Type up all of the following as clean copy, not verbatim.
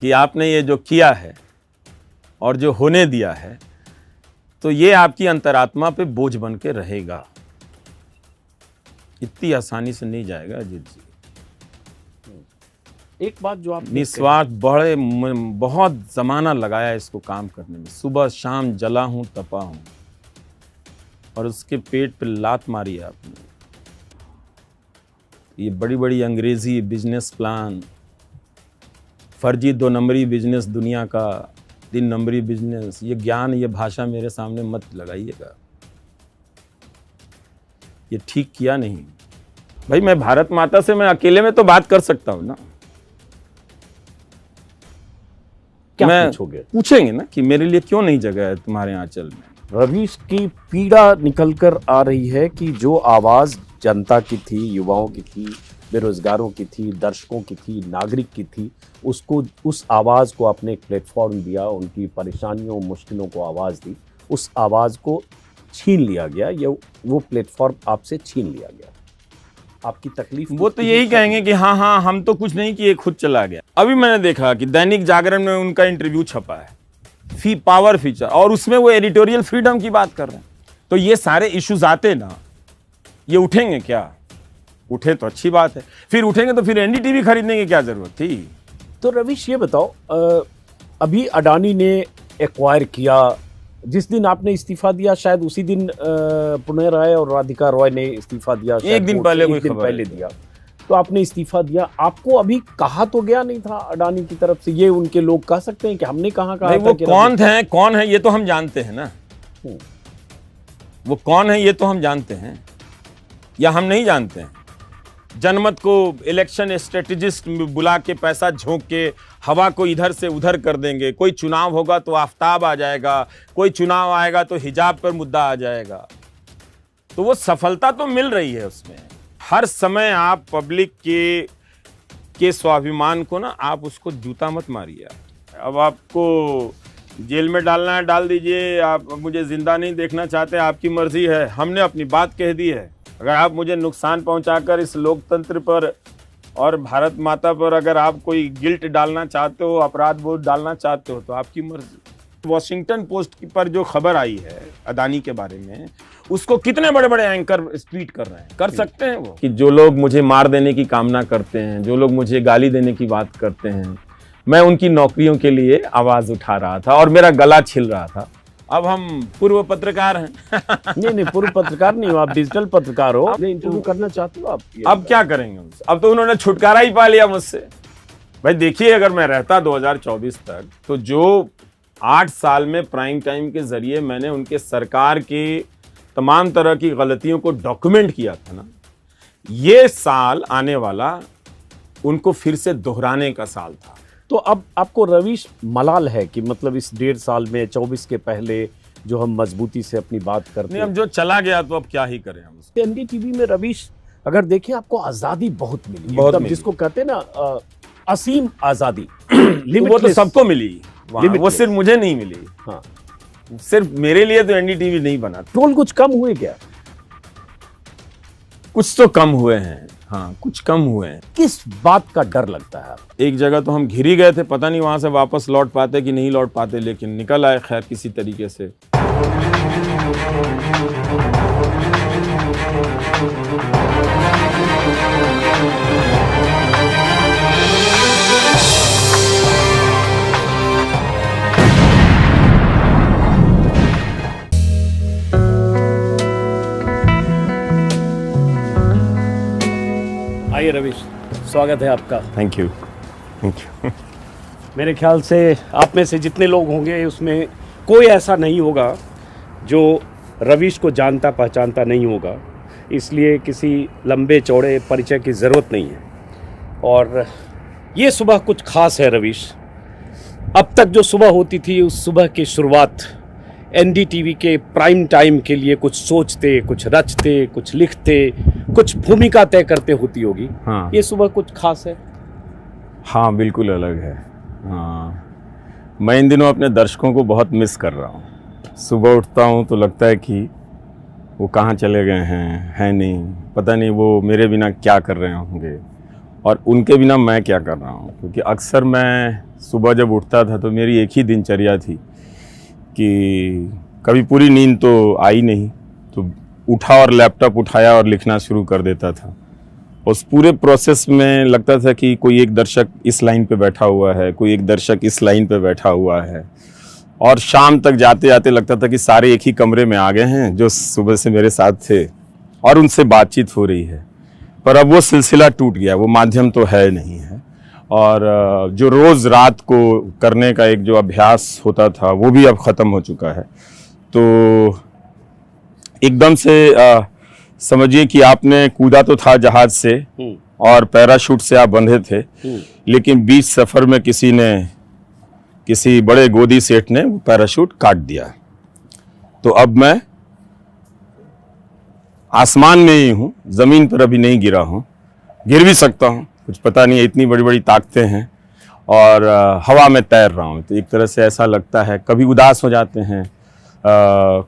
कि आपने ये जो किया है और जो होने दिया है, तो ये आपकी अंतरात्मा पे बोझ बन के रहेगा। इतनी आसानी से नहीं जाएगा अजीत जी। एक बात जो आप निस्वार्थ बहुत जमाना लगाया इसको काम करने में, सुबह शाम जला हूं तपा हूं, और उसके पेट पे लात मारी है आपने। ये बड़ी बड़ी अंग्रेजी बिजनेस प्लान, फर्जी 2 नंबरी बिजनेस, दुनिया का 3 नंबरी बिजनेस, ये ज्ञान, ये भाषा मेरे सामने मत लगाइएगा। ये ठीक किया नहीं भाई। मैं भारत माता से मैं अकेले में तो बात कर सकता हूं ना। क्या मैं पूछोगे? पूछेंगे ना कि मेरे लिए क्यों नहीं जगह है तुम्हारे आंचल में। रवीश की पीड़ा निकल कर आ रही है कि जो आवाज जनता की थी, युवाओं की थी, बेरोजगारों की थी, दर्शकों की थी, नागरिक की थी, उसको, उस आवाज को आपने एक प्लेटफॉर्म दिया, उनकी परेशानियों मुश्किलों को आवाज दी, उस आवाज को छीन लिया गया, या वो प्लेटफॉर्म आपसे छीन लिया गया। आपकी तकलीफ वो तो यही कहेंगे कि हाँ हम तो कुछ नहीं किए, खुद चला गया। अभी मैंने देखा कि दैनिक जागरण में उनका इंटरव्यू छपा है, पावर फीचर, और उसमें वो एडिटोरियल फ्रीडम की बात कर रहे हैं। तो ये सारे इश्यूज आते ना, ये उठेंगे क्या? उठे तो अच्छी बात है, फिर उठेंगे तो फिर एनडीटीवी खरीदने की क्या जरूरत थी? तो रवीश ये बताओ, अभी अडानी ने एक्वायर किया, जिस दिन आपने इस्तीफा दिया शायद उसी दिन पुण्य राय और राधिका रॉय ने इस्तीफा दिया, एक दिन पहले, कोई खबर पहले दिया, तो आपने इस्तीफा दिया। आपको अभी कहा तो गया नहीं था अडानी की तरफ से? ये उनके लोग कह सकते हैं कि हमने कहा था? वो कौन है ये तो हम जानते हैं ना। वो कौन है ये तो हम जानते हैं, या हम नहीं जानते हैं? जनमत को इलेक्शन स्ट्रेटेजिस्ट बुला के पैसा झोंक के हवा को इधर से उधर कर देंगे। कोई चुनाव होगा तो आफ्ताब आ जाएगा, कोई चुनाव आएगा तो हिजाब पर मुद्दा आ जाएगा। तो वो सफलता तो मिल रही है उसमें। हर समय आप पब्लिक के स्वाभिमान को ना, आप उसको जूता मत मारिए। अब आपको जेल में डालना है डाल दीजिए, आप मुझे जिंदा नहीं देखना चाहते, आपकी मर्जी है। हमने अपनी बात कह दी है। अगर आप मुझे नुकसान पहुंचाकर इस लोकतंत्र पर और भारत माता पर अगर आप कोई गिल्ट डालना चाहते हो, अपराध बोध डालना चाहते हो, तो आपकी मर्जी। वॉशिंगटन पोस्ट पर जो खबर आई है अदानी के बारे में, उसको कितने बड़े बड़े एंकर ट्वीट कर रहे हैं, कर सकते हैं वो, कि जो लोग मुझे मार देने की कामना करते हैं, जो लोग मुझे गाली देने की बात करते हैं, मैं उनकी नौकरियों के लिए आवाज उठा रहा था और मेरा गला छिल रहा था। अब हम पूर्व पत्रकार हैं। नहीं, पूर्व पत्रकार नहीं हो आप, डिजिटल पत्रकार हो। इंटरव्यू करना चाहते हो आप? अब क्या करेंगे उनसे? अब तो उन्होंने छुटकारा ही पा लिया मुझसे। भाई देखिए, अगर मैं रहता 2024 तक, तो जो 8 साल में प्राइम टाइम के जरिए मैंने उनके सरकार के तमाम तरह की गलतियों को डॉक्यूमेंट किया था ना, ये साल आने वाला उनको फिर से दोहराने का साल था। तो अब आपको रवीश मलाल है कि मतलब इस 1.5 साल में 24 के पहले जो हम मजबूती से अपनी बात करते हैं, अब जो चला गया तो अब क्या ही करें हम उसको। एनडीटीवी में रवीश अगर देखें, आपको आजादी बहुत मिली, एकदम जिसको कहते हैं ना असीम आजादी। वो तो सबको मिली, वो सिर्फ मुझे नहीं मिली। हाँ, सिर्फ मेरे लिए तो एनडीटीवी नहीं बना। ट्रोल कुछ कम हुए क्या? कुछ तो कम हुए हैं, हाँ कुछ कम हुए हैं। किस बात का डर लगता है? एक जगह तो हम घिर ही गए थे, पता नहीं वहां से वापस लौट पाते कि नहीं लौट पाते, लेकिन निकल आए खैर किसी तरीके से। आइए रवीश, स्वागत है आपका। Thank you. मेरे ख्याल से आप में से जितने लोग होंगे उसमें कोई ऐसा नहीं होगा जो रवीश को जानता पहचानता नहीं होगा, इसलिए किसी लंबे चौड़े परिचय की ज़रूरत नहीं है। और ये सुबह कुछ खास है रवीश। अब तक जो सुबह होती थी, उस सुबह की शुरुआत एनडीटीवी के प्राइम टाइम के लिए कुछ सोचते, कुछ रचते, कुछ लिखते, कुछ भूमिका तय करते होती होगी। हाँ, ये सुबह कुछ खास है। हाँ बिल्कुल अलग है। हाँ, मैं इन दिनों अपने दर्शकों को बहुत मिस कर रहा हूँ। सुबह उठता हूँ तो लगता है कि वो कहाँ चले गए हैं नहीं, पता नहीं वो मेरे बिना क्या कर रहे होंगे और उनके बिना मैं क्या कर रहा हूँ। क्योंकि अक्सर मैं सुबह जब उठता था तो मेरी एक ही दिनचर्या थी कि कभी पूरी नींद तो आई नहीं, तो उठा और लैपटॉप उठाया और लिखना शुरू कर देता था। उस पूरे प्रोसेस में लगता था कि कोई एक दर्शक इस लाइन पे बैठा हुआ है, कोई एक दर्शक इस लाइन पे बैठा हुआ है, और शाम तक जाते जाते लगता था कि सारे एक ही कमरे में आ गए हैं जो सुबह से मेरे साथ थे और उनसे बातचीत हो रही है। पर अब वो सिलसिला टूट गया, वो माध्यम तो है नहीं है, और जो रोज़ रात को करने का एक जो अभ्यास होता था वो भी अब ख़त्म हो चुका है। तो एकदम से समझिए कि आपने कूदा तो था जहाज से और पैराशूट से आप बंधे थे, लेकिन बीच सफ़र में किसी बड़े गोदी सेठ ने वो पैराशूट काट दिया। तो अब मैं आसमान में ही हूँ, ज़मीन पर अभी नहीं गिरा हूँ, गिर भी सकता हूँ, कुछ पता नहीं है, इतनी बड़ी बड़ी ताकतें हैं, और हवा में तैर रहा हूँ। तो एक तरह से ऐसा लगता है, कभी उदास हो जाते हैं,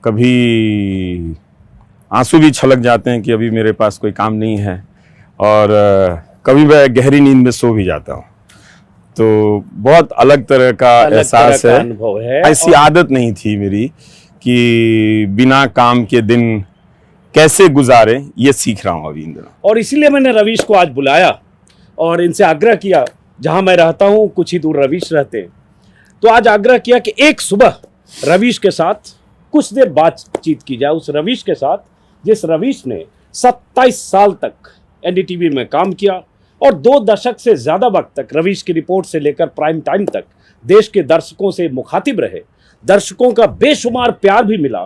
कभी आंसू भी छलक जाते हैं कि अभी मेरे पास कोई काम नहीं है, और कभी मैं गहरी नींद में सो भी जाता हूँ। तो बहुत अलग तरह का एहसास है, अनुभव है। ऐसी आदत नहीं थी मेरी कि बिना काम के दिन कैसे गुजारे, ये सीख रहा हूँ अभी इन दिनों। और इसीलिए मैंने रवीश को आज बुलाया और इनसे आग्रह किया, जहां मैं रहता हूं कुछ ही दूर रवीश रहते हैं, तो आज आग्रह किया कि एक सुबह रवीश के साथ कुछ देर बातचीत की जाए, उस रवीश के साथ जिस रवीश ने 27 साल तक एनडीटीवी में काम किया और 2 दशक से ज्यादा वक्त तक रवीश की रिपोर्ट से लेकर प्राइम टाइम तक देश के दर्शकों से मुखातिब रहे। दर्शकों का बेशुमार प्यार भी मिला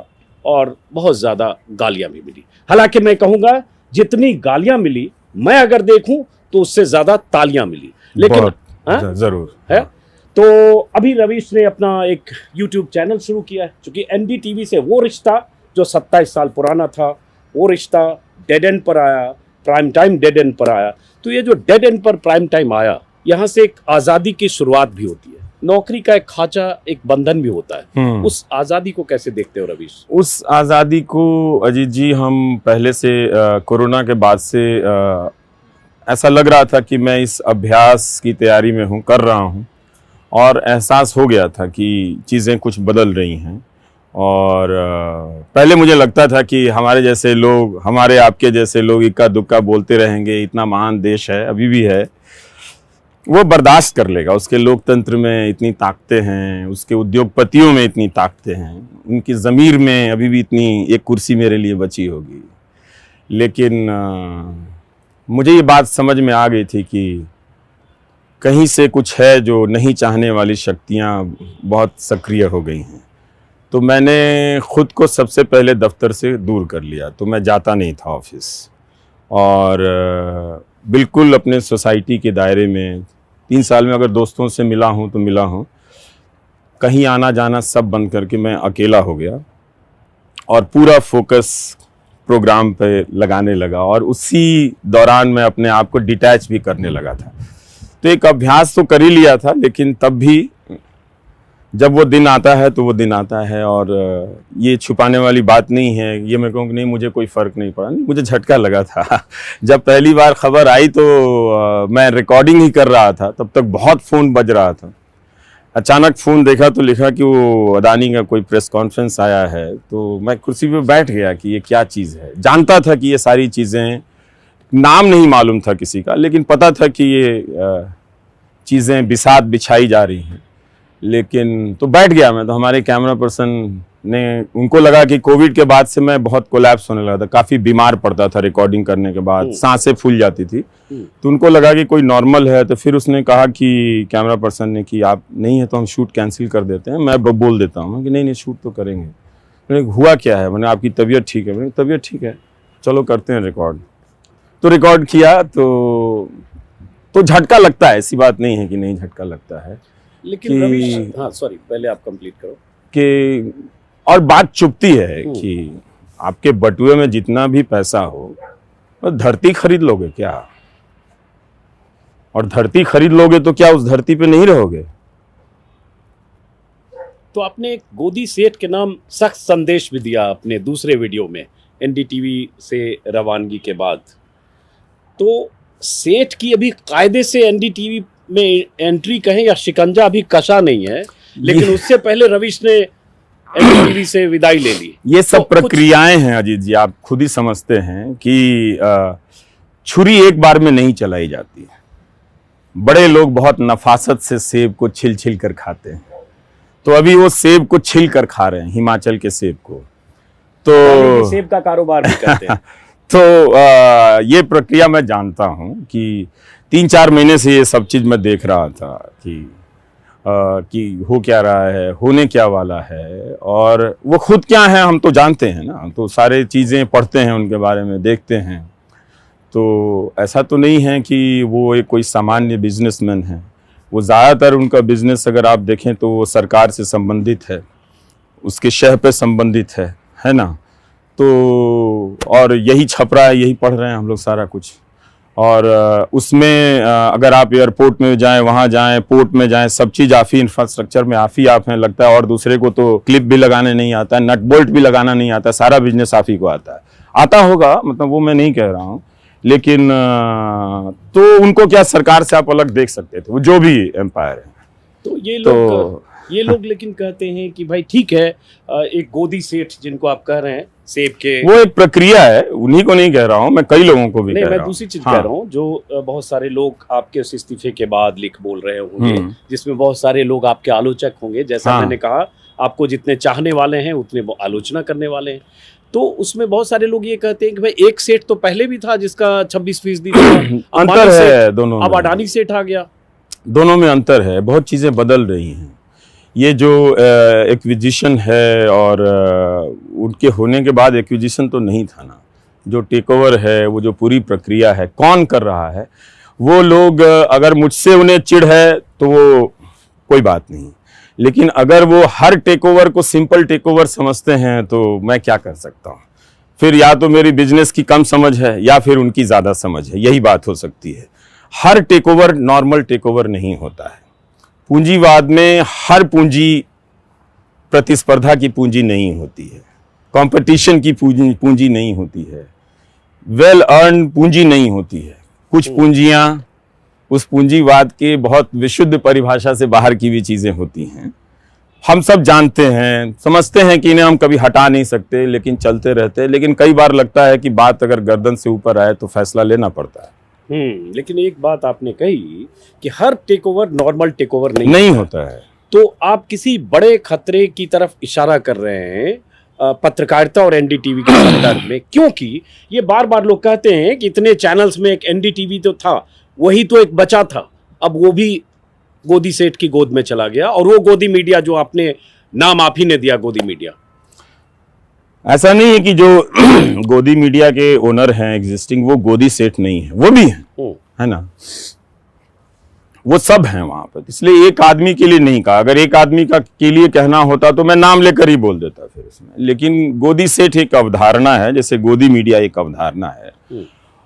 और बहुत ज्यादा गालियां भी मिली। हालांकि मैं कहूंगा जितनी गालियां मिली, मैं अगर देखूं तो उससे ज्यादा तालियां मिली, लेकिन जरूर है। तो अभी रवीश ने अपना एक YouTube चैनल शुरू किया है, क्योंकि एनडीटीवी से वो रिश्ता जो 27 साल पुराना था, वो रिश्ता डेड एंड पर आया, प्राइम टाइम डेड एंड पर आया। तो ये जो डेड एंड पर प्राइम टाइम आया, यहाँ से एक आज़ादी की शुरुआत भी होती है। नौकरी का एक खांचा, एक बंधन भी होता है। उस आज़ादी को कैसे देखते हो रवीश? उस आज़ादी को अजीत जी, हम पहले से कोरोना के बाद से ऐसा लग रहा था कि मैं इस अभ्यास की तैयारी में हूँ, कर रहा हूँ, और एहसास हो गया था कि चीज़ें कुछ बदल रही हैं। और पहले मुझे लगता था कि हमारे जैसे लोग, हमारे आपके जैसे लोग इक्का दुक्का बोलते रहेंगे, इतना महान देश है, अभी भी है, वो बर्दाश्त कर लेगा, उसके लोकतंत्र में इतनी ताकतें हैं, उसके उद्योगपतियों में इतनी ताकतें हैं, उनकी ज़मीर में अभी भी इतनी एक कुर्सी मेरे लिए बची होगी। लेकिन मुझे ये बात समझ में आ गई थी कि कहीं से कुछ है जो नहीं चाहने वाली शक्तियाँ बहुत सक्रिय हो गई हैं। तो मैंने ख़ुद को सबसे पहले दफ्तर से दूर कर लिया। तो मैं जाता नहीं था ऑफिस, और बिल्कुल अपने सोसाइटी के दायरे में 3 साल में अगर दोस्तों से मिला हूँ तो मिला हूँ, कहीं आना जाना सब बंद करके मैं अकेला हो गया और पूरा फोकस प्रोग्राम पे लगाने लगा, और उसी दौरान मैं अपने आप को डिटैच भी करने लगा था। तो एक अभ्यास तो कर ही लिया था, लेकिन तब भी जब वो दिन आता है तो वो दिन आता है, और ये छुपाने वाली बात नहीं है। ये मैं कहूँ कि नहीं, मुझे कोई फ़र्क नहीं पड़ा, नहीं, मुझे झटका लगा था। जब पहली बार खबर आई तो मैं रिकॉर्डिंग ही कर रहा था, तब तक बहुत फ़ोन बज रहा था। अचानक फ़ोन देखा तो लिखा कि वो अदानी का कोई प्रेस कॉन्फ्रेंस आया है। तो मैं कुर्सी पे बैठ गया कि ये क्या चीज़ है। जानता था कि ये सारी चीज़ें, नाम नहीं मालूम था किसी का, लेकिन पता था कि ये चीज़ें बिसात बिछाई जा रही हैं। लेकिन तो बैठ गया मैं। तो हमारे कैमरा पर्सन ने, उनको लगा कि कोविड के बाद से मैं बहुत कोलैप्स होने लगा था, काफ़ी बीमार पड़ता था रिकॉर्डिंग करने के बाद, सांसें फूल जाती थी। तो उनको लगा कि कोई नॉर्मल है। तो फिर उसने कहा कि कैमरा पर्सन ने कि आप नहीं है तो हम शूट कैंसिल कर देते हैं। मैं बोल देता हूँ कि नहीं शूट तो करेंगे। मैंने हुआ क्या है? मैंने आपकी तबीयत ठीक है? मैंने तबीयत ठीक है, चलो करते हैं रिकॉर्ड। तो रिकॉर्ड किया तो झटका लगता है, ऐसी बात नहीं है कि नहीं झटका लगता है। लेकिन रवीश, हाँ सॉरी, पहले आप कंप्लीट करो। कि और बात चुभती है कि आपके बटुए में जितना भी पैसा हो, तो धरती खरीद लोगे क्या? और धरती खरीद लोगे तो क्या उस धरती पे नहीं रहोगे? तो आपने एक गोदी सेठ के नाम सख्त संदेश भी दिया अपने दूसरे वीडियो में एनडीटीवी से रवानगी के बाद। तो सेठ की अभी कायदे से एनडीटीवी में एंट्री कहें या शिकंजा अभी कसा नहीं है, लेकिन उससे पहले रवीश ने एनडीटीवी से विदाई ले ली। ये सब प्रक्रियाएं हैं अजीत जी, आप खुद ही समझते हैं कि छुरी एक बार में नहीं चलाई जाती है। बड़े लोग बहुत नफासत से सेब को छिल छिल कर खाते हैं, तो अभी वो सेब को छिल कर खा रहे हैं, हिमाचल के सेब को। तो सेब का कारोबार भी करते हैं। तो ये प्रक्रिया मैं जानता हूं कि 3-4 महीने से ये सब चीज मैं देख रहा था कि हो क्या रहा है, होने क्या वाला है, और वो खुद क्या है हम तो जानते हैं ना, तो सारे चीज़ें पढ़ते हैं, उनके बारे में देखते हैं। तो ऐसा तो नहीं है कि वो एक कोई सामान्य बिजनेसमैन है। वो ज़्यादातर उनका बिजनेस अगर आप देखें तो वो सरकार से संबंधित है, उसके शह पे संबंधित है ना। तो और यही छप रहा है, यही पढ़ रहे हैं हम लोग सारा कुछ। और उसमें अगर आप एयरपोर्ट में जाएं, वहाँ जाएं, पोर्ट में जाएं, सब चीज़ आप ही, इंफ्रास्ट्रक्चर में आप ही आप हैं लगता है। और दूसरे को तो क्लिप भी लगाने नहीं आता है, नट बोल्ट भी लगाना नहीं आता, सारा बिजनेस आप ही को आता है। आता होगा, मतलब वो मैं नहीं कह रहा हूँ, लेकिन तो उनको क्या सरकार से आप अलग देख सकते थे, वो जो भी एम्पायर है। तो ये लोग लेकिन कहते हैं कि भाई ठीक है, एक गोदी सेठ जिनको आप कह रहे हैं सेब के, वो एक प्रक्रिया है, उन्हीं को नहीं कह रहा हूँ मैं, कई लोगों को भी नहीं, कह रहा मैं हूँ। दूसरी चीज हाँ। कह रहा हूँ जो बहुत सारे लोग आपके उस इस्तीफे के बाद लिख बोल रहे होंगे, जिसमें बहुत सारे लोग आपके आलोचक होंगे। जैसा हाँ। मैंने कहा, आपको जितने चाहने वाले हैं उतने वो आलोचना करने वाले हैं। तो उसमें बहुत सारे लोग ये कहते हैं कि भाई एक सेठ तो पहले भी था जिसका 26% अंतर है दोनों में। अब अडानी सेठ आ गया। दोनों में अंतर है, बहुत चीज़ें बदल रही हैं। ये जो एक्विजिशन है, और उनके होने के बाद एक्विजिशन तो नहीं था ना, जो टेक ओवर है, वो जो पूरी प्रक्रिया है, कौन कर रहा है, वो लोग अगर मुझसे उन्हें चिढ़ है तो वो कोई बात नहीं, लेकिन अगर वो हर टेक ओवर को सिंपल टेक ओवर समझते हैं तो मैं क्या कर सकता हूँ। फिर या तो मेरी बिजनेस की कम समझ है या फिर उनकी ज़्यादा समझ है, यही बात हो सकती है। हर take over normal take over नहीं होता है। पूंजीवाद में हर पूंजी प्रतिस्पर्धा की पूंजी नहीं होती है, कंपटीशन की पूंजी नहीं होती है, वेल अर्न पूंजी नहीं होती है। कुछ पूंजियां उस पूंजीवाद के बहुत विशुद्ध परिभाषा से बाहर की भी चीजें होती हैं। हम सब जानते हैं, समझते हैं कि इन्हें हम कभी हटा नहीं सकते, लेकिन चलते रहते हैं। लेकिन कई बार लगता है कि बात अगर गर्दन से ऊपर आए तो फैसला लेना पड़ता है। लेकिन एक बात आपने कही कि हर take over normal take over नहीं होता है। तो आप किसी बड़े खतरे की तरफ इशारा कर रहे हैं पत्रकारिता और एनडीटीवी के संदर्भ में, क्योंकि ये बार बार लोग कहते हैं कि इतने चैनल्स में एक एनडीटीवी तो था, वही तो एक बचा था, अब वो भी गोदी सेठ की गोद में चला गया। और वो गोदी मीडिया जो आपने नाम आप ही ने दिया, गोदी मीडिया, ऐसा नहीं है कि जो गोदी मीडिया के ओनर हैं एग्जिस्टिंग वो गोदी सेठ नहीं है, वो भी है ना, वो सब हैं वहां पर। इसलिए एक आदमी के लिए नहीं कहा, अगर एक आदमी का के लिए कहना होता तो मैं नाम लेकर ही बोल देता फिर इसमें। लेकिन गोदी सेठ एक अवधारणा है, जैसे गोदी मीडिया एक अवधारणा है।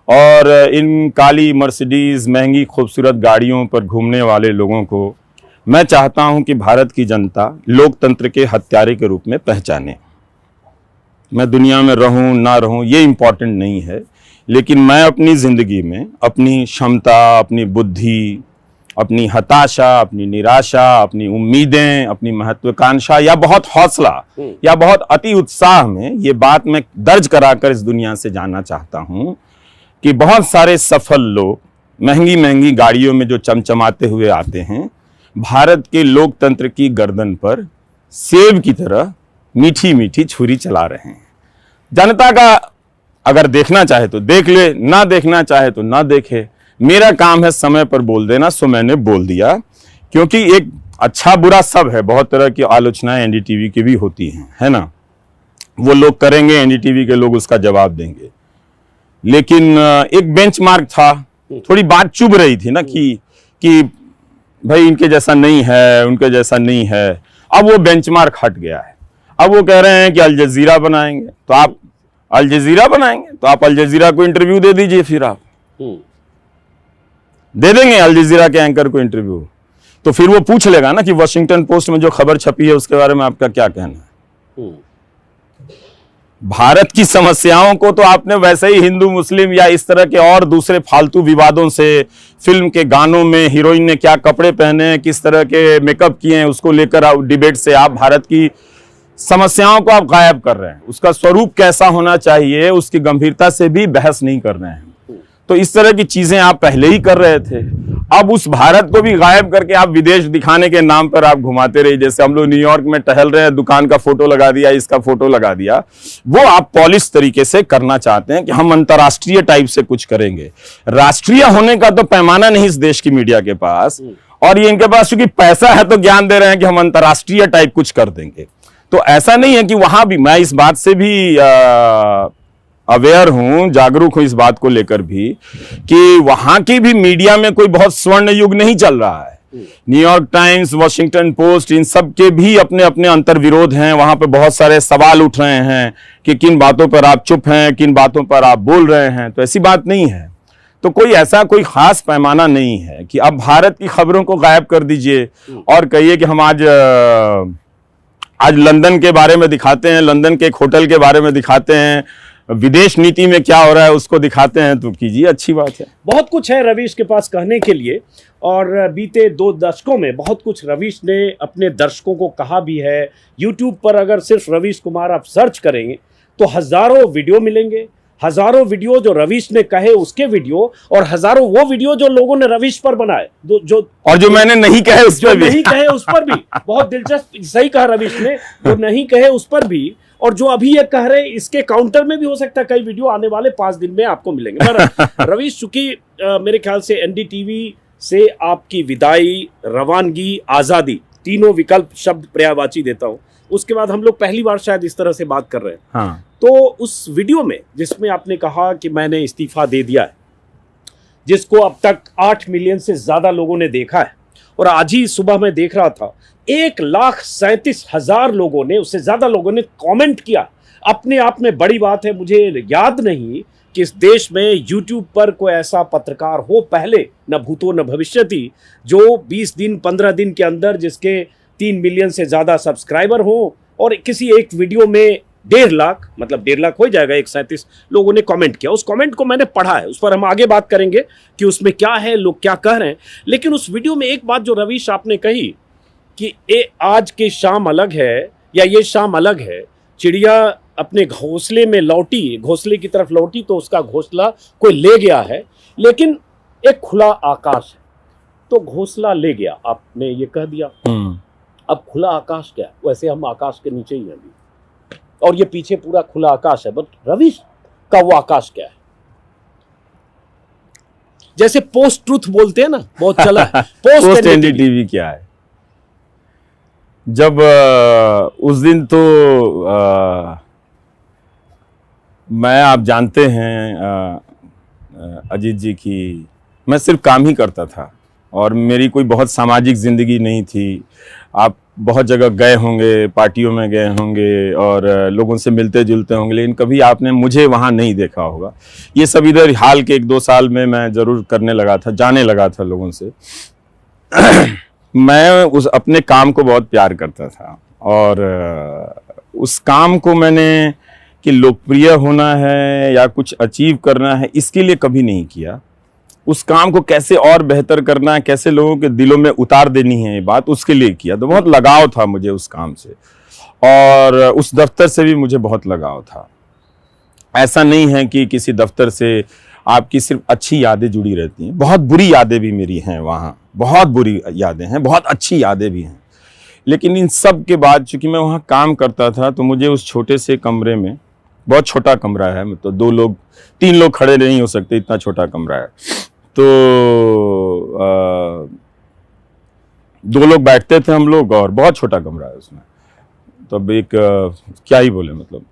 और इन काली मर्सिडीज महंगी खूबसूरत गाड़ियों पर घूमने वाले लोगों को मैं चाहता हूं कि भारत की जनता लोकतंत्र के हत्यारे के रूप में पहचाने। मैं दुनिया में रहूं ना रहूं ये इम्पोर्टेंट नहीं है, लेकिन मैं अपनी जिंदगी में अपनी क्षमता, अपनी बुद्धि, अपनी हताशा, अपनी निराशा, अपनी उम्मीदें, अपनी महत्वाकांक्षा या बहुत हौसला या बहुत अति उत्साह में ये बात मैं दर्ज कराकर इस दुनिया से जानना चाहता हूं कि बहुत सारे सफल लोग महंगी महंगी गाड़ियों में जो चमचमाते हुए आते हैं, भारत के लोकतंत्र की गर्दन पर सेब की तरह मीठी मीठी छुरी चला रहे हैं। जनता का अगर देखना चाहे तो देख ले, ना देखना चाहे तो ना देखे। मेरा काम है समय पर बोल देना, सो मैंने बोल दिया। क्योंकि एक अच्छा बुरा सब है, बहुत तरह की आलोचनाएं एनडीटीवी की भी होती हैं, है ना, वो लोग करेंगे, एनडीटीवी के लोग उसका जवाब देंगे। लेकिन एक बेंचमार्क था, थोड़ी बात चुभ रही थी ना कि भाई इनके जैसा नहीं है, उनके जैसा नहीं है। अब वो बेंचमार्क हट गया है। अब वो कह रहे हैं कि अल जजीरा बनाएंगे, तो आप अल जजीरा बनाएंगे तो आप अल जजीरा को इंटरव्यू दे दीजिए। फिर आप दे देंगे अल जजीरा के एंकर को इंटरव्यू, तो फिर वो पूछ लेगा ना कि वॉशिंगटन पोस्ट में जो खबर छपी है उसके बारे में आपका क्या कहना है। भारत की समस्याओं को तो आपने वैसे ही हिंदू मुस्लिम या इस तरह के और दूसरे फालतू विवादों से, फिल्म के गानों में हीरोइन ने क्या कपड़े पहने हैं, किस तरह के मेकअप किए हैं, उसको लेकर आप डिबेट से आप भारत की समस्याओं को आप गायब कर रहे हैं। उसका स्वरूप कैसा होना चाहिए उसकी गंभीरता से भी बहस नहीं कर रहे हैं। तो इस तरह की चीजें आप पहले ही कर रहे थे। अब उस भारत को भी गायब करके आप विदेश दिखाने के नाम पर आप घुमाते रहिए। जैसे हम लोग न्यूयॉर्क में टहल रहे हैं, दुकान का फोटो लगा दिया, इसका फोटो लगा दिया। वो आप पॉलिश तरीके से करना चाहते हैं कि हम अंतर्राष्ट्रीय टाइप से कुछ करेंगे। राष्ट्रीय होने का तो पैमाना नहीं इस देश की मीडिया के पास, और ये इनके पास चूंकि पैसा है तो ज्ञान दे रहे हैं कि हम अंतर्राष्ट्रीय टाइप कुछ कर देंगे। तो ऐसा नहीं है कि वहां भी, मैं इस बात से भी अवेयर हूं, जागरूक हूं इस बात को लेकर भी कि वहां की भी मीडिया में कोई बहुत स्वर्ण युग नहीं चल रहा है। न्यूयॉर्क टाइम्स, वॉशिंगटन पोस्ट, इन सब के भी अपने अपने अंतर्विरोध हैं। वहां पे बहुत सारे सवाल उठ रहे हैं कि किन बातों पर आप चुप हैं, किन बातों पर आप बोल रहे हैं। तो ऐसी बात नहीं है। तो कोई ऐसा कोई खास पैमाना नहीं है कि अब भारत की खबरों को गायब कर दीजिए और कहिए कि हम आज लंदन के बारे में दिखाते हैं, लंदन के एक होटल के बारे में दिखाते हैं, विदेश नीति में क्या हो रहा है उसको दिखाते हैं। तो कीजिए, अच्छी बात है। बहुत कुछ है रवीश के पास कहने के लिए, और बीते 2 दशकों में बहुत कुछ रवीश ने अपने दर्शकों को कहा भी है। यूट्यूब पर अगर सिर्फ रवीश कुमार आप सर्च करेंगे तो हजारों वीडियो मिलेंगे, हजारों वीडियो जो रवीश ने कहे उसके वीडियो, और हजारों वो वीडियो जो लोगों ने रवीश पर बनाए, जो मैंने नहीं कहे उस पर भी, नहीं कहे उस पर भी बहुत दिलचस्प, सही कहा रवीश ने, जो नहीं कहे उस पर भी, और जो अभी ये कह रहे इसके काउंटर में भी हो सकता है कई वीडियो आने वाले 5 दिन में आपको मिलेंगे। पर रवीश, चूंकि मेरे ख्याल से एनडीटीवी से आपकी विदाई, रवानगी, आजादी, तीनों विकल्प शब्द पर्यायवाची देता हूं, उसके बाद हम लोग पहली बार शायद इस तरह से बात कर रहे हैं। हाँ। तो उस वीडियो में जिसमें आपने कहा कि मैंने इस्तीफा दे दिया है, जिसको अब तक 8 मिलियन से ज्यादा लोगों ने देखा है, और आज ही सुबह मैं देख रहा था 1,37,000 लोगों ने, उससे ज्यादा लोगों ने कमेंट किया। अपने आप में बड़ी बात है। मुझे याद नहीं कि इस देश में यूट्यूब पर कोई ऐसा पत्रकार हो पहले, न भूतो न भविष्यति, जो 20 दिन 15 दिन के अंदर जिसके 3 मिलियन से ज्यादा सब्सक्राइबर हो और किसी एक वीडियो में 1.5 लाख, मतलब 1.5 लाख हो जाएगा, 137 लोगों ने कमेंट किया। उस कमेंट को मैंने पढ़ा है, उस पर हम आगे बात करेंगे कि उसमें क्या है, लोग क्या कह रहे हैं। लेकिन उस वीडियो में एक बात जो रवीश आपने कही कि आज की शाम अलग है, या ये शाम अलग है, चिड़िया अपने घोंसले में लौटी, घोंसले की तरफ लौटी तो उसका घोंसला कोई ले गया है, लेकिन एक खुला आकाश है तो घोंसला ले गया, आपने ये कह दिया। अब खुला आकाश क्या है? वैसे हम आकाश के नीचे ही हैं अभी, और ये पीछे पूरा खुला आकाश है, बट रवीश का वो आकाश क्या है? जैसे पोस्ट ट्रुथ बोलते हैं ना, बहुत चला है। पोस्ट एनडीटीवी क्या है? जब उस दिन तो मैं, आप जानते हैं अजीत जी की, मैं सिर्फ काम ही करता था और मेरी कोई बहुत सामाजिक जिंदगी नहीं थी। आप बहुत जगह गए होंगे, पार्टियों में गए होंगे और लोगों से मिलते जुलते होंगे, लेकिन कभी आपने मुझे वहाँ नहीं देखा होगा। ये सब इधर हाल के 1-2 साल में मैं ज़रूर करने लगा था, जाने लगा था लोगों से। मैं उस अपने काम को बहुत प्यार करता था, और उस काम को मैंने कि लोकप्रिय होना है या कुछ अचीव करना है, इसके लिए कभी नहीं किया। उस काम को कैसे और बेहतर करना है, कैसे लोगों के दिलों में उतार देनी है ये बात, उसके लिए किया। तो बहुत लगाव था मुझे उस काम से, और उस दफ्तर से भी मुझे बहुत लगाव था। ऐसा नहीं है कि किसी दफ्तर से आपकी सिर्फ अच्छी यादें जुड़ी रहती हैं, बहुत बुरी यादें भी मेरी हैं वहाँ, बहुत बुरी यादें हैं, बहुत अच्छी यादें भी हैं। लेकिन इन सब के बाद चूंकि मैं वहाँ काम करता था, तो मुझे उस छोटे से कमरे में, बहुत छोटा कमरा है, मतलब 2 लोग 3 लोग खड़े नहीं हो सकते, इतना छोटा कमरा है, तो 2 लोग बैठते थे हम लोग, और बहुत छोटा कमरा है उसमें, तो अब एक क्या ही बोले मतलब।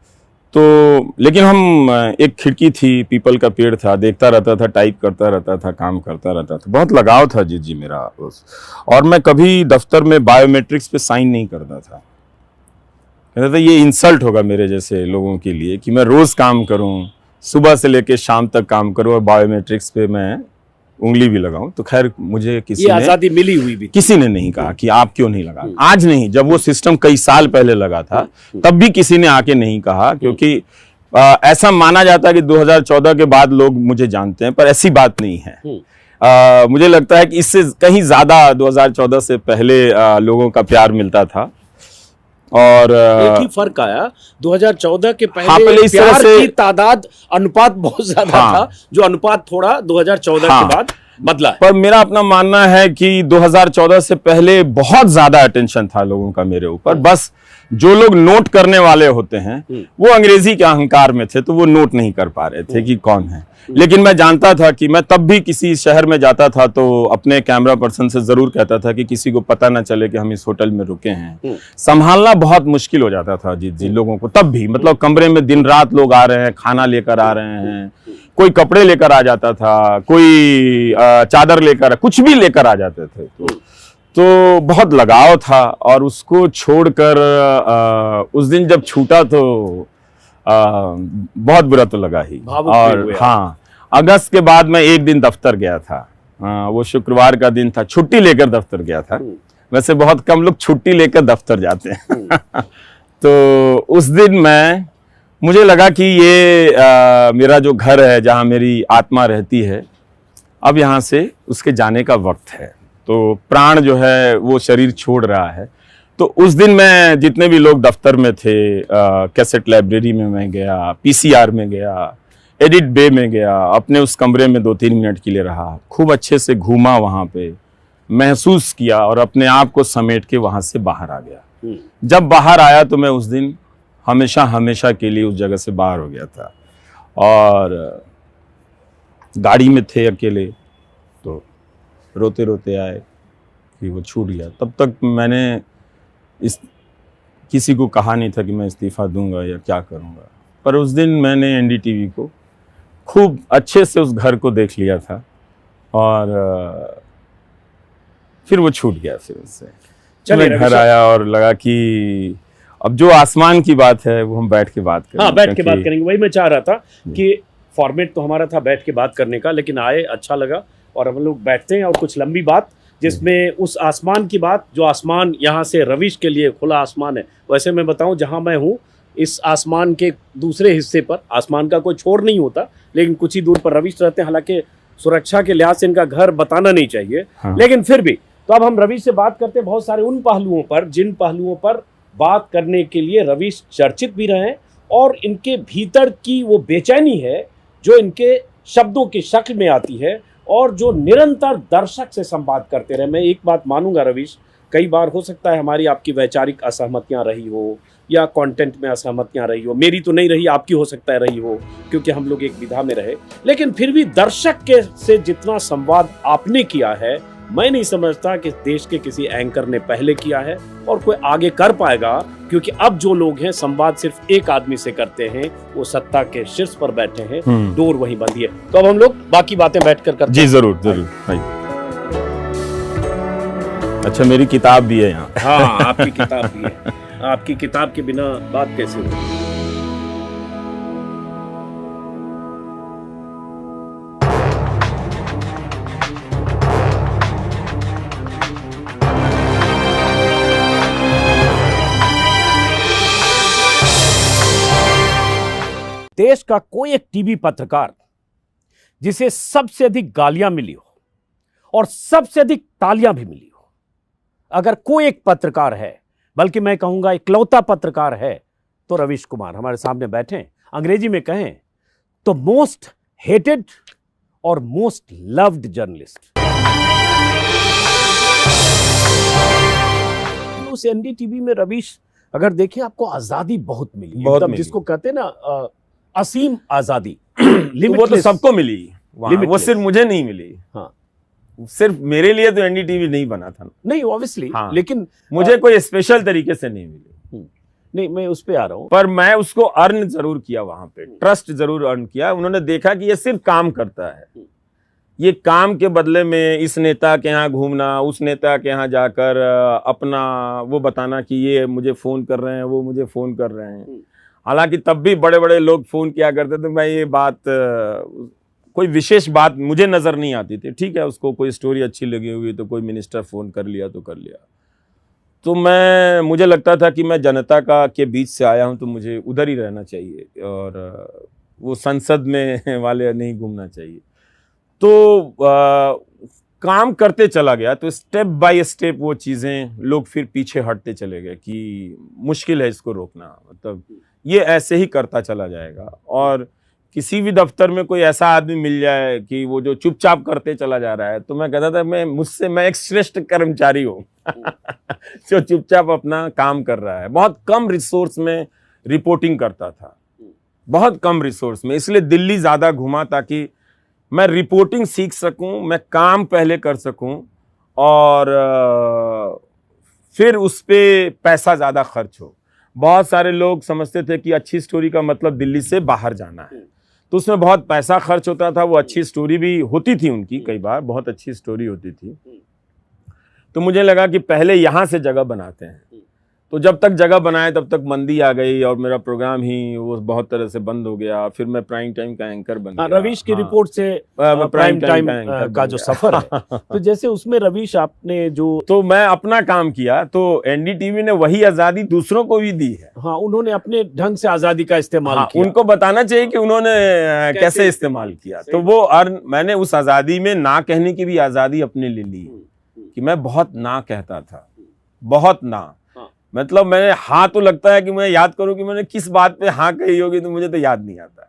तो लेकिन हम, एक खिड़की थी, पीपल का पेड़ था, देखता रहता था, टाइप करता रहता था, काम करता रहता था, बहुत लगाव था जी मेरा उस। और मैं कभी दफ्तर में बायोमेट्रिक्स पे साइन नहीं करता था। कहता था ये इंसल्ट होगा मेरे जैसे लोगों के लिए कि मैं रोज काम करूं, सुबह से लेकर शाम तक काम करूं और बायोमेट्रिक्स पे मैं उंगली भी लगाऊं, तो खैर मुझे किसी ये ने आजादी मिली हुई भी थी। किसी ने नहीं कहा कि आप क्यों नहीं लगा। आज नहीं, जब वो सिस्टम कई साल पहले लगा था तब भी किसी ने आके नहीं कहा, क्योंकि ऐसा माना जाता है कि 2014 के बाद लोग मुझे जानते हैं, पर ऐसी बात नहीं है। मुझे लगता है कि इससे कहीं ज्यादा 2014 से पहले लोगों का प्यार मिलता था। और एक ही फर्क आया, 2014 के पहले, हाँ, पहले इस तरह प्यार से की तादाद, अनुपात बहुत ज्यादा हाँ, था, जो अनुपात थोड़ा 2014 हाँ, के बाद बदला है। पर मेरा अपना मानना है कि 2014 से पहले बहुत ज्यादा अटेंशन था लोगों का मेरे ऊपर। बस जो लोग नोट करने वाले होते हैं वो अंग्रेजी के अहंकार में थे, तो वो नोट नहीं कर पा रहे थे कि कौन है। लेकिन मैं जानता था कि मैं तब भी किसी शहर में जाता था तो अपने कैमरा पर्सन से जरूर कहता था कि किसी को पता ना चले कि हम इस होटल में रुके हैं। संभालना बहुत मुश्किल हो जाता था अजीत जी लोगों को, तब भी मतलब कमरे में दिन रात लोग आ रहे हैं, खाना लेकर आ रहे हैं, कोई कपड़े लेकर आ जाता था, कोई चादर लेकर, कुछ भी लेकर आ जाते थे। तो बहुत लगाव था, और उसको छोड़कर उस दिन जब छूटा तो बहुत बुरा तो लगा ही। और हाँ, अगस्त के बाद मैं एक दिन दफ्तर गया था, वो शुक्रवार का दिन था, छुट्टी लेकर दफ्तर गया था। वैसे बहुत कम लोग छुट्टी लेकर दफ्तर जाते हैं तो उस दिन मुझे लगा कि ये मेरा जो घर है, जहाँ मेरी आत्मा रहती है, अब यहाँ से उसके जाने का वक्त है। तो प्राण जो है वो शरीर छोड़ रहा है। तो उस दिन मैं जितने भी लोग दफ्तर में थे, कैसेट लाइब्रेरी में मैं गया, पीसीआर में गया, एडिट बे में गया, अपने उस कमरे में 2-3 मिनट के लिए रहा, खूब अच्छे से घूमा, वहाँ पे महसूस किया और अपने आप को समेट के वहाँ से बाहर आ गया। जब बाहर आया तो मैं उस दिन हमेशा हमेशा के लिए उस जगह से बाहर हो गया था। और गाड़ी में थे अकेले, तो रोते रोते आए कि वो छूट गया। तब तक मैंने किसी को कहा नहीं था कि मैं इस्तीफा दूंगा या क्या करूंगा, पर उस दिन मैंने एनडीटीवी को खूब अच्छे से उस घर को देख लिया था, और फिर वो छूट गया। फिर उससे मैं घर आया और लगा कि अब जो आसमान की बात है वो हम बैठ के बात करेंगे। हाँ, बैठ के बात करेंगे। वही मैं चाह रहा था कि फॉर्मेट तो हमारा था बैठ के बात करने का, लेकिन आए, अच्छा लगा, और हम लोग बैठते हैं और कुछ लंबी बात, जिसमें उस आसमान की बात, जो आसमान यहाँ से रविश के लिए खुला आसमान है। वैसे मैं बताऊं, जहाँ मैं हूँ इस आसमान के दूसरे हिस्से पर, आसमान का कोई छोर नहीं होता, लेकिन कुछ ही दूर पर रविश रहते हैं। हालांकि सुरक्षा के लिहाज से इनका घर बताना नहीं चाहिए, लेकिन फिर भी। तो अब हम रविश से बात करते हैं बहुत सारे उन पहलुओं पर, जिन पहलुओं पर बात करने के लिए रविश चर्चित भी रहे, और इनके भीतर की वो बेचैनी है जो इनके शब्दों की शक्ल में आती है, और जो निरंतर दर्शक से संवाद करते रहे। मैं एक बात मानूंगा रविश, कई बार हो सकता है हमारी आपकी वैचारिक असहमतियां रही हो, या कंटेंट में असहमतियां रही हो, मेरी तो नहीं रही, आपकी हो सकता है रही हो, क्योंकि हम लोग एक विधा में रहे, लेकिन फिर भी दर्शक के से जितना संवाद आपने किया है, मैं नहीं समझता कि देश के किसी एंकर ने पहले किया है और कोई आगे कर पाएगा, क्योंकि अब जो लोग हैं संवाद सिर्फ एक आदमी से करते हैं, वो सत्ता के शीर्ष पर बैठे हैं, डोर वहीं बंदी है। तो अब हम लोग बाकी बातें बैठकर करते हैं। जी जरूर जरूर भाई। अच्छा, मेरी किताब भी है यहाँ। हाँ, आपकी किताब भी है। आपकी किताब के बिना बात कैसे होगी? देश का कोई एक टीवी पत्रकार जिसे सबसे अधिक गालियां मिली हो और सबसे अधिक तालियां भी मिली हो, अगर कोई एक पत्रकार है, बल्कि मैं कहूंगा इकलौता पत्रकार है, तो रविश कुमार हमारे सामने बैठे हैं। अंग्रेजी में कहें तो मोस्ट हेटेड और मोस्ट लव्ड जर्नलिस्ट। उस एनडीटीवी में रविश, अगर देखें, आपको आजादी बहुत मिली, एकदम जिसको कहते हैं ना असीम आजादी। वो तो सबको मिली, वो सिर्फ मुझे नहीं मिली। हाँ, सिर्फ मेरे लिए तो एनडीटीवी नहीं बना था, नहीं ऑब्वियसली, हाँ, लेकिन मुझे कोई स्पेशल तरीके से नहीं मिली। नहीं, मैं उस पे आ रहा हूं, पर मैं उसको अर्न जरूर किया, वहां पे ट्रस्ट जरूर अर्न किया। उन्होंने देखा कि ये सिर्फ काम करता है, ये काम के बदले में इस नेता के यहाँ घूमना, उस नेता के यहाँ जाकर अपना वो बताना कि ये मुझे फोन कर रहे हैं, वो मुझे फोन कर रहे हैं। हालांकि तब भी बड़े बड़े लोग फोन किया करते थे, मैं ये बात कोई विशेष बात मुझे नजर नहीं आती थी। ठीक है, उसको कोई स्टोरी अच्छी लगी हुई तो कोई मिनिस्टर फोन कर लिया तो कर लिया। तो मुझे लगता था कि मैं जनता के बीच से आया हूं तो मुझे उधर ही रहना चाहिए और वो संसद में वाले नहीं घूमना चाहिए। तो काम करते चला गया तो स्टेप बाय स्टेप वो चीज़ें लोग फिर पीछे हटते चले गए कि मुश्किल है इसको रोकना, मतलब ये ऐसे ही करता चला जाएगा। और किसी भी दफ्तर में कोई ऐसा आदमी मिल जाए कि वो जो चुपचाप करते चला जा रहा है तो मैं कहता था मैं एक श्रेष्ठ कर्मचारी हूँ जो चुपचाप अपना काम कर रहा है। बहुत कम रिसोर्स में रिपोर्टिंग करता था, बहुत कम रिसोर्स में, इसलिए दिल्ली ज़्यादा घूमा ताकि मैं रिपोर्टिंग सीख सकूं, मैं काम पहले कर सकूं और फिर उस पे पैसा ज़्यादा खर्च हो। बहुत सारे लोग समझते थे कि अच्छी स्टोरी का मतलब दिल्ली से बाहर जाना है, तो उसमें बहुत पैसा खर्च होता था। वो अच्छी स्टोरी भी होती थी उनकी, कई बार बहुत अच्छी स्टोरी होती थी। तो मुझे लगा कि पहले यहाँ से जगह बनाते हैं। तो जब तक जगह बनाए तब तक मंदी आ गई और मेरा प्रोग्राम ही वो बहुत तरह से बंद हो गया। फिर मैं प्राइम टाइम का एंकर बन गया। रवीश की रिपोर्ट से प्राइम टाइम का जो सफर है तो जैसे उसमें रवीश आपने तो मैं अपना काम किया तो एनडीटीवी ने वही आजादी दूसरों को भी दी है। हाँ, उन्होंने अपने ढंग से आजादी का इस्तेमाल किया। उनको बताना चाहिए कि उन्होंने कैसे इस्तेमाल किया। तो वो मैंने उस आजादी में ना कहने की भी आजादी अपने लिए ली कि मैं बहुत ना कहता था, बहुत ना, मतलब मैंने हाँ तो लगता है कि मैं याद करूं कि मैंने किस बात पे हाँ कही होगी तो मुझे तो याद नहीं आता।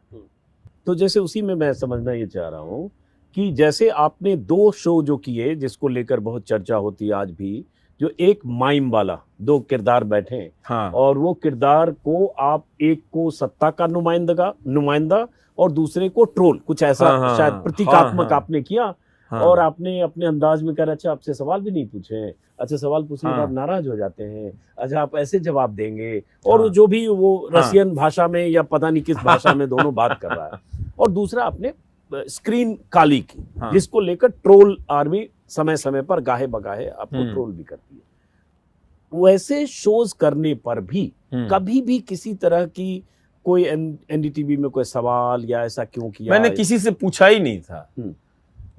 तो जैसे उसी में मैं समझना ये चाह रहा हूँ कि जैसे आपने 2 शो जो किए जिसको लेकर बहुत चर्चा होती है आज भी, जो एक माइम वाला 2 किरदार बैठे, हाँ, और वो किरदार को आप एक को सत्ता का नुमाइंदा और दूसरे को ट्रोल, कुछ ऐसा शायद प्रतीकात्मक आपने किया। और आपने अपने अंदाज में कहा अच्छा आपसे सवाल भी नहीं पूछे, अच्छा सवाल पूछने के बाद नाराज हो जाते हैं, अच्छा आप ऐसे जवाब देंगे, और जो भी वो रसियन भाषा में या पता नहीं किस भाषा में दोनों बात कर रहा है। और दूसरा आपने स्क्रीन काली की, जिसको लेकर ट्रोल आर्मी समय समय पर गाहे बगाहे आपको ट्रोल भी करती है। वैसे शोज करने पर भी कभी भी किसी तरह की कोई एनडीटीवी में कोई सवाल या ऐसा क्यों किया? मैंने किसी से पूछा ही नहीं था।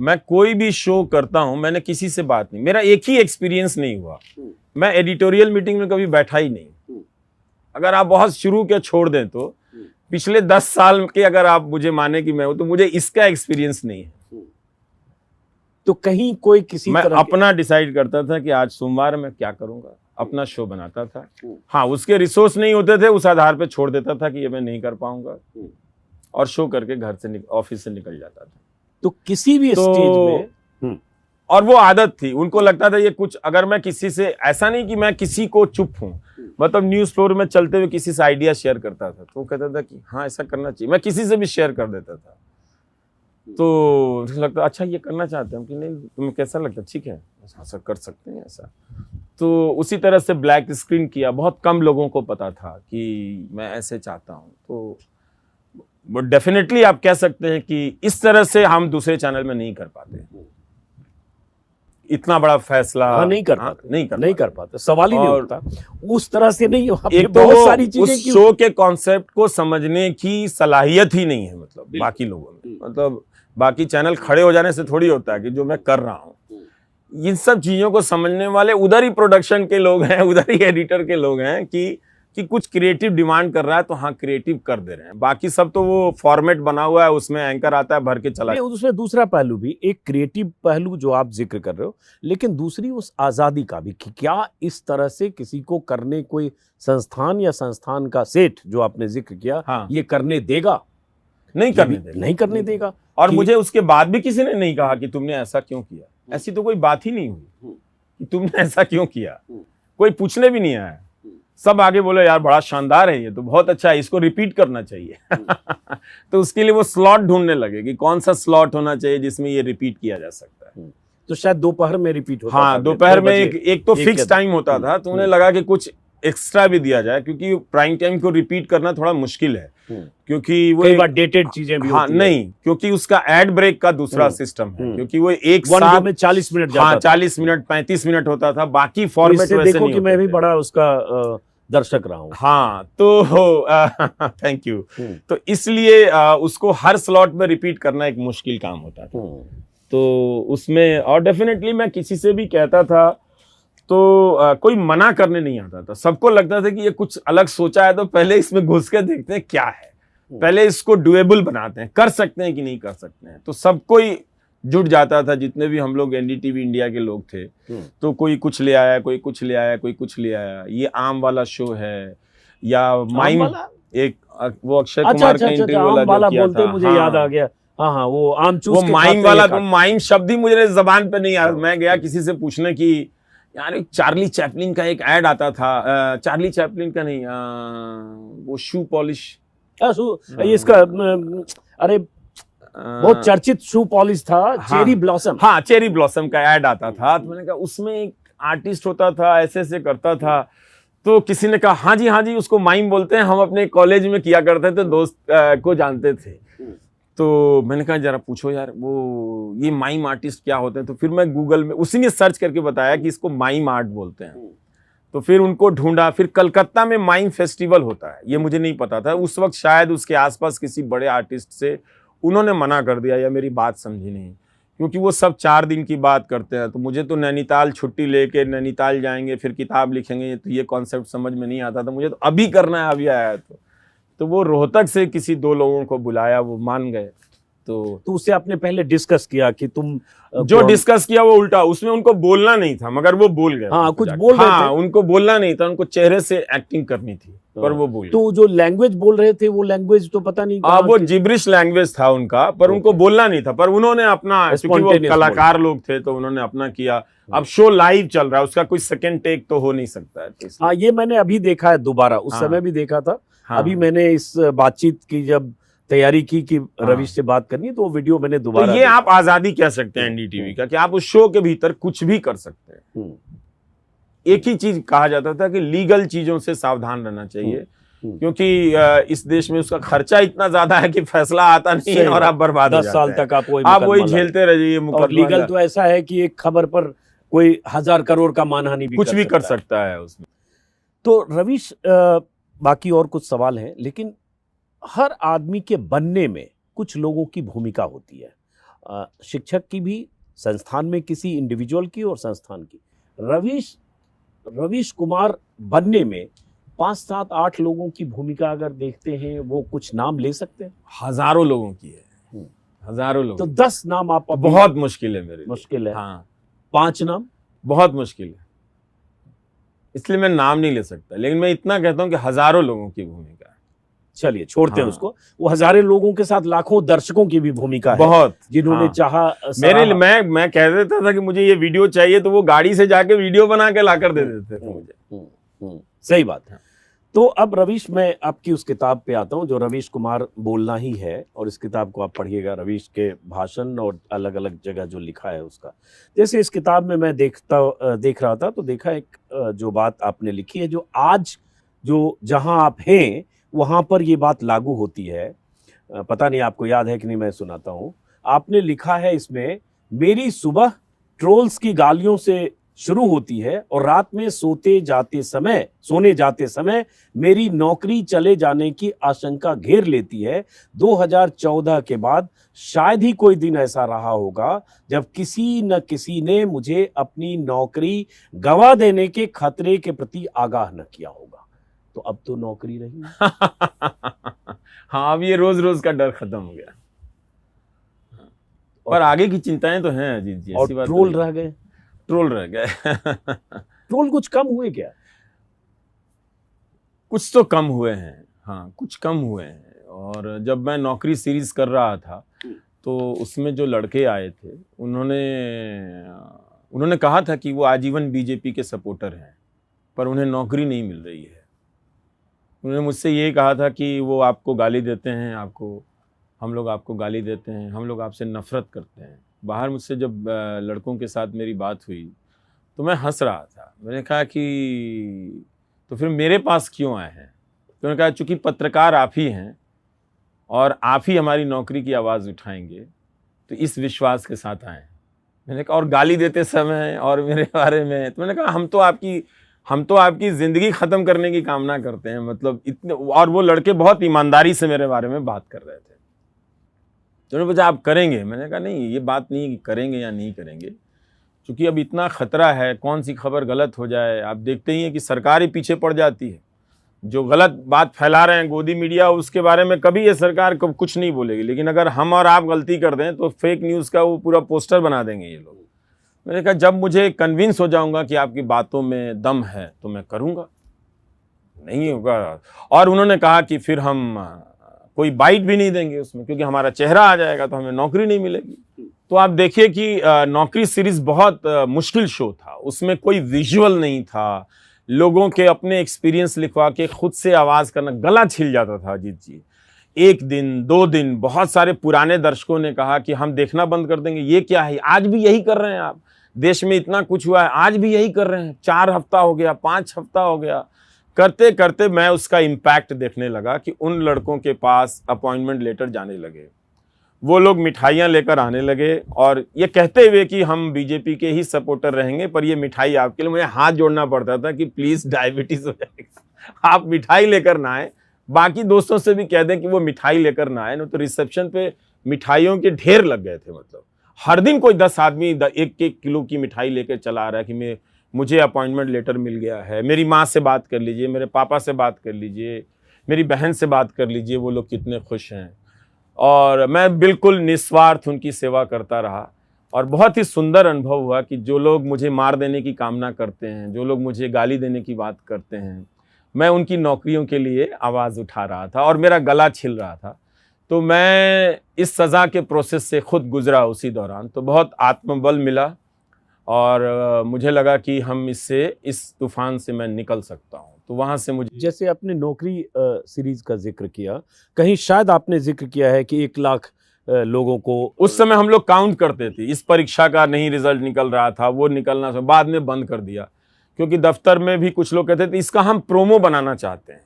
मैं कोई भी शो करता हूं मैंने किसी से बात नहीं, मेरा एक ही एक्सपीरियंस नहीं हुआ। मैं एडिटोरियल मीटिंग में कभी बैठा ही नहीं। अगर आप बहुत शुरू के छोड़ दें तो पिछले 10 साल के अगर आप मुझे माने कि मैं हूं तो मुझे इसका एक्सपीरियंस नहीं है। तो कहीं कोई किसी मैं अपना डिसाइड करता था कि आज सोमवार में क्या करूंगा, अपना शो बनाता था। हाँ, उसके रिसोर्स नहीं होते थे, उस आधार पे छोड़ देता था कि ये मैं नहीं कर पाऊंगा और शो करके घर से ऑफिस से निकल जाता था। तो किसी भी स्टेज में और वो आदत थी, उनको लगता था ये कुछ, अगर मैं किसी से, ऐसा नहीं कि मैं किसी को चुप हूं, मतलब न्यूज फ्लोर में चलते हुए किसी से आइडिया शेयर करता था तो वो कहता था कि हाँ ऐसा करना चाहिए, मैं किसी से भी शेयर कर देता था। तो लगता अच्छा ये करना चाहते हैं कि नहीं, तुम्हें कैसा लगता है, ठीक है ऐसा कर सकते हैं ऐसा। तो उसी तरह से ब्लैक स्क्रीन किया, बहुत कम लोगों को पता था कि मैं ऐसे चाहता हूँ। तो डेफिनेटली आप कह सकते हैं कि इस तरह से हम दूसरे चैनल में नहीं कर पाते, इतना बड़ा फैसला नहीं कर पाते, सवाल ही नहीं उठता उस तरह से। नहीं, एक तो बहुत सारी चीजें, उस शो के कॉन्सेप्ट को समझने की सलाहियत ही नहीं है, मतलब बाकी लोगों में, मतलब बाकी चैनल खड़े हो जाने से थोड़ी होता है कि जो मैं कर रहा हूँ, इन सब चीजों को समझने वाले उधर ही प्रोडक्शन के लोग हैं, उधर ही एडिटर के लोग हैं कि कुछ क्रिएटिव डिमांड कर रहा है तो हाँ क्रिएटिव कर दे रहे हैं। बाकी सब तो वो फॉर्मेट बना हुआ है, उसमें एंकर आता है भर के चला। उसमें दूसरा पहलू भी, एक क्रिएटिव पहलू जो आप जिक्र कर रहे हो, लेकिन दूसरी उस आजादी का भी कि क्या इस तरह से किसी को करने कोई संस्थान या संस्थान का सेठ जो आपने जिक्र किया ये करने देगा, नहीं करने देगा। और मुझे उसके बाद भी किसी ने नहीं कहा कि तुमने ऐसा क्यों किया, ऐसी तो कोई बात ही नहीं हुई कि तुमने ऐसा क्यों किया, कोई पूछने भी नहीं आया। सब आगे बोले यार बड़ा शानदार है, ये तो बहुत अच्छा है, इसको रिपीट करना चाहिए। तो उसके लिए वो स्लॉट ढूंढने लगे कि कौन सा स्लॉट होना चाहिए जिसमें ये रिपीट किया जा सकता है। तो शायद दोपहर में रिपीट होता था। हाँ, दोपहर में एक तो फिक्स टाइम होता था, तो उन्हें लगा कि कुछ एक्स्ट्रा भी दिया जाए, क्योंकि प्राइम टाइम को रिपीट करना थोड़ा मुश्किल है, क्योंकि वो कई बार डेटेड चीजें भी होती नहीं, क्योंकि उसका एड ब्रेक का दूसरा सिस्टम है, क्योंकि वो एक साथ में 40 मिनट 40 मिनट 35 मिनट होता था, बाकी फॉर्मेट वैसे नहीं। कि मैं भी बड़ा उसका दर्शक रहा हूँ। हाँ, तो थैंक यू। तो इसलिए उसको हर स्लॉट में रिपीट करना एक मुश्किल काम होता था। तो उसमें और डेफिनेटली मैं किसी से भी कहता था तो कोई मना करने नहीं आता था। सबको लगता था कि ये कुछ अलग सोचा है, तो पहले इसमें घुस के देखते हैं क्या है, पहले इसको डुएबल बनाते हैं, कर सकते हैं कि नहीं कर सकते हैं। तो सब कोई जुट जाता था, जितने भी हम लोग एनडीटीवी इंडिया के लोग थे। तो कोई कुछ ले आया, कोई कुछ ले आया, कोई कुछ ले आया। ये आम वाला शो है या माइम, एक वो अक्षय कुमार का इंटरव्यू वाला किया था, मुझे याद आ गया। हाँ, वो आम चूस वो माइम वाला, तो माइम शब्द ही मुझे जबान पे नहीं आया। मैं गया किसी से पूछने की, यार चार्ली चैपलिन का एक ऐड आता था, चार्ली चैपलिन का नहीं, वो शू पॉलिश, इसका अरे बहुत चर्चित शू पॉलिश था, चेरी ब्लॉसम। हाँ, चेरी ब्लॉसम का ऐड आता था। तो मैंने कहा उसमें एक आर्टिस्ट होता था, ऐसे ऐसे करता था। तो किसी ने कहा हाँ जी उसको माइम बोलते हैं, हम अपने कॉलेज में किया करते थे, दोस्त को जानते थे। तो मैंने कहा जरा पूछो यार वो ये माइम आर्टिस्ट क्या होते हैं। तो फिर मैं गूगल में उसी ने सर्च करके बताया कि इसको माइम आर्ट बोलते हैं। तो फिर उनको ढूंढा, फिर कलकत्ता में माइम फेस्टिवल होता है, ये मुझे नहीं पता था उस वक्त। शायद उसके आसपास किसी बड़े आर्टिस्ट से उन्होंने मना कर दिया या मेरी बात समझी नहीं, क्योंकि वो सब 4 दिन की बात करते हैं। तो मुझे तो नैनीताल छुट्टी लेके नैनीताल जाएंगे, फिर किताब लिखेंगे, तो ये कॉन्सेप्ट समझ में नहीं आता था मुझे। तो अभी करना है, अभी आया है। तो वो रोहतक से किसी 2 लोगों को बुलाया, वो मान गए। तो उससे आपने पहले डिस्कस किया कि तुम जो डिस्कस किया वो उल्टा, उसमें उनको बोलना नहीं था मगर वो बोल गए। हाँ, कुछ बोल रहे थे। उनको बोलना नहीं था, उनको चेहरे से एक्टिंग करनी थी, पर वो बोल। तो जो लैंग्वेज बोल रहे थे वो लैंग्वेज तो पता नहीं, वो जिब्रिश लैंग्वेज था उनका, पर उनको बोलना नहीं था। पर उन्होंने अपना, क्योंकि वो कलाकार लोग थे तो उन्होंने अपना किया। अब शो लाइव चल रहा है, उसका कोई सेकंड टेक तो हो नहीं सकता है। हाँ, ये मैंने अभी देखा है दोबारा, उस समय भी देखा था। अभी मैंने इस बातचीत की जब तैयारी की कि रवीश से बात करनी, तो वो वीडियो मैंने दोबारा। तो ये आप आजादी कह सकते हैं एनडीटीवी का, कि आप उस शो के भीतर कुछ भी कर सकते हैं। एक ही चीज कहा जाता था कि लीगल चीजों से सावधान रहना चाहिए, क्योंकि इस देश में उसका खर्चा इतना ज्यादा है कि फैसला आता नहीं है और आप बर्बाद हो 10 साल तक आप वही झेलते रहिए। और लीगल तो ऐसा है कि एक खबर पर कोई 1000 करोड़ का मानहानि भी कुछ भी कर सकता है उसमें। तो रवीश, बाकी और कुछ सवाल हैं, लेकिन हर आदमी के बनने में कुछ लोगों की भूमिका होती है, शिक्षक की भी, संस्थान में किसी इंडिविजुअल की और संस्थान की। रवीश कुमार बनने में 5, 7, 8 लोगों की भूमिका अगर देखते हैं, वो कुछ नाम ले सकते हैं? हजारों लोगों की है, हजारों लोग। तो 10 नाम आप? बहुत मुश्किल है मेरे लिए। मुश्किल है? हाँ, 5 नाम बहुत मुश्किल है, इसलिए मैं नाम नहीं ले सकता। लेकिन मैं इतना कहता हूं कि हजारों लोगों की भूमिका है। चलिए छोड़ते हैं उसको। वो हजारों लोगों के साथ लाखों दर्शकों की भी भूमिका है, बहुत, जिन्होंने चाहा। मैं कह देता था कि मुझे ये वीडियो चाहिए, तो वो गाड़ी से जाके वीडियो बना के लाकर दे देते थे मुझे। सही बात है। तो अब रवीश, मैं आपकी उस किताब पे आता हूँ जो रवीश कुमार बोलना ही है, और इस किताब को आप पढ़िएगा, रवीश के भाषण और अलग अलग जगह जो लिखा है उसका। जैसे इस किताब में मैं देख रहा था, तो देखा एक जो बात आपने लिखी है, जो आज जो जहां आप हैं वहां पर ये बात लागू होती है। पता नहीं आपको याद है कि नहीं, मैं सुनाता हूं। आपने लिखा है इसमें, मेरी सुबह ट्रोल्स की गालियों से शुरू होती है और रात में सोने जाते समय मेरी नौकरी चले जाने की आशंका घेर लेती है। 2014 के बाद शायद ही कोई दिन ऐसा रहा होगा जब किसी न किसी ने मुझे अपनी नौकरी गंवा देने के खतरे के प्रति आगाह न किया होगा। तो अब तो नौकरी रही। हाँ, अब ये रोज रोज का डर खत्म हो गया, पर आगे की चिंताएं तो हैं अजीत जी। और ट्रोल रह गए, ट्रोल रह गए। ट्रोल कुछ कम हुए क्या? कुछ तो कम हुए हैं, हाँ कुछ कम हुए हैं। और जब मैं नौकरी सीरीज कर रहा था, तो उसमें जो लड़के आए थे, उन्होंने कहा था कि वो आजीवन बीजेपी के सपोर्टर हैं, पर उन्हें नौकरी नहीं मिल रही है। उन्होंने मुझसे ये कहा था कि वो आपको गाली देते हैं, हम लोग आपको गाली देते हैं, हम लोग आपसे नफरत करते हैं। बाहर मुझसे जब लड़कों के साथ मेरी बात हुई, तो मैं हंस रहा था। मैंने कहा कि तो फिर मेरे पास क्यों आए हैं? तो उन्होंने कहा चूंकि पत्रकार आप ही हैं और आप ही हमारी नौकरी की आवाज़ उठाएंगे, तो इस विश्वास के साथ आए। मैंने कहा और गाली देते समय और मेरे बारे में, तो मैंने कहा हम तो आपकी हम तो आपकी ज़िंदगी ख़त्म करने की कामना करते हैं, मतलब इतने। और वो लड़के बहुत ईमानदारी से मेरे बारे में बात कर रहे थे। तो उन्होंने पूछा आप करेंगे? मैंने कहा नहीं, ये बात नहीं कि करेंगे या नहीं करेंगे, क्योंकि अब इतना ख़तरा है, कौन सी खबर गलत हो जाए। आप देखते ही हैं कि सरकार ही पीछे पड़ जाती है। जो गलत बात फैला रहे हैं गोदी मीडिया, उसके बारे में कभी ये सरकार को कुछ नहीं बोलेगी, लेकिन अगर हम और आप गलती कर दें तो फेक न्यूज़ का वो पूरा पोस्टर बना देंगे ये लोग। मैंने कहा जब मुझे कन्विंस हो जाऊंगा कि आपकी बातों में दम है तो मैं करूंगा, नहीं होगा। और उन्होंने कहा कि फिर हम कोई बाइट भी नहीं देंगे उसमें, क्योंकि हमारा चेहरा आ जाएगा तो हमें नौकरी नहीं मिलेगी। तो आप देखिए कि नौकरी सीरीज बहुत मुश्किल शो था, उसमें कोई विजुअल नहीं था, लोगों के अपने एक्सपीरियंस लिखवा के खुद से आवाज़ करना, गला छिल जाता था अजीत जी। 1 दिन 2 दिन बहुत सारे पुराने दर्शकों ने कहा कि हम देखना बंद कर देंगे, ये क्या है, आज भी यही कर रहे हैं आप, देश में इतना कुछ हुआ है आज भी यही कर रहे हैं। 4 हफ्ता हो गया, 5 हफ्ता हो गया, करते करते मैं उसका इम्पैक्ट देखने लगा कि उन लड़कों के पास अपॉइंटमेंट लेटर जाने लगे, वो लोग मिठाइयाँ लेकर आने लगे और ये कहते हुए कि हम बीजेपी के ही सपोर्टर रहेंगे, पर ये मिठाई आपके लिए। मुझे हाथ जोड़ना पड़ता था कि प्लीज़ डायबिटीज़ हो जाएगा, आप मिठाई लेकर ना आए। बाकी दोस्तों से भी कह दें कि वो मिठाई लेकर ना आए, न तो रिसेप्शन पे मिठाइयों के ढेर लग गए थे। मतलब हर दिन कोई 10 आदमी 1-1 किलो की मिठाई लेकर चला आ रहा है कि मुझे अपॉइंटमेंट लेटर मिल गया है, मेरी माँ से बात कर लीजिए, मेरे पापा से बात कर लीजिए, मेरी बहन से बात कर लीजिए, वो लोग कितने खुश हैं। और मैं बिल्कुल निस्वार्थ उनकी सेवा करता रहा और बहुत ही सुंदर अनुभव हुआ कि जो लोग मुझे मार देने की कामना करते हैं, जो लोग मुझे गाली देने की बात करते हैं, मैं उनकी नौकरियों के लिए आवाज़ उठा रहा था और मेरा गला छिल रहा था। तो मैं इस सज़ा के प्रोसेस से खुद गुजरा उसी दौरान, तो बहुत आत्मबल मिला और मुझे लगा कि हम इस तूफान से मैं निकल सकता हूँ। तो वहाँ से मुझे, जैसे आपने नौकरी सीरीज का जिक्र किया, कहीं शायद आपने जिक्र किया है कि 1 लाख लोगों को उस समय हम लोग काउंट करते थे। इस परीक्षा का नहीं रिजल्ट निकल रहा था, वो निकलना था, बाद में बंद कर दिया, क्योंकि दफ्तर में भी कुछ लोग कहते थे इसका हम प्रोमो बनाना चाहते हैं।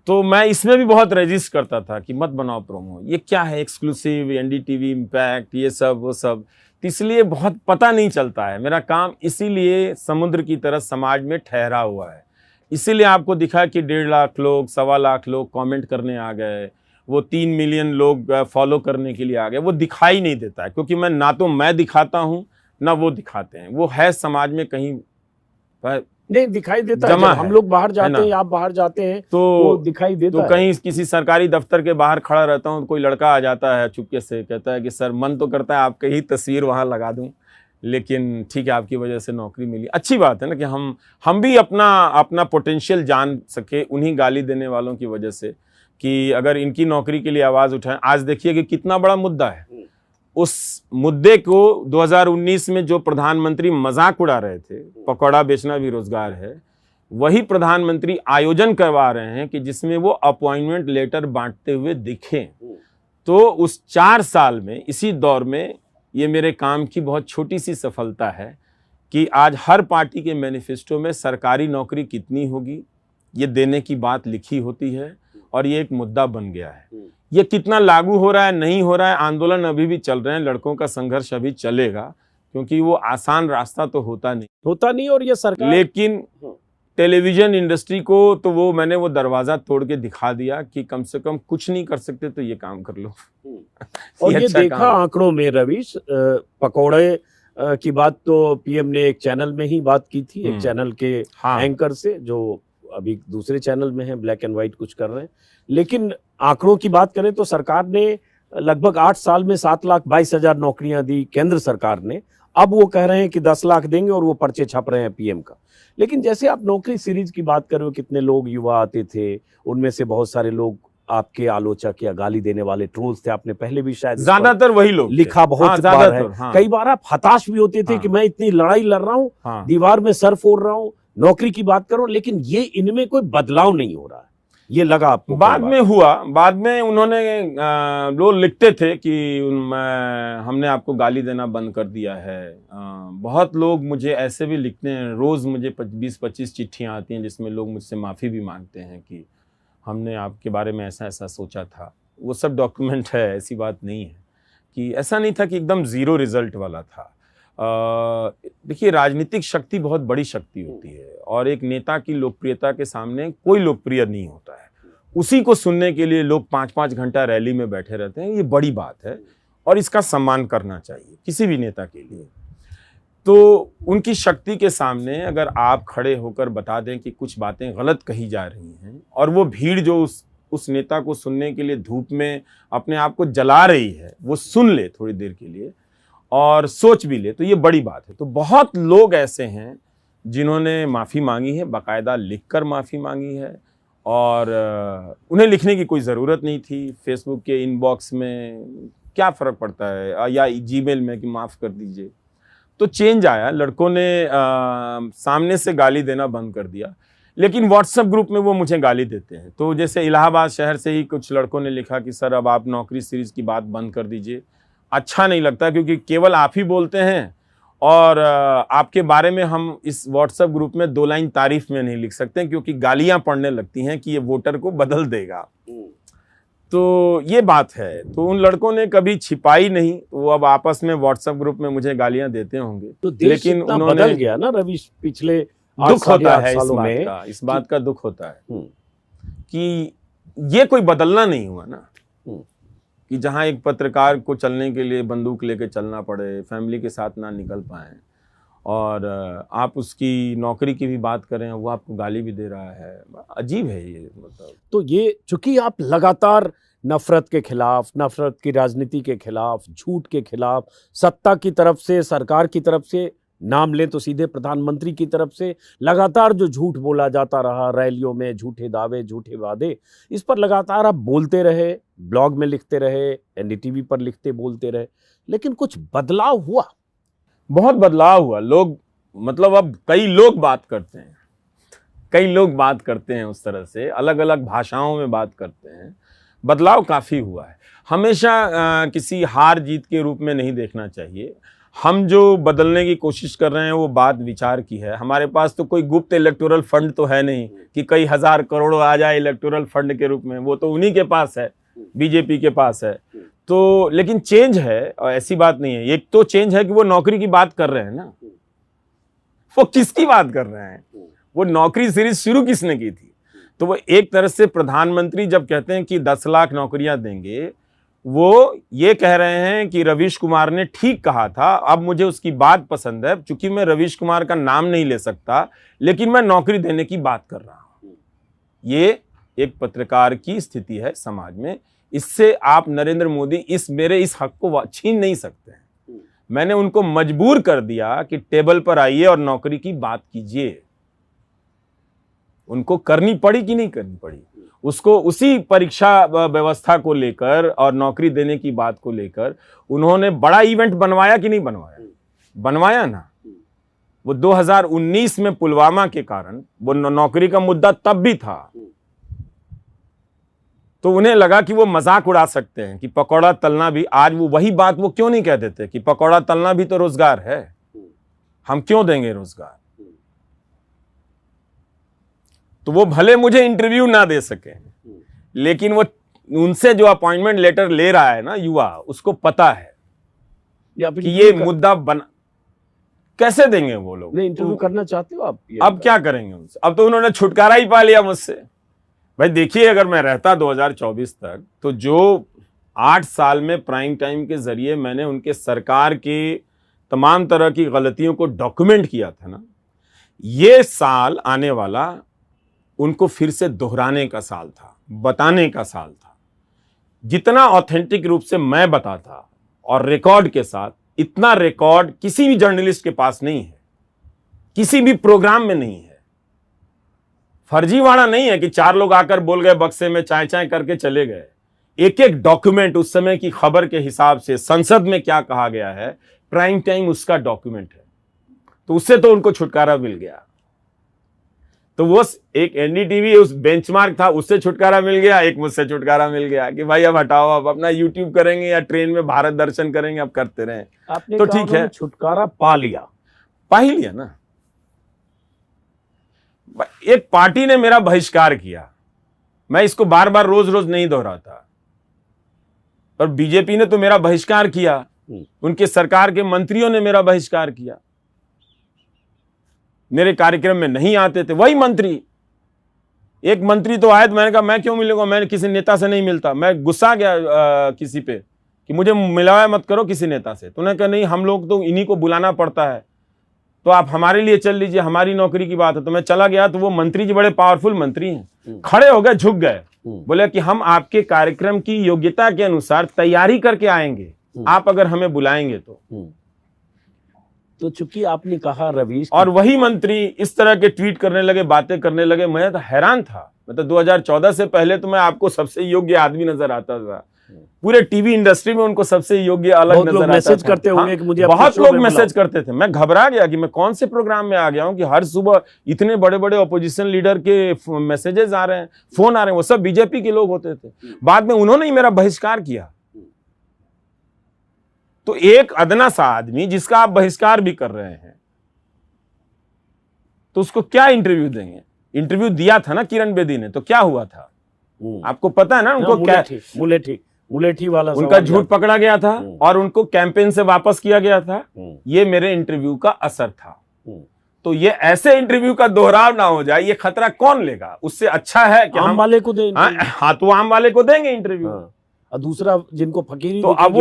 तो मैं इसमें भी बहुत रेजिस्ट करता था कि मत बनाओ प्रोमो, ये क्या है, एक्सक्लूसिव, एनडीटीवी, इम्पैक्ट, ये सब वो सब, तो इसलिए बहुत पता नहीं चलता है मेरा काम। इसीलिए समुद्र की तरह समाज में ठहरा हुआ है। इसीलिए आपको दिखा कि 1.5 लाख लोग, 1.25 लाख लोग कमेंट करने आ गए, वो 3 मिलियन लोग फॉलो करने के लिए आ गए। वो दिखाई नहीं देता है, क्योंकि ना तो मैं दिखाता हूँ ना वो दिखाते हैं, वो है समाज में कहीं नहीं दिखाई देता है। जब हम लोग बाहर जाते हैं, आप बाहर जाते हैं तो वो दिखाई देता है। तो कहीं किसी सरकारी दफ्तर के बाहर खड़ा रहता हूँ तो कोई लड़का आ जाता है चुपके से, कहता है कि सर मन तो करता है आपकी ही तस्वीर वहाँ लगा दूँ, लेकिन ठीक है आपकी वजह से नौकरी मिली। अच्छी बात है ना कि हम भी अपना पोटेंशियल जान सके उन्हीं गाली देने वालों की वजह से, कि अगर इनकी नौकरी के लिए आवाज़ उठाएं। आज देखिए कि कितना बड़ा मुद्दा है। उस मुद्दे को 2019 में जो प्रधानमंत्री मजाक उड़ा रहे थे, पकौड़ा बेचना भी रोजगार है, वही प्रधानमंत्री आयोजन करवा रहे हैं कि जिसमें वो अपॉइंटमेंट लेटर बांटते हुए दिखें। तो उस 4 साल में, इसी दौर में, ये मेरे काम की बहुत छोटी सी सफलता है कि आज हर पार्टी के मैनिफेस्टो में सरकारी नौकरी कितनी होगी ये देने की बात लिखी होती है और ये एक मुद्दा बन गया है। ये कितना लागू हो रहा है, नहीं हो रहा है, आंदोलन अभी भी चल रहे हैं, लड़कों का संघर्ष अभी चलेगा, क्योंकि वो आसान रास्ता तो होता नहीं। और ये सरकार, लेकिन टेलीविजन इंडस्ट्री को तो मैंने वो दरवाजा तोड़ के दिखा दिया कि कम से कम कुछ नहीं कर सकते तो ये काम कर लो। और ये देखा आंकड़ों में रवीश, पकौड़े की बात तो पीएम ने एक चैनल में ही बात की थी, एक चैनल के एंकर से, जो अभी दूसरे चैनल में है, ब्लैक एंड व्हाइट कुछ कर रहे हैं। लेकिन आंकड़ों की बात करें तो सरकार ने लगभग 8 साल में 7,22,000 नौकरियां दी केंद्र सरकार ने। अब वो कह रहे हैं कि 10 लाख देंगे और वो पर्चे छप रहे हैं पीएम का। लेकिन जैसे आप नौकरी सीरीज की बात कर रहे हो, कितने लोग युवा आते थे, उनमें से बहुत सारे लोग आपके आलोचक या गाली देने वाले ट्रोल्स थे। आपने पहले भी शायद ज्यादातर वही लोग लिखा बहुत बार है। कई बार आप हताश भी होते थे कि मैं इतनी लड़ाई लड़ रहा हूँ, दीवार में सर फोड़ रहा हूँ, नौकरी की बात करो, लेकिन ये इनमें कोई बदलाव नहीं हो रहा है। ये लगा आपको? बाद में हुआ, बाद में उन्होंने लोग लिखते थे कि हमने आपको गाली देना बंद कर दिया है। बहुत लोग मुझे ऐसे भी लिखते हैं, रोज मुझे 20-25 चिट्ठियां आती हैं जिसमें लोग मुझसे माफी भी मांगते हैं कि हमने आपके बारे में ऐसा ऐसा सोचा था। वो सब डॉक्यूमेंट है, ऐसी बात नहीं है कि ऐसा नहीं था कि एकदम जीरो रिजल्ट वाला था। देखिए, राजनीतिक शक्ति बहुत बड़ी शक्ति होती है और एक नेता की लोकप्रियता के सामने कोई लोकप्रिय नहीं होता है। उसी को सुनने के लिए लोग 5-5 घंटा रैली में बैठे रहते हैं, ये बड़ी बात है और इसका सम्मान करना चाहिए किसी भी नेता के लिए। तो उनकी शक्ति के सामने अगर आप खड़े होकर बता दें कि कुछ बातें गलत कही जा रही हैं और वो भीड़ जो उस नेता को सुनने के लिए धूप में अपने आप को जला रही है, वो सुन ले थोड़ी देर के लिए और सोच भी ले, तो ये बड़ी बात है। तो बहुत लोग ऐसे हैं जिन्होंने माफ़ी मांगी है, बाकायदा लिखकर माफ़ी मांगी है और उन्हें लिखने की कोई ज़रूरत नहीं थी। फेसबुक के इनबॉक्स में क्या फ़र्क पड़ता है या जीमेल में कि माफ़ कर दीजिए। तो चेंज आया, लड़कों ने सामने से गाली देना बंद कर दिया, लेकिन व्हाट्सएप ग्रुप में वो मुझे गाली देते हैं। तो जैसे इलाहाबाद शहर से ही कुछ लड़कों ने लिखा कि सर अब आप नौकरी सीरीज़ की बात बंद कर दीजिए, अच्छा नहीं लगता क्योंकि केवल आप ही बोलते हैं और आपके बारे में हम इस व्हाट्सएप ग्रुप में 2 लाइन तारीफ में नहीं लिख सकते क्योंकि गालियां पड़ने लगती हैं कि ये वोटर को बदल देगा। तो ये बात है। तो उन लड़कों ने कभी छिपाई नहीं, वो अब आपस में व्हाट्सएप ग्रुप में मुझे गालियां देते होंगे। तो लेकिन उन्होंने बदल गया ना रवीश, पिछले दुख होता है इस बात का दुख होता है कि ये कोई बदलना नहीं हुआ ना, कि जहां एक पत्रकार को चलने के लिए बंदूक लेके चलना पड़े, फैमिली के साथ ना निकल पाए और आप उसकी नौकरी की भी बात करें, वो आपको गाली भी दे रहा है। अजीब है ये, मतलब। तो ये चूंकि आप लगातार नफरत के खिलाफ, नफरत की राजनीति के खिलाफ, झूठ के खिलाफ, सत्ता की तरफ से, सरकार की तरफ से, नाम लें तो सीधे प्रधानमंत्री की तरफ से लगातार जो झूठ बोला जाता रहा, रैलियों में झूठे दावे, झूठे वादे, इस पर लगातार आप बोलते रहे, ब्लॉग में लिखते रहे, एनडीटीवी पर लिखते बोलते रहे, लेकिन कुछ बदलाव हुआ? बहुत बदलाव हुआ। लोग, मतलब अब कई लोग बात करते हैं, कई लोग बात करते हैं उस तरह से, अलग अलग भाषाओं में बात करते हैं। बदलाव काफ़ी हुआ है। हमेशा किसी हार जीत के रूप में नहीं देखना चाहिए। हम जो बदलने की कोशिश कर रहे हैं वो बात विचार की है। हमारे पास तो कोई गुप्त इलेक्टोरल फंड तो है नहीं कि कई हजार करोड़ आ जाए इलेक्टोरल फंड के रूप में, वो तो उन्हीं के पास है, बीजेपी के पास है। तो लेकिन चेंज है, और ऐसी बात नहीं है। एक तो चेंज है कि वो नौकरी की बात कर रहे हैं ना, वो किसकी बात कर रहे हैं? वो नौकरी सीरीज शुरू किसने की थी? तो वो एक तरह से प्रधानमंत्री जब कहते हैं कि 10 लाख नौकरियां देंगे, वो ये कह रहे हैं कि रवीश कुमार ने ठीक कहा था, अब मुझे उसकी बात पसंद है। चूंकि मैं रवीश कुमार का नाम नहीं ले सकता, लेकिन मैं नौकरी देने की बात कर रहा हूं। ये एक पत्रकार की स्थिति है समाज में। इससे आप नरेंद्र मोदी मेरे इस हक को छीन नहीं सकते हैं। मैंने उनको मजबूर कर दिया कि टेबल पर आइए और नौकरी की बात कीजिए। उनको करनी पड़ी कि नहीं करनी पड़ी, उसको उसी परीक्षा व्यवस्था को लेकर और नौकरी देने की बात को लेकर उन्होंने बड़ा इवेंट बनवाया कि नहीं बनवाया? बनवाया ना। वो 2019 में पुलवामा के कारण वो नौकरी का मुद्दा तब भी था, तो उन्हें लगा कि वो मजाक उड़ा सकते हैं कि पकौड़ा तलना भी, आज वो वही बात वो क्यों नहीं कह देते कि पकौड़ा तलना भी तो रोजगार है, हम क्यों देंगे रोजगार? तो वो भले मुझे इंटरव्यू ना दे सके, लेकिन वो उनसे जो अपॉइंटमेंट लेटर ले रहा है ना युवा, उसको पता है कि ये मुद्दा बना। कैसे देंगे वो लोग? नहीं, इंटरव्यू करना चाहते हो आप? अब क्या करेंगे उनसे? अब तो उन्होंने छुटकारा ही पा लिया मुझसे। भाई देखिए, अगर मैं रहता 2024 तक, तो जो 8 साल में प्राइम टाइम के जरिए मैंने उनके सरकार की तमाम तरह की गलतियों को डॉक्यूमेंट किया था ना, ये साल आने वाला उनको फिर से दोहराने का साल था, बताने का साल था। जितना ऑथेंटिक रूप से मैं बताता और रिकॉर्ड के साथ, इतना रिकॉर्ड किसी भी जर्नलिस्ट के पास नहीं है, किसी भी प्रोग्राम में नहीं है। फर्जीवाड़ा नहीं है कि 4 लोग आकर बोल गए, बक्से में चाय चाय करके चले गए। एक एक डॉक्यूमेंट उस समय की खबर के हिसाब से, संसद में क्या कहा गया है, प्राइम टाइम उसका डॉक्यूमेंट है। तो उससे तो उनको छुटकारा मिल गया। तो वो एक एनडीटीवी उस बेंचमार्क था, उससे छुटकारा मिल गया, एक मुझसे छुटकारा मिल गया कि भाई अब हटाओ, अब अपना यूट्यूब करेंगे या ट्रेन में भारत दर्शन करेंगे, अब करते रहें। आपने तो ठीक है, छुटकारा पा लिया, पा ही लिया ना। एक पार्टी ने मेरा बहिष्कार किया, मैं इसको बार बार रोज रोज नहीं दोहराता, पर बीजेपी ने तो मेरा बहिष्कार किया। उनके सरकार के मंत्रियों ने मेरा बहिष्कार किया, मेरे कार्यक्रम में नहीं आते थे। वही मंत्री, एक मंत्री तो आए तो मैंने कहा मैं क्यों मिलूंगा, मैं किसी नेता से नहीं मिलता। मैं गुस्सा गया किसी पे कि मुझे मिलाया मत करो किसी नेता से। तो उन्होंने कहा नहीं, हम लोग तो इन्हीं को बुलाना पड़ता है, तो आप हमारे लिए चल लीजिए, हमारी नौकरी की बात है। तो मैं चला गया, तो वो मंत्री जी बड़े पावरफुल मंत्री हैं, खड़े हो गए, झुक गए, बोले कि हम आपके कार्यक्रम की योग्यता के अनुसार तैयारी करके आएंगे, आप अगर हमें बुलाएंगे तो चूंकि आपने कहा रवीश, और वही मंत्री इस तरह के ट्वीट करने लगे, बातें करने लगे। मैं तो हैरान था। मतलब 2014 से पहले तो मैं आपको सबसे योग्य आदमी नजर आता था, पूरे टीवी इंडस्ट्री में उनको सबसे योग्य अलग नजर आता था। मैसेज करते होंगे कि मुझे बहुत लोग मैसेज करते थे। मैं घबरा गया कि मैं कौन से प्रोग्राम में आ गया हूं कि हर सुबह इतने बड़े बड़े ऑपोजिशन लीडर के मैसेजेस आ रहे हैं, फोन आ रहे हैं। वो सब बीजेपी के लोग होते थे। बाद में उन्होंने ही मेरा बहिष्कार किया। तो एक अदना सा आदमी जिसका आप बहिष्कार भी कर रहे हैं, तो उसको क्या इंटरव्यू देंगे? इंटरव्यू दिया था ना किरण बेदी ने, तो क्या हुआ था आपको पता है ना? उनको क्या मुलेठी वाला उनका झूठ पकड़ा गया था और उनको कैंपेन से वापस किया गया था। ये मेरे इंटरव्यू का असर था। तो ये ऐसे इंटरव्यू का दोहराव ना हो जाए, ये खतरा कौन लेगा? उससे अच्छा है कि आम वाले को देंगे। हाँ, तो आम वाले को देंगे इंटरव्यू। और दूसरा जिनको फकीरी, तो अब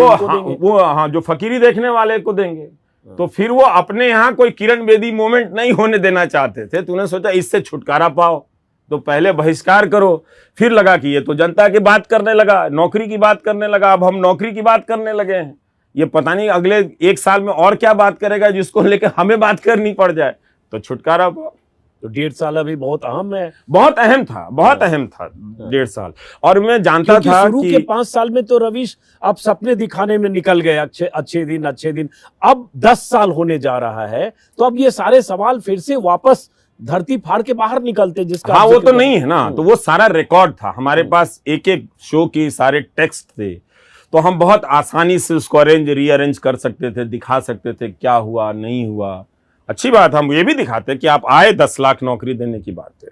वो जो फकीरी देखने वाले को देंगे। तो फिर वो अपने यहाँ कोई किरण बेदी मोमेंट नहीं होने देना चाहते थे। तूने सोचा इससे छुटकारा पाओ तो पहले बहिष्कार करो, फिर लगा कि ये तो जनता की बात करने लगा, नौकरी की बात करने लगा, अब हम नौकरी की बात करने लगे हैं। ये पता नहीं अगले 1 साल में और क्या बात करेगा जिसको लेकर हमें बात करनी पड़ जाए। तो छुटकारा पाओ। तो 1.5 साल अभी बहुत अहम है, बहुत अहम था, बहुत अहम था 1.5 साल। और मैं जानता था शुरू के 5 साल में तो रवीश आप सपने दिखाने में निकल गए, अच्छे दिन। अब 10 साल होने जा रहा है, तो अब ये सारे सवाल फिर से वापस धरती फाड़ के बाहर निकलते, जिसका हाँ वो तो नहीं है ना। तो वो सारा रिकॉर्ड था हमारे पास, एक एक शो के सारे टेक्स्ट थे, तो हम बहुत आसानी से उसको रीअरेंज कर सकते थे, दिखा सकते थे क्या हुआ नहीं हुआ। अच्छी बात, हम ये भी दिखाते कि आप आए 10 लाख नौकरी देने की बात है।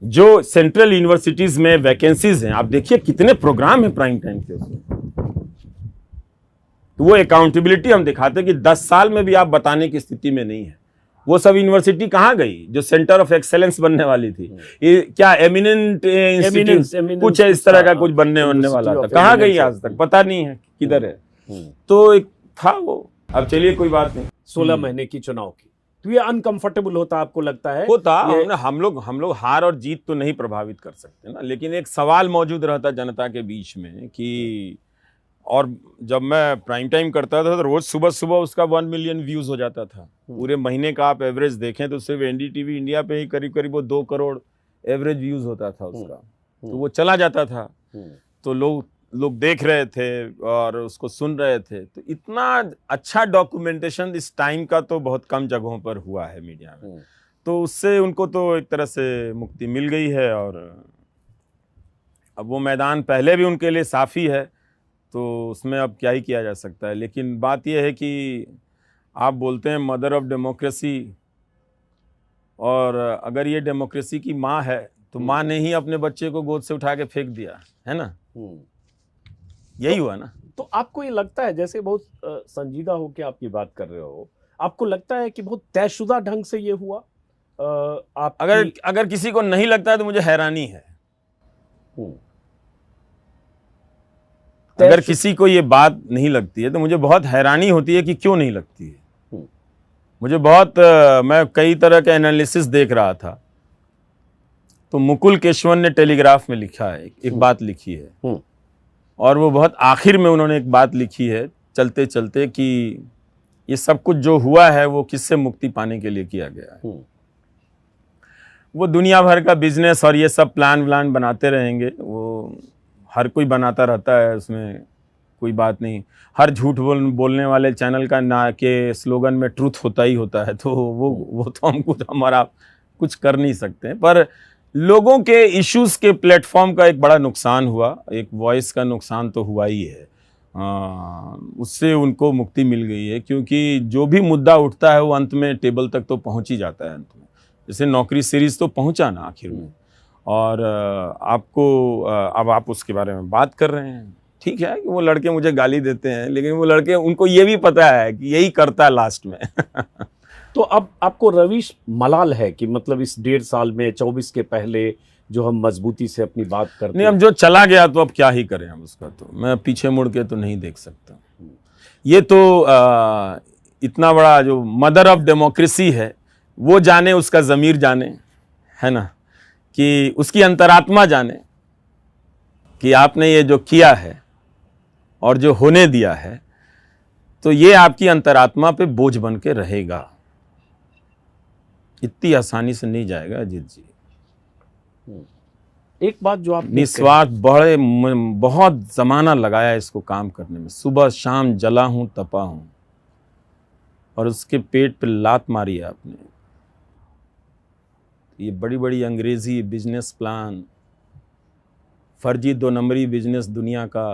जो सेंट्रल यूनिवर्सिटीज में वैकेंसीज हैं, आप देखिए कितने प्रोग्राम हैं प्राइम टाइम के उसमें। तो वो अकाउंटेबिलिटी हम दिखाते कि 10 साल में भी आप बताने की स्थिति में नहीं है। वो सब यूनिवर्सिटी कहां गई जो सेंटर ऑफ एक्सेलेंस बनने वाली थी? ये क्या एमिनेंट इंस्टीट्यूट कुछ है इस तरह का कुछ बनने वाला था, कहां गई आज तक पता नहीं है किधर है। तो एक था वो। अब चलिए कोई बात नहीं। 16 महीने की चुनाव की, तो ये अनकंफर्टेबल होता आपको लगता है? होता। हम लोग हार और जीत तो नहीं प्रभावित कर सकते ना, लेकिन एक सवाल मौजूद रहता जनता के बीच में कि, और जब मैं प्राइम टाइम करता था तो रोज सुबह सुबह उसका 1 मिलियन व्यूज हो जाता था। पूरे महीने का आप एवरेज देखें तो सिर्फ एनडीटीवी इंडिया पे ही करीब करीब वो 2 करोड़ एवरेज व्यूज होता था उसका। तो वो चला जाता था, तो लोग देख रहे थे और उसको सुन रहे थे। तो इतना अच्छा डॉक्यूमेंटेशन इस टाइम का तो बहुत कम जगहों पर हुआ है मीडिया में। तो उससे उनको तो एक तरह से मुक्ति मिल गई है, और अब वो मैदान पहले भी उनके लिए साफ़ी है, तो उसमें अब क्या ही किया जा सकता है। लेकिन बात यह है कि आप बोलते हैं मदर ऑफ डेमोक्रेसी, और अगर ये डेमोक्रेसी की माँ है तो माँ ने ही अपने बच्चे को गोद से उठा के फेंक दिया है ना। यही हुआ ना। तो आपको ये लगता है, जैसे बहुत संजीदा होकर आप ये बात कर रहे हो, आपको लगता है कि बहुत तयशुदा ढंग से ये हुआ? आप अगर किसी को नहीं लगता है तो मुझे हैरानी है। अगर किसी को ये बात नहीं लगती है तो मुझे बहुत हैरानी होती है कि क्यों नहीं लगती है। मुझे बहुत मैं कई तरह के एनालिसिस देख रहा था, तो मुकुल केशवन ने टेलीग्राफ में लिखा है, एक बात लिखी है, और वो बहुत आखिर में उन्होंने एक बात लिखी है चलते चलते कि ये सब कुछ जो हुआ है वो किससे मुक्ति पाने के लिए किया गया है। वो दुनिया भर का बिजनेस और ये सब प्लान बनाते रहेंगे, वो हर कोई बनाता रहता है, उसमें कोई बात नहीं। हर झूठ बोलने वाले चैनल का ना के स्लोगन में ट्रूथ होता ही होता है, तो वो तो हम हमारा कुछ कर नहीं सकते हैं। पर लोगों के इश्यूज के प्लेटफॉर्म का एक बड़ा नुकसान हुआ, एक वॉइस का नुकसान तो हुआ ही है। उससे उनको मुक्ति मिल गई है, क्योंकि जो भी मुद्दा उठता है वो अंत में टेबल तक तो पहुंच ही जाता है अंत में। जैसे नौकरी सीरीज तो पहुंचा ना आखिर में, और आपको अब आप उसके बारे में बात कर रहे हैं, ठीक है कि वो लड़के मुझे गाली देते हैं, लेकिन वो लड़के, उनको ये भी पता है कि यही करता है लास्ट में। तो अब आपको रवीश मलाल है कि मतलब इस 1.5 साल में 24 के पहले जो हम मजबूती से अपनी बात करते नहीं, अब जो चला गया तो अब क्या ही करें हम उसका, तो मैं पीछे मुड़ के तो नहीं देख सकता। ये तो इतना बड़ा जो मदर ऑफ डेमोक्रेसी है वो जाने, उसका ज़मीर जाने, है ना, कि उसकी अंतरात्मा जाने कि आपने ये जो किया है और जो होने दिया है, तो ये आपकी अंतरात्मा पे बोझ बन के रहेगा, इतनी आसानी से नहीं जाएगा अजीत जी। एक बात जो आप निस्वार्थ बहुत जमाना लगाया इसको काम करने में, सुबह शाम जला हूं, तपा हूं, और उसके पेट पे लात मारी है आपने। ये बड़ी बड़ी अंग्रेजी बिजनेस प्लान, फर्जी 2 नंबरी बिजनेस, दुनिया का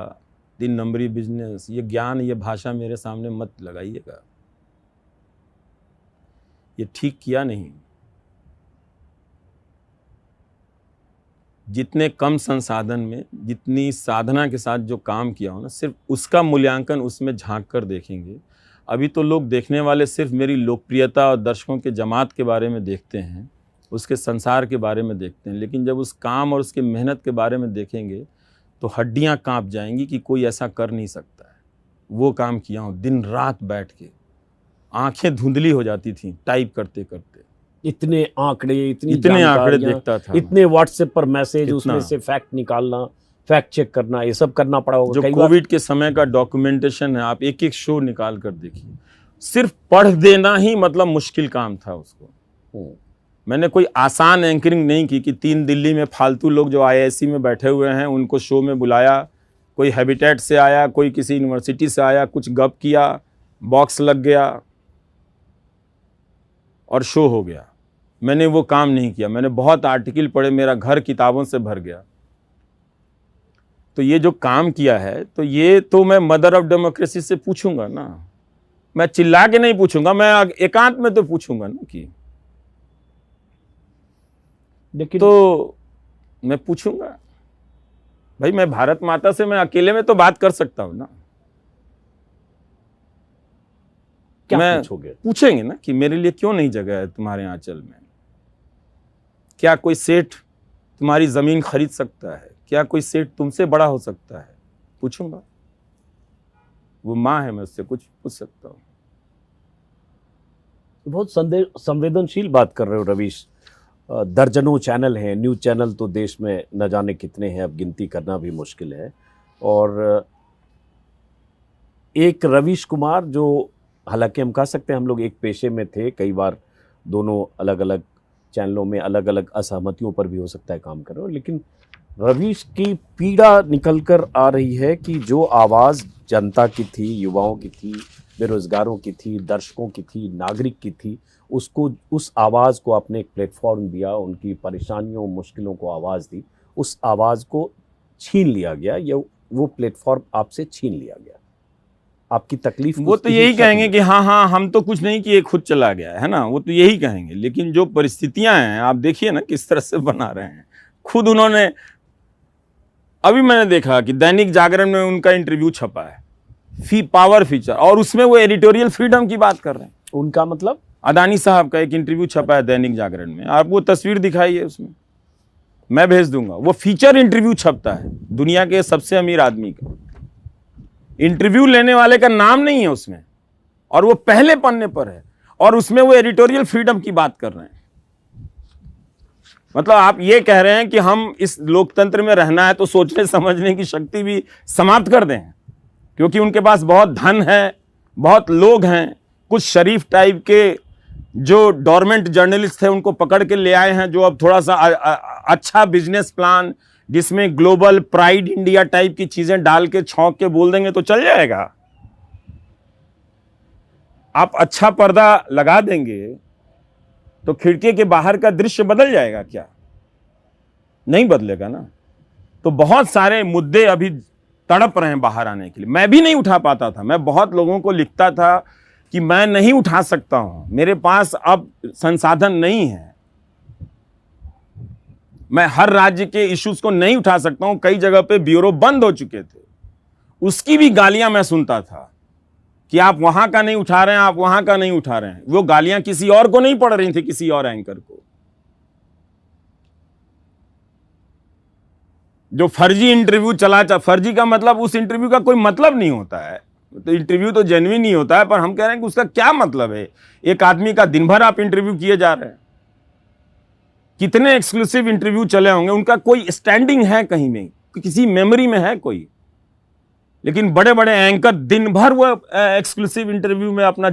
3 नंबरी बिजनेस, ये ज्ञान, ये भाषा मेरे सामने मत लगाइएगा, ये ठीक किया नहीं। जितने कम संसाधन में जितनी साधना के साथ जो काम किया हो ना, सिर्फ उसका मूल्यांकन उसमें झांक कर देखेंगे। अभी तो लोग देखने वाले सिर्फ मेरी लोकप्रियता और दर्शकों के जमात के बारे में देखते हैं, उसके संसार के बारे में देखते हैं, लेकिन जब उस काम और उसके मेहनत के बारे में देखेंगे तो हड्डियां कांप जाएंगी कि कोई ऐसा कर नहीं सकता है। वो काम किया हूँ, दिन रात बैठ के, आंखें धुंधली हो जाती थी टाइप करते करते, इतने आंकड़े, इतने आंकड़े देखता था, इतने व्हाट्सएप पर मैसेज, उसमें से फैक्ट निकालना, फैक्ट चेक करना, ये सब करना पड़ा होगा। जो कोविड के समय का डॉक्यूमेंटेशन है, आप एक एक शो निकाल कर देखिए, सिर्फ पढ़ देना ही मतलब मुश्किल काम था उसको। मैंने कोई आसान एंकरिंग नहीं की कि 3 दिल्ली में फालतू लोग जो IISc में बैठे हुए हैं उनको शो में बुलाया, कोई हैबिटेट से आया, कोई किसी यूनिवर्सिटी से आया, कुछ गप किया, बॉक्स लग गया और शो हो गया। मैंने वो काम नहीं किया। मैंने बहुत आर्टिकल पढ़े, मेरा घर किताबों से भर गया। तो ये जो काम किया है, तो ये तो मैं मदर ऑफ डेमोक्रेसी से पूछूंगा ना, मैं चिल्ला के नहीं पूछूंगा, मैं एकांत में तो पूछूंगा ना कि, लेकिन तो मैं पूछूंगा भाई, मैं भारत माता से मैं अकेले में तो बात कर सकता हूं ना। क्या मैं पूछोगे? पूछेंगे ना कि मेरे लिए क्यों नहीं जगह है तुम्हारे आंचल में, क्या कोई सेठ तुम्हारी जमीन खरीद सकता है, क्या कोई सेठ तुमसे बड़ा हो सकता है, पूछूंगा। वो माँ है, मैं उससे कुछ पूछ सकता हूँ। बहुत संवेदनशील बात कर रहे हो रवीश। दर्जनों चैनल हैं, न्यूज़ चैनल तो देश में न जाने कितने हैं, अब गिनती करना भी मुश्किल है। और एक रवीश कुमार जो, हालांकि हम कह सकते हैं हम लोग एक पेशे में थे, कई बार दोनों अलग अलग चैनलों में अलग अलग असहमतियों पर भी हो सकता है काम कर रहे हो, लेकिन रवीश की पीड़ा निकल कर आ रही है कि जो आवाज़ जनता की थी, युवाओं की थी, बेरोजगारों की थी, दर्शकों की थी, नागरिक की थी, उसको, उस आवाज़ को आपने एक प्लेटफॉर्म दिया, उनकी परेशानियों मुश्किलों को आवाज़ दी, उस आवाज़ को छीन लिया गया, या वो प्लेटफॉर्म आपसे छीन लिया गया। आपकी तकलीफ, वो तो यही कहेंगे कि हाँ हाँ हम तो कुछ नहीं किए, खुद चला गया है ना, वो तो यही कहेंगे। लेकिन जो परिस्थितियां हैं आप देखिए ना किस तरह से बना रहे हैं। खुद उन्होंने, अभी मैंने देखा कि दैनिक जागरण में उनका इंटरव्यू छपा है, पावर फीचर, और उसमें वो एडिटोरियल फ्रीडम की बात कर रहे हैं। उनका मतलब अदानी साहब का एक इंटरव्यू छपा है दैनिक जागरण में, आप वो तस्वीर दिखाइए, उसमें मैं भेज दूंगा। वो फीचर इंटरव्यू छपता है दुनिया के सबसे अमीर आदमी का, इंटरव्यू लेने वाले का नाम नहीं है उसमें, और वो पहले पन्ने पर है, और उसमें वो एडिटोरियल फ्रीडम की बात कर रहे हैं। मतलब आप ये कह रहे हैं कि हम इस लोकतंत्र में रहना है तो सोचने समझने की शक्ति भी समाप्त कर दें, क्योंकि उनके पास बहुत धन है, बहुत लोग हैं, कुछ शरीफ टाइप के जो डोरमेंट जर्नलिस्ट थे उनको पकड़ के ले आए हैं, जो अब थोड़ा सा अच्छा बिजनेस प्लान जिसमें ग्लोबल प्राइड इंडिया टाइप की चीजें डाल के छौंक के बोल देंगे तो चल जाएगा। आप अच्छा पर्दा लगा देंगे तो खिड़की के बाहर का दृश्य बदल जाएगा क्या? नहीं बदलेगा ना। तो बहुत सारे मुद्दे अभी तड़प रहे हैं बाहर आने के लिए। मैं भी नहीं उठा पाता था, मैं बहुत लोगों को लिखता था कि मैं नहीं उठा सकता हूं, मेरे पास अब संसाधन नहीं है, मैं हर राज्य के इश्यूज को नहीं उठा सकता हूं। कई जगह पे ब्यूरो बंद हो चुके थे, उसकी भी गालियां मैं सुनता था कि आप वहां का नहीं उठा रहे हैं, आप वहां का नहीं उठा रहे हैं। वो गालियां किसी और को नहीं पड़ रही थी, किसी और एंकर को। जो फर्जी इंटरव्यू फर्जी का मतलब उस इंटरव्यू का कोई मतलब नहीं होता है, तो इंटरव्यू तो जेन्युइन नहीं होता है, पर हम कह रहे हैं कि उसका क्या मतलब है। एक आदमी का दिन भर आप इंटरव्यू किए जा रहे हैं, कितने एक्सक्लूसिव इंटरव्यू चले होंगे, उनका कोई स्टैंडिंग है कहीं में, किसी मेमोरी में है कोई। लेकिन बड़े बड़े एंकर दिन भर वो एक्सक्लूसिव इंटरव्यू में अपना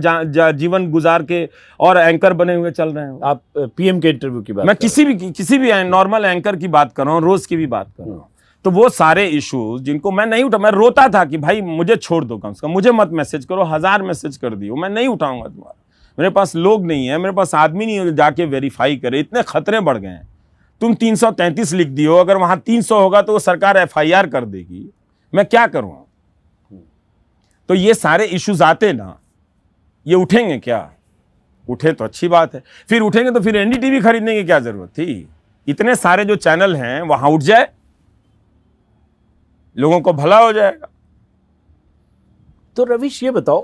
जीवन गुजार के और एंकर बने हुए चल रहे हैं। आप पीएम के इंटरव्यू की बात मैं किसी भी नॉर्मल एंकर की बात कर रहा हूँ, रोज की भी बात कर रहा हूँ। तो वो सारे इश्यूज जिनको मैं नहीं उठा, मैं रोता था कि भाई मुझे छोड़ दो, कम से कम मुझे मत मैसेज करो, 1000 मैसेज कर दियो, मैं नहीं उठाऊंगा तुम्हारा। मेरे पास लोग नहीं है, मेरे पास आदमी नहीं है जाके वेरीफाई करे, इतने खतरे बढ़ गए हैं। तुम 333 लिख दियो, अगर वहां 300 होगा तो वो सरकार FIR कर देगी, मैं क्या करूं। तो ये सारे इश्यूज आते ना, ये उठेंगे क्या? उठे तो अच्छी बात है, फिर उठेंगे तो फिर NDTV खरीदने की क्या जरूरत थी? इतने सारे जो चैनल हैं वहां उठ जाए, लोगों को भला हो जाएगा। तो रवीश ये बताओ,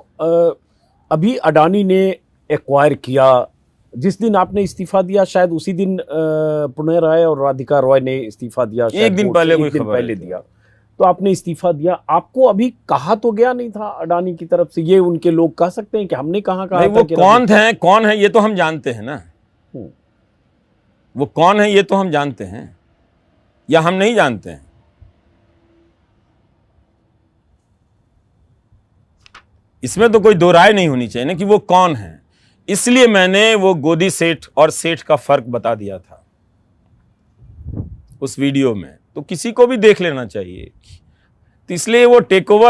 अभी अडानी ने एक्वायर किया, जिस दिन आपने इस्तीफा दिया शायद उसी दिन पुण्य राय और राधिका रॉय ने इस्तीफा दिया, एक दिन पहले, कोई खबर पहले दिया, तो आपने इस्तीफा दिया। आपको अभी कहा तो गया नहीं था अडानी की तरफ से, ये उनके लोग कह सकते हैं कि हमने कहा वो कौन है ये तो हम जानते हैं ना। वो कौन है ये तो हम जानते हैं, या हम नहीं जानते हैं? इसमें तो कोई दो राय नहीं होनी चाहिए ना कि वो कौन है। इसलिए मैंने वो गोदी सेठ और सेठ का फर्क बता दिया था उस वीडियो में, तो किसी को भी देख लेना चाहिए। तो इसलिए वो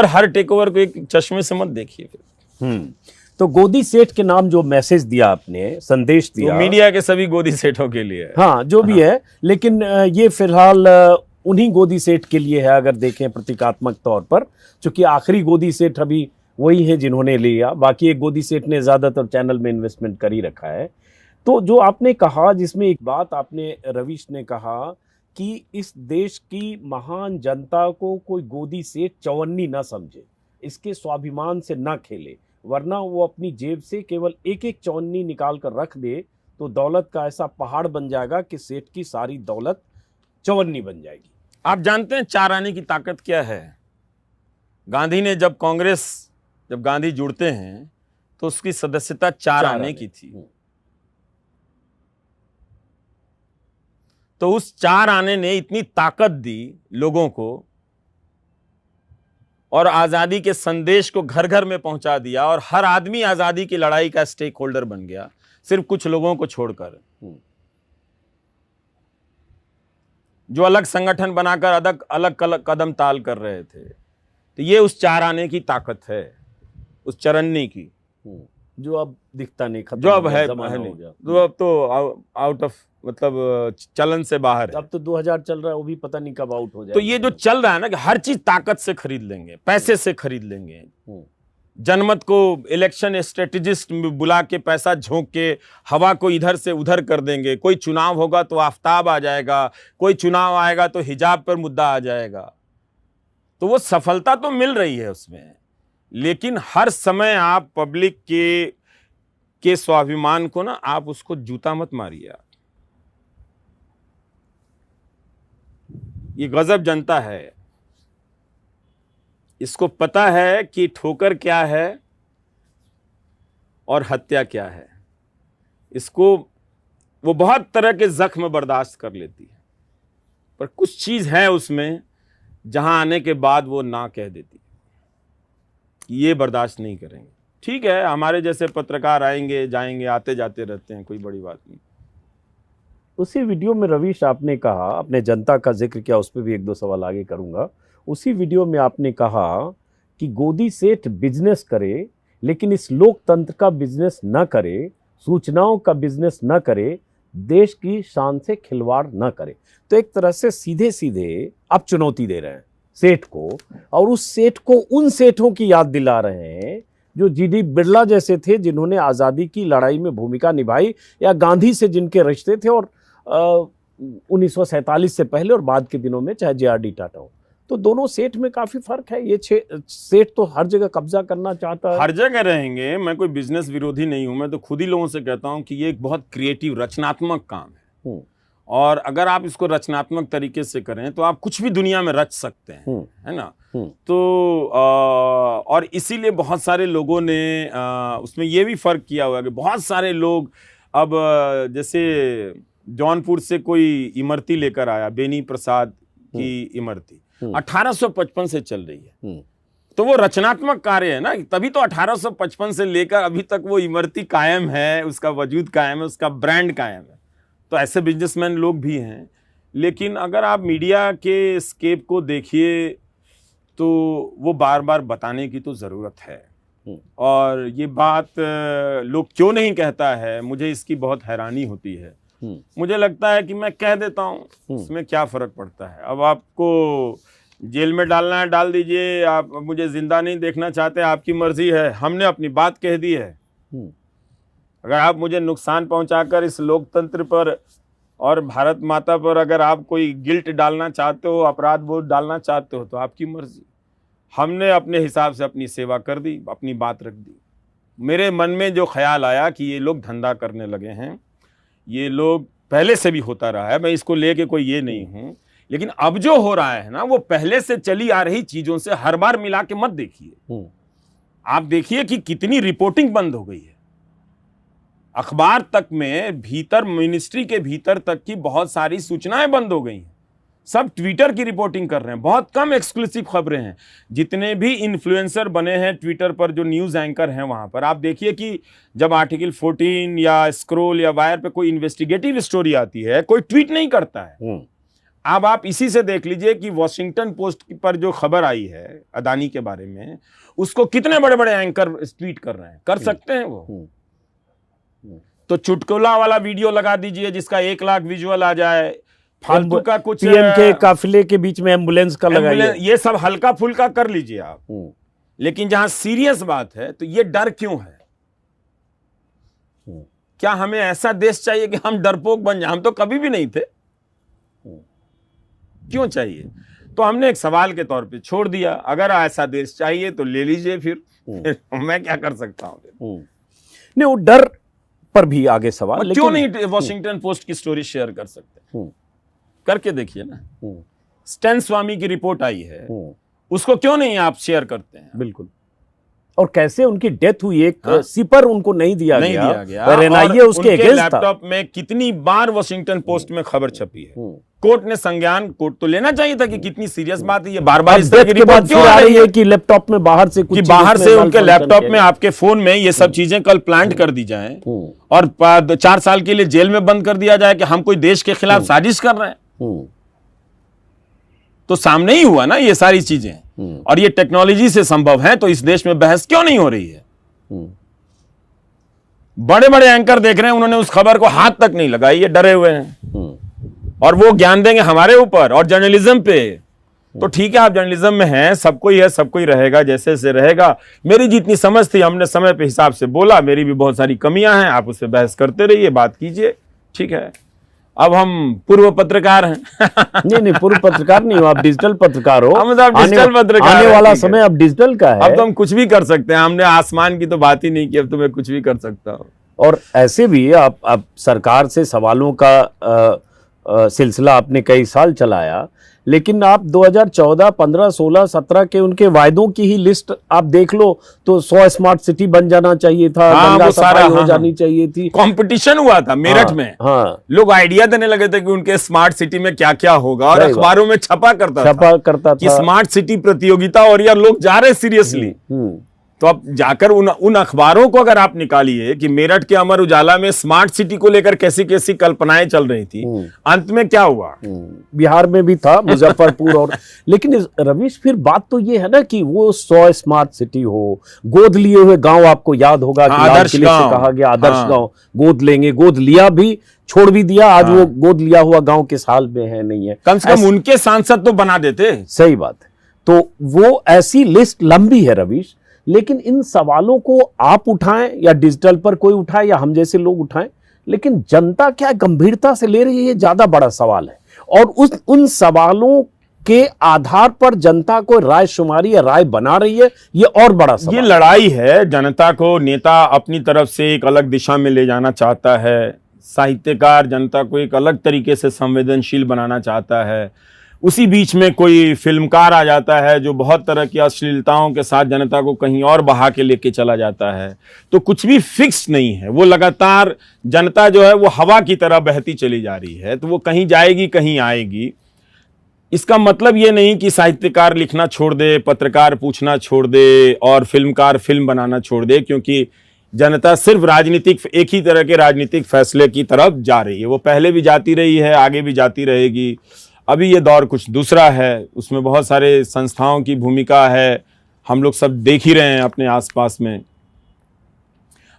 हर टेक ओवर को एक चश्मे से मत देखिए फिर। तो गोदी सेठ के नाम जो मैसेज दिया आपने, संदेश दिया, तो मीडिया के सभी गोदी सेठों के लिए है। हाँ, जो भी है, लेकिन ये फिलहाल उन्हीं गोदी सेठ के लिए है अगर देखें प्रतीकात्मक तौर पर, क्योंकि आखिरी गोदी सेठ अभी वही है जिन्होंने लिया, बाकी एक गोदी सेठ ने ज्यादातर चैनल में इन्वेस्टमेंट कर ही रखा है। तो जो आपने कहा, जिसमें एक बात आपने, रवीश ने कहा कि इस देश की महान जनता को कोई गोदी सेठ चवन्नी ना समझे, इसके स्वाभिमान से ना खेले, वरना वो अपनी जेब से केवल एक एक चवन्नी निकाल कर रख दे तो दौलत का ऐसा पहाड़ बन जाएगा कि सेठ की सारी दौलत चवन्नी बन जाएगी। आप जानते हैं 4 आने की ताकत क्या है? गांधी ने जब गांधी जुड़ते हैं तो उसकी सदस्यता 4 आने की थी। तो उस 4 आने ने इतनी ताकत दी लोगों को और आजादी के संदेश को घर घर में पहुंचा दिया, और हर आदमी आजादी की लड़ाई का स्टेक होल्डर बन गया, सिर्फ कुछ लोगों को छोड़कर, जो अलग संगठन बनाकर अलग कदम ताल कर रहे थे। तो ये उस 4 आने की ताकत है, उस चरन्नी की, जो अब दिखता नहीं, जो अब है नहीं, जो अब तो आउट ऑफ मतलब चलन से बाहर है। अब तो 2000 चल रहा है, वो भी पता नहीं कब आउट हो जाए। तो ये जो चल रहा है ना कि हर चीज ताकत से खरीद लेंगे, पैसे से खरीद लेंगे, जनमत को इलेक्शन स्ट्रेटेजिस्ट बुला के पैसा झोंक के हवा को इधर से उधर कर देंगे। कोई चुनाव होगा तो आफ्ताब आ जाएगा, कोई चुनाव आएगा तो हिजाब पर मुद्दा आ जाएगा। तो वो सफलता तो मिल रही है उसमें, लेकिन हर समय आप पब्लिक के स्वाभिमान को ना, आप उसको जूता मत मारिए। ये गजब जनता है, इसको पता है कि ठोकर क्या है और हत्या क्या है। इसको वो बहुत तरह के जख्म बर्दाश्त कर लेती है, पर कुछ चीज है उसमें जहां आने के बाद वो ना कह देती है, ये बर्दाश्त नहीं करेंगे। ठीक है, हमारे जैसे पत्रकार आएंगे जाएंगे, आते जाते रहते हैं, कोई बड़ी बात नहीं। उसी वीडियो में रवीश आपने कहा, आपने जनता का जिक्र किया, उस पर भी 1-2 सवाल आगे करूंगा। उसी वीडियो में आपने कहा कि गोदी सेठ बिजनेस करे, लेकिन इस लोकतंत्र का बिजनेस न करे, सूचनाओं का बिजनेस न करे, देश की शान से खिलवाड़ न करे। तो एक तरह से सीधे सीधे आप चुनौती दे रहे हैं सेठ को, और उस सेठ को उन सेठों की याद दिला रहे हैं जो GD बिरला जैसे थे, जिन्होंने आज़ादी की लड़ाई में भूमिका निभाई, या गांधी से जिनके रिश्ते थे, और 1947 से पहले और बाद के दिनों में चाहे JRD टाटा हो। तो दोनों सेठ में काफी फर्क है। ये सेठ तो हर जगह कब्जा करना चाहता है, हर जगह रहेंगे। मैं कोई बिजनेस विरोधी नहीं हूं, मैं तो खुद ही लोगों से कहता हूं कि ये एक बहुत क्रिएटिव रचनात्मक काम है, और अगर आप इसको रचनात्मक तरीके से करें तो आप कुछ भी दुनिया में रच सकते हैं, है ना। तो और इसीलिए बहुत सारे लोगों ने उसमें ये भी फर्क किया हुआ है कि बहुत सारे लोग अब जैसे जौनपुर से कोई इमरती लेकर आया, बेनी प्रसाद की इमरती 1855 से चल रही है, तो वो रचनात्मक कार्य है ना, तभी तो 1855 से लेकर अभी तक वो इमरती कायम है, उसका वजूद कायम है, उसका ब्रांड कायम है। तो ऐसे बिजनेसमैन लोग भी हैं। लेकिन अगर आप मीडिया के स्केप को देखिए तो वो बार बार बताने की तो ज़रूरत है, और ये बात लोग क्यों नहीं कहता है, मुझे इसकी बहुत हैरानी होती है। मुझे लगता है कि मैं कह देता हूँ, इसमें क्या फ़र्क पड़ता है। अब आपको जेल में डालना है डाल दीजिए, आप मुझे जिंदा नहीं देखना चाहते, आपकी मर्जी है, हमने अपनी बात कह दी है। अगर आप मुझे नुकसान पहुंचाकर इस लोकतंत्र पर और भारत माता पर अगर आप कोई गिल्ट डालना चाहते हो, अपराध बोध डालना चाहते हो, तो आपकी मर्जी। हमने अपने हिसाब से अपनी सेवा कर दी, अपनी बात रख दी। मेरे मन में जो ख्याल आया कि ये लोग धंधा करने लगे हैं, ये लोग पहले से भी होता रहा है, मैं इसको लेके कोई ये नहीं हूँ, लेकिन अब जो हो रहा है ना, वो पहले से चली आ रही चीजों से हर बार मिला के मत देखिए। आप देखिए कि कितनी रिपोर्टिंग बंद हो गई है, अखबार तक में, भीतर मिनिस्ट्री के भीतर तक की बहुत सारी सूचनाएं बंद हो गई हैं। सब ट्विटर की रिपोर्टिंग कर रहे हैं, बहुत कम एक्सक्लूसिव खबरें हैं। जितने भी इन्फ्लुएंसर बने हैं ट्विटर पर, जो न्यूज़ एंकर हैं वहाँ पर, आप देखिए कि जब आर्टिकल 14 या स्क्रोल या वायर पे कोई इन्वेस्टिगेटिव स्टोरी आती है, कोई ट्वीट नहीं करता है। अब आप इसी से देख लीजिए कि वॉशिंगटन पोस्ट पर जो खबर आई है अदानी के बारे में, उसको कितने बड़े बड़े एंकर ट्वीट कर रहे हैं, कर सकते हैं वो। तो चुटकुला वाला वीडियो लगा दीजिए जिसका 1 लाख विजुअल आ जाए, फालतू का कुछ पीएम के काफिले के बीच में एम्बुलेंस का लगाइए, ये सब हल्का फुल्का कर लीजिए आप। लेकिन जहां सीरियस बात है तो ये डर क्यों है? क्या हमें ऐसा देश चाहिए कि हम डरपोक बन जाए? हम तो कभी भी नहीं थे, क्यों चाहिए? तो हमने एक सवाल के तौर पे छोड़ दिया, अगर ऐसा देश चाहिए तो ले लीजिए, फिर मैं क्या कर सकता हूं? नहीं, वो डर पर भी आगे सवाल, क्यों नहीं वॉशिंगटन पोस्ट की स्टोरी शेयर कर सकते? करके देखिए ना, स्टैन स्वामी की रिपोर्ट आई है, उसको क्यों नहीं आप शेयर करते हैं? बिल्कुल। और कैसे उनकी डेथ हुई, एक सिपर उनको नहीं दिया गया। और एनआईए उसके अगेंस्ट था। लैपटॉप में कितनी बार वॉशिंगटन पोस्ट में खबर छपी है, कोर्ट ने संज्ञान, कोर्ट तो लेना चाहिए था कि कितनी सीरियस बात है ये, बार बार इस तरह की रिपोर्ट क्यों आ रही है कि लैपटॉप में बाहर से कुछ, बाहर से उनके लैपटॉप में, आपके फोन में ये सब चीजें कल प्लांट कर दी जाए और 4 साल के लिए जेल में बंद कर दिया जाए कि हम कोई देश के खिलाफ साजिश कर रहे हैं। तो सामने ही हुआ ना ये सारी चीजें, और ये टेक्नोलॉजी से संभव है, तो इस देश में बहस क्यों नहीं हो रही है? बड़े बड़े एंकर देख रहे हैं, उन्होंने उस खबर को हाथ तक नहीं लगाई, ये डरे हुए हैं, और वो ज्ञान देंगे हमारे ऊपर और जर्नलिज्म पे। तो ठीक है, आप जर्नलिज्म में हैं, सबको ही है, सबको ही रहेगा, जैसे से रहेगा। मेरी जितनी समझ थी हमने समय पे हिसाब से बोला, मेरी भी बहुत सारी कमियां हैं, आप उससे बहस करते रहिए, बात कीजिए, ठीक है। अब हम पूर्व पत्रकार हैं। नहीं, पूर्व पत्रकार नहीं हो, आप डिजिटल पत्रकार हो। हम तो डिजिटल पत्रकार, आने वाला समय अब डिजिटल का है। अब तो हम कुछ भी कर सकते हैं, हमने आसमान की तो बात ही नहीं की, अब तो मैं कुछ भी कर सकता हूँ। और ऐसे भी आप सरकार से सवालों का सिलसिला आपने कई साल चलाया, लेकिन आप 2014, 15, 16, 17 के उनके वायदों की ही लिस्ट आप देख लो तो 100 स्मार्ट सिटी बन जाना चाहिए था, गंगा सफाई हो जानी चाहिए थी। कंपटीशन हुआ था मेरठ में, लोग आइडिया देने लगे थे कि उनके स्मार्ट सिटी में क्या क्या होगा, और अखबारों में छपा करता था कि स्मार्ट सिटी प्रतियोगिता, और यार लोग जा रहे सीरियसली। तो अब जाकर उन अखबारों को अगर आप निकालिए कि मेरठ के अमर उजाला में स्मार्ट सिटी को लेकर कैसी कैसी कल्पनाएं चल रही थी, अंत में क्या हुआ? बिहार में भी था, मुजफ्फरपुर और लेकिन रवीश, फिर बात तो ये है ना कि वो 100 स्मार्ट सिटी हो, गोद लिए हुए गांव, आपको याद होगा कि आदर्श गांव कहा गया, आदर्श गांव गोद लेंगे, गोद लिया भी, छोड़ भी दिया, आज वो गोद लिया हुआ गांव किस हाल में है, नहीं है। कम से कम उनके सांसद तो बना देते। सही बात है। तो वो ऐसी लिस्ट लंबी है रवीश, लेकिन इन सवालों को आप उठाएं या डिजिटल पर कोई उठाए या हम जैसे लोग उठाएं, लेकिन जनता क्या गंभीरता से ले रही है, ये ज्यादा बड़ा सवाल है। और उन सवालों के आधार पर जनता को राय शुमारी या राय बना रही है, ये और बड़ा सवाल। ये लड़ाई है। जनता को नेता अपनी तरफ से एक अलग दिशा में ले जाना चाहता है, साहित्यकार जनता को एक अलग तरीके से संवेदनशील बनाना चाहता है, उसी बीच में कोई फिल्मकार आ जाता है जो बहुत तरह की अश्लीलताओं के साथ जनता को कहीं और बहा के लेके चला जाता है। तो कुछ भी फिक्स नहीं है, वो लगातार जनता जो है वो हवा की तरह बहती चली जा रही है, तो वो कहीं जाएगी कहीं आएगी। इसका मतलब ये नहीं कि साहित्यकार लिखना छोड़ दे, पत्रकार पूछना छोड़ दे और फिल्मकार फिल्म बनाना छोड़ दे, क्योंकि जनता सिर्फ राजनीतिक एक ही तरह के राजनीतिक फैसले की तरफ जा रही है। वो पहले भी जाती रही है, आगे भी जाती रहेगी। अभी ये दौर कुछ दूसरा है, उसमें बहुत सारे संस्थाओं की भूमिका है, हम लोग सब देख ही रहे हैं अपने आसपास में।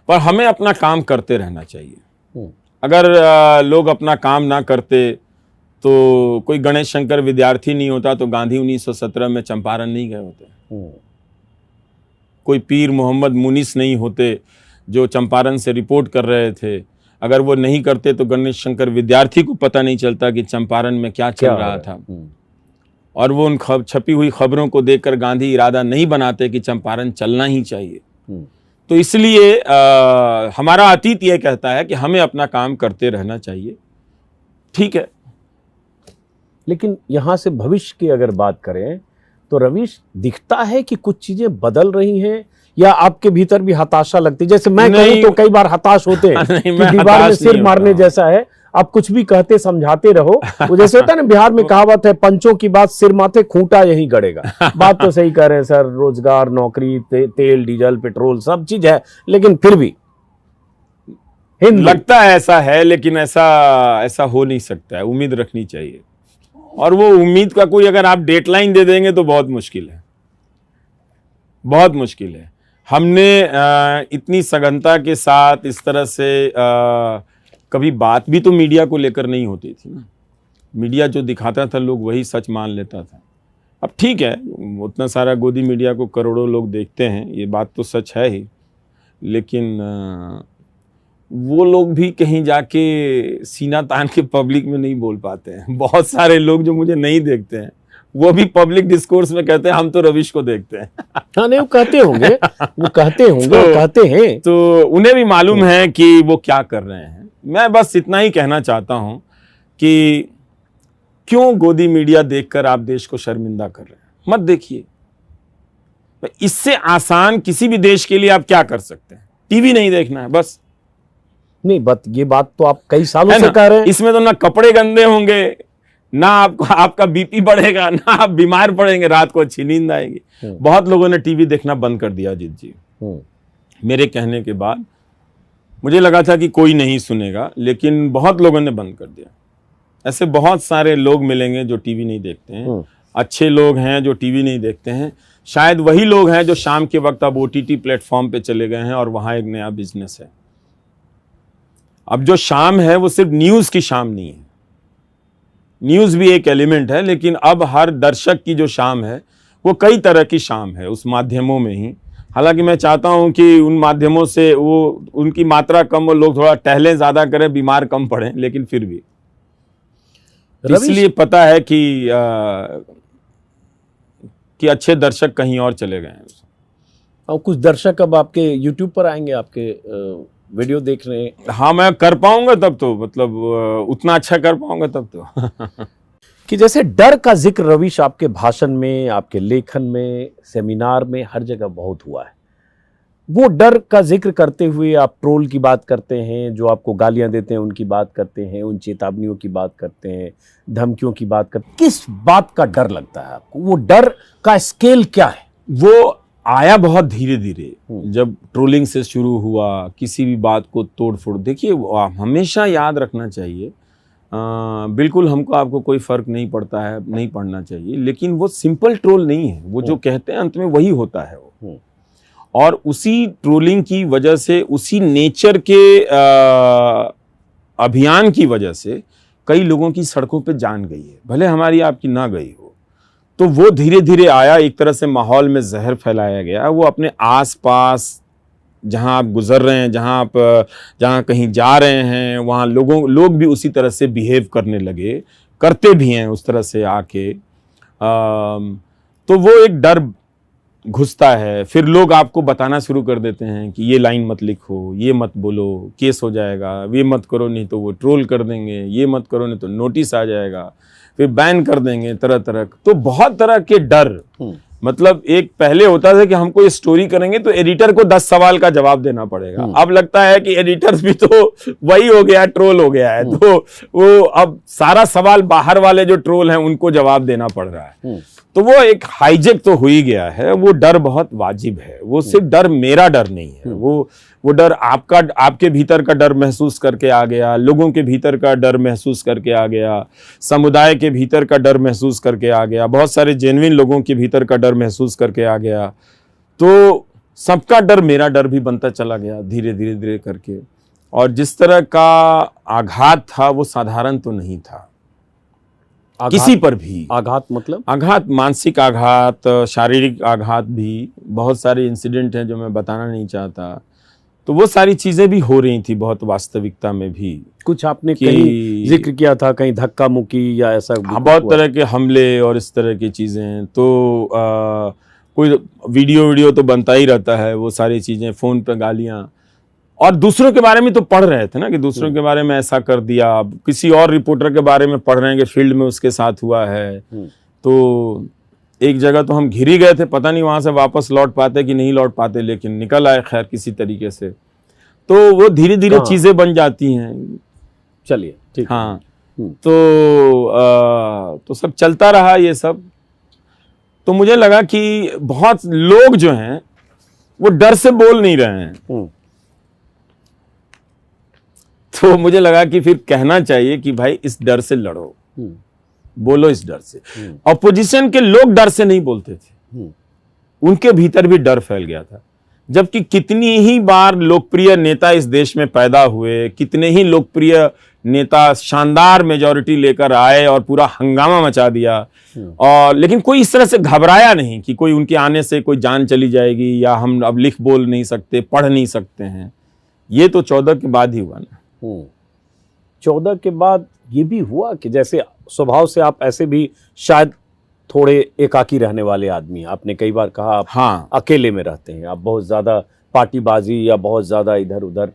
पर हमें अपना काम करते रहना चाहिए। अगर लोग अपना काम ना करते तो कोई गणेश शंकर विद्यार्थी नहीं होता तो गांधी 1917 में चंपारण नहीं गए होते। कोई पीर मोहम्मद मुनीस नहीं होते जो चंपारण से रिपोर्ट कर रहे थे। अगर वो नहीं करते तो गणेश शंकर विद्यार्थी को पता नहीं चलता कि चंपारण में क्या चल रहा था। और वो उन छपी हुई खबरों को देखकर गांधी इरादा नहीं बनाते कि चंपारण चलना ही चाहिए। तो इसलिए हमारा अतीत ये कहता है कि हमें अपना काम करते रहना चाहिए। ठीक है, लेकिन यहां से भविष्य की अगर बात करें तो रवीश, दिखता है कि कुछ चीजें बदल रही हैं या आपके भीतर भी हताशा लगती है? जैसे मैं कहूं तो कई बार हताश होते हैं कि दीवार में सिर मारने जैसा है, आप कुछ भी कहते समझाते रहो। वो जैसे होता है ना, बिहार में कहावत है, पंचों की बात सिर माथे खूंटा यही गड़ेगा। बात तो सही कह रहे हैं सर, रोजगार, नौकरी, तेल, डीजल, पेट्रोल सब चीज है, लेकिन फिर भी लगता है ऐसा है, लेकिन ऐसा हो नहीं सकता है। उम्मीद रखनी चाहिए, और वो उम्मीद का कोई अगर आप डेडलाइन दे देंगे तो बहुत मुश्किल है, बहुत मुश्किल है। हमने इतनी सघनता के साथ इस तरह से कभी बात भी तो मीडिया को लेकर नहीं होती थी ना। मीडिया जो दिखाता था लोग वही सच मान लेता था। अब ठीक है, उतना सारा गोदी मीडिया को करोड़ों लोग देखते हैं, ये बात तो सच है ही, लेकिन वो लोग भी कहीं जाके सीना तान के पब्लिक में नहीं बोल पाते हैं। बहुत सारे लोग जो मुझे नहीं देखते हैं वो भी पब्लिक डिस्कोर्स में कहते हैं हम तो रवीश को देखते हैं। हाँ, नहीं, वो कहते होंगे, वो कहते होंगे, वो कहते हैं, तो उन्हें भी मालूम है कि वो क्या कर रहे हैं। मैं बस इतना ही कहना चाहता हूं कि क्यों गोदी मीडिया देखकर आप देश को शर्मिंदा कर रहे हैं? मत देखिए। इससे आसान किसी भी देश के लिए आप क्या कर सकते हैं? टीवी नहीं देखना है बस। नहीं, ये बात तो आप कई सालों से कह रहे हैं। इसमें तो ना कपड़े गंदे होंगे, ना आपका बीपी बढ़ेगा, ना आप बीमार पड़ेंगे, रात को अच्छी नींद आएगी। बहुत लोगों ने टीवी देखना बंद कर दिया अजीत जी, मेरे कहने के बाद। मुझे लगा था कि कोई नहीं सुनेगा, लेकिन बहुत लोगों ने बंद कर दिया। ऐसे बहुत सारे लोग मिलेंगे जो टीवी नहीं देखते हैं। अच्छे लोग हैं जो टीवी नहीं देखते हैं। शायद वही लोग हैं जो शाम के वक्त अब OTT प्लेटफॉर्म पे चले गए हैं और वहां एक नया बिजनेस है। अब जो शाम है वो सिर्फ न्यूज की शाम नहीं है, न्यूज भी एक एलिमेंट है, लेकिन अब हर दर्शक की जो शाम है वो कई तरह की शाम है उस माध्यमों में ही। हालांकि मैं चाहता हूं कि उन माध्यमों से वो उनकी मात्रा कम हो, लोग थोड़ा टहलें, ज्यादा करें, बीमार कम पड़े, लेकिन फिर भी इसलिए पता है कि अच्छे दर्शक कहीं और चले गए हैं। और कुछ दर्शक अब आपके YouTube पर आएंगे, आपके वीडियो देख रहे हैं। हाँ, मैं कर पाऊंगा तब तो, मतलब उतना अच्छा कर पाऊंगा तब तो। कि जैसे डर का जिक्र रवीश आपके भाषण में, आपके लेखन में, सेमिनार में, हर जगह बहुत हुआ है। वो डर का जिक्र करते हुए आप ट्रोल की बात करते हैं, जो आपको गालियां देते हैं उनकी बात करते हैं, उन चेतावनियों की बात करते हैं, धमकियों की बात करते हैं। किस बात का डर लगता है आपको? वो डर का स्केल क्या है? वो आया बहुत धीरे धीरे, जब ट्रोलिंग से शुरू हुआ, किसी भी बात को तोड़ फोड़। देखिए, हमेशा याद रखना चाहिए, बिल्कुल हमको आपको कोई फर्क नहीं पड़ता है, नहीं पड़ना चाहिए, लेकिन वो सिंपल ट्रोल नहीं है। वो जो कहते हैं अंत में वही होता है वो। और उसी ट्रोलिंग की वजह से, उसी नेचर के अभियान की वजह से कई लोगों की सड़कों पे जान गई है, भले हमारी आपकी ना गई हो। तो वो धीरे धीरे आया, एक तरह से माहौल में जहर फैलाया गया। वो अपने आसपास जहां आप गुजर रहे हैं, जहां कहीं जा रहे हैं, वहां लोग भी उसी तरह से बिहेव करने लगे, करते भी हैं उस तरह से आके। तो वो एक डर घुसता है। फिर लोग आपको बताना शुरू कर देते हैं कि ये लाइन मत लिखो, ये मत बोलो, केस हो जाएगा, ये मत करो नहीं तो वो ट्रोल कर देंगे, ये मत करो नहीं तो नोटिस आ जाएगा, फिर बैन कर देंगे, तरह तरह। तो बहुत तरह के डर, मतलब एक पहले होता था कि हम कोई स्टोरी करेंगे तो एडिटर को 10 सवाल का जवाब देना पड़ेगा। अब लगता है कि एडिटर भी तो वही हो गया, ट्रोल हो गया है, तो वो अब सारा सवाल बाहर वाले जो ट्रोल हैं उनको जवाब देना पड़ रहा है। तो वो एक हाईजेक तो हो ही गया है। वो डर बहुत वाजिब है। वो सिर्फ डर मेरा डर नहीं है, वो डर आपका, आपके भीतर का डर महसूस करके आ गया, लोगों के भीतर का डर महसूस करके आ गया, समुदाय के भीतर का डर महसूस करके आ गया, बहुत सारे जेन्युइन लोगों के भीतर का डर महसूस करके आ गया। तो सबका डर मेरा डर भी बनता चला गया धीरे धीरे धीरे करके। और जिस तरह का आघात था वो साधारण तो नहीं था किसी पर भी। आघात मतलब? आघात, मानसिक आघात, शारीरिक आघात भी, बहुत सारे इंसिडेंट हैं जो मैं बताना नहीं चाहता। तो वो सारी चीजें भी हो रही थी बहुत वास्तविकता में भी। कुछ आपने कहीं जिक्र किया था, कहीं धक्का मुक्की या ऐसा? बहुत तरह के हमले और इस तरह की चीजें। तो कोई वीडियो तो बनता ही रहता है, वो सारी चीजें, फोन पर गालियां, और दूसरों के बारे में तो पढ़ रहे थे ना कि दूसरों के बारे में ऐसा कर दिया, किसी और रिपोर्टर के बारे में पढ़ रहे हैं कि फील्ड में उसके साथ हुआ है। तो एक जगह तो हम घिर ही गए थे, पता नहीं वहां से वापस लौट पाते कि नहीं लौट पाते, लेकिन निकल आए खैर किसी तरीके से। तो वो धीरे धीरे चीजें बन जाती हैं। चलिए ठीक। हाँ, तो सब चलता रहा ये सब। तो मुझे लगा कि बहुत लोग जो हैं वो डर से बोल नहीं रहे हैं। तो मुझे लगा कि फिर कहना चाहिए कि भाई इस डर से लड़ो, बोलो इस डर से। ऑपोजिशन के लोग डर से नहीं बोलते थे, उनके भीतर भी डर फैल गया था। जबकि कितनी ही बार लोकप्रिय नेता इस देश में पैदा हुए, कितने ही लोकप्रिय नेता शानदार मेजॉरिटी लेकर आए और पूरा हंगामा मचा दिया, और लेकिन कोई इस तरह से घबराया नहीं कि कोई उनके आने से कोई जान चली जाएगी या हम अब लिख बोल नहीं सकते, पढ़ नहीं सकते हैं। ये तो 14 के बाद ही हुआ ना। 14 के बाद ये भी हुआ कि जैसे स्वभाव से आप ऐसे भी शायद थोड़े एकाकी रहने वाले आदमी हैं। आपने कई बार कहा आप हाँ, अकेले में रहते हैं, आप बहुत ज्यादा पार्टीबाजी या बहुत ज्यादा इधर उधर।